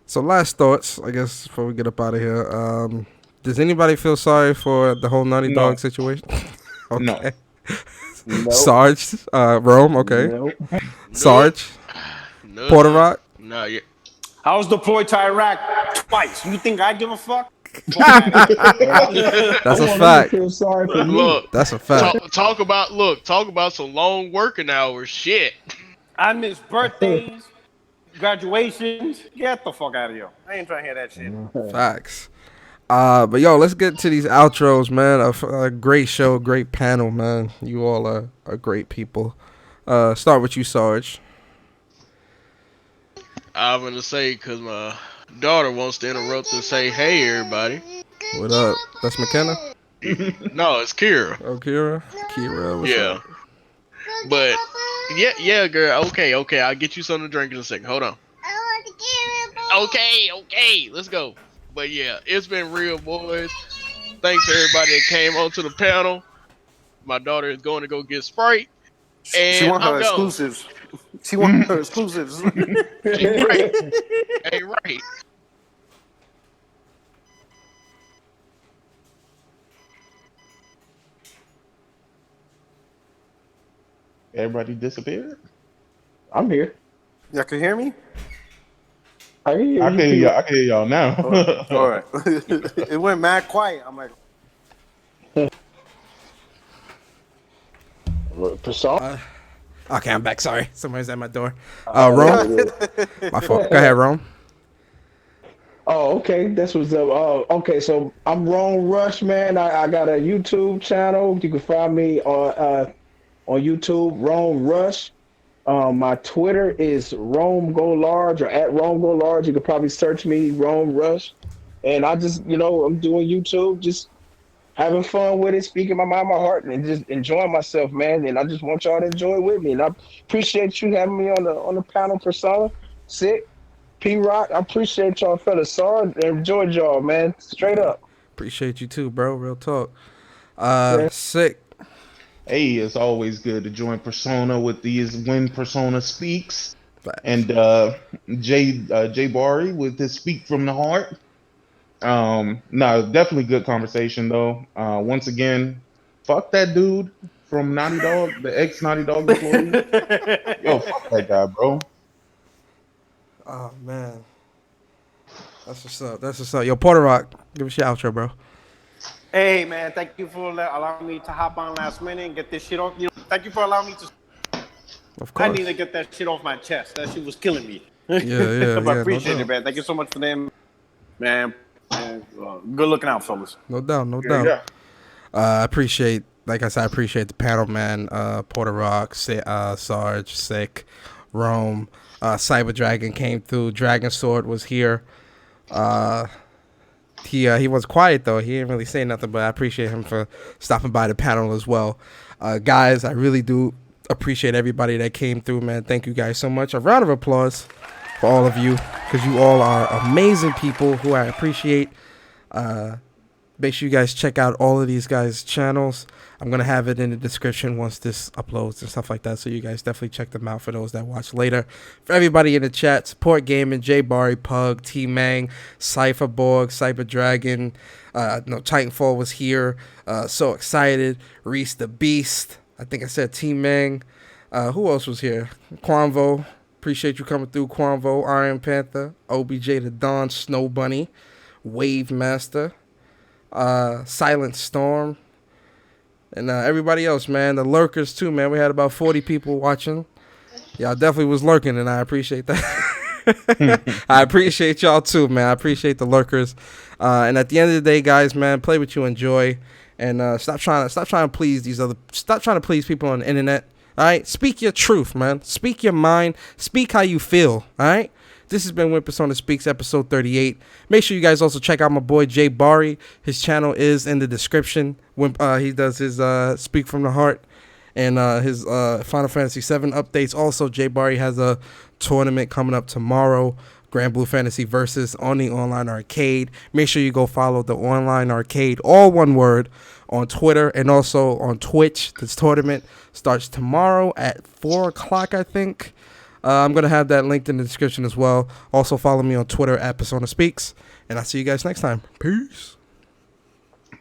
so last thoughts, I guess, before we get up out of here. Does anybody feel sorry for the whole Naughty Dog situation? Okay. No. Sarge, Rome, okay. Nope. Sarge, No, Porter Rock. No, yeah. I was deployed to Iraq twice. You think I give a fuck? That's a fact. Feel sorry for me. Look, That's a fact. talk about some long working hours. Shit. I miss birthdays, graduations. Get the fuck out of here. I ain't trying to hear that shit. Facts. But yo, let's get to these outros, man. A great show, great panel, man. You all are great people. Start with you, Sarge. I'm gonna say because my daughter wants to interrupt and say, "Hey, everybody." What up? That's McKenna? No, it's Kira. Oh, Kira. What's Yeah. up? But yeah, girl. Okay. I'll get you something to drink in a second. Hold on. Okay. Let's go. But yeah, it's been real, boys. Thanks to everybody that came onto the panel. My daughter is going to go get Sprite. And She want her I'm gone. exclusives. She want her exclusives. Right. Hey, right. Everybody disappeared? I'm here. Y'all can hear me? I hear you. I can hear y'all now. All right. It went mad quiet. I'm like, Persona? Okay, I'm back. Sorry. Somebody's at my door. Rome? My fault. Go ahead, Rome. Oh, okay. That's what's up. Oh, okay. So I'm Rome Rush, man. I got a YouTube channel. You can find me on YouTube, Rome Rush. My Twitter is Rome Go Large or at Rome Go Large. You could probably search me, Rome Rush. And I just, I'm doing YouTube, just having fun with it, speaking my mind, my heart, and just enjoying myself, man. And I just want y'all to enjoy with me. And I appreciate you having me on the panel, Persona. Sick. P-Rock, I appreciate y'all, fellas. Sorry, enjoyed y'all, man. Straight up. Appreciate you too, bro. Real talk. Yeah. Sick. Hey, it's always good to join Persona with these When Persona Speaks. Facts. And Jay Bari with his Speak from the Heart. No, definitely good conversation though. Once again, fuck that dude from Naughty Dog, the ex Naughty Dog employee. Yo, fuck that guy, bro. Oh man, that's what's up. Yo, Porter Rock, give us your outro, bro. hey, man, thank you for allowing me to hop on last minute and get this shit off. Thank you for allowing me to. Of course. I need to get that shit off my chest. That shit was killing me. Yeah. But I appreciate it, man. Thank you so much for them, man. Good looking out, fellas. No doubt. Yeah. I appreciate the panel, man. Porter Rock, Sarge, Sick, Rome, Cyber Dragon came through. Dragon Sword was here. He was quiet though. He didn't really say nothing, but I appreciate him for stopping by the panel as well. Guys, I really do appreciate everybody that came through, man. Thank you guys so much. A round of applause for all of you, because you all are amazing people who I appreciate. Make sure you guys check out all of these guys' channels. I'm going to have it in the description once this uploads and stuff like that, so you guys definitely check them out for those that watch later. For everybody in the chat, Support Gaming, J Barry, Pug, T-Mang, Cypherborg, Cyber Dragon, Titanfall was here. So excited. Reese the Beast. I think I said T-Mang. Who else was here? Quanvo. Appreciate you coming through, Quanvo, Iron Panther, OBJ the Dawn, Snow Bunny, Wave Master, Silent Storm, and everybody else, man. The lurkers, too, man. We had about 40 people watching. Y'all definitely was lurking, and I appreciate that. I appreciate y'all, too, man. I appreciate the lurkers. And at the end of the day, guys, man, play what you enjoy. And stop trying to please stop trying to please people on the internet. All right, speak your truth, man. Speak your mind. Speak how you feel. All right. This has been When Persona Speaks, episode 38. Make sure you guys also check out my boy Jay Bari. His channel is in the description. When he does his Speak from the Heart and his Final Fantasy VII updates. Also, Jay Bari has a tournament coming up tomorrow. Grand Blue Fantasy Versus on the online arcade. Make sure you go follow the online arcade, all one word, on Twitter and also on Twitch. This tournament starts tomorrow at 4 o'clock, I think. I'm going to have that linked in the description as well. Also follow me on Twitter at Persona Speaks. And I'll see you guys next time. Peace.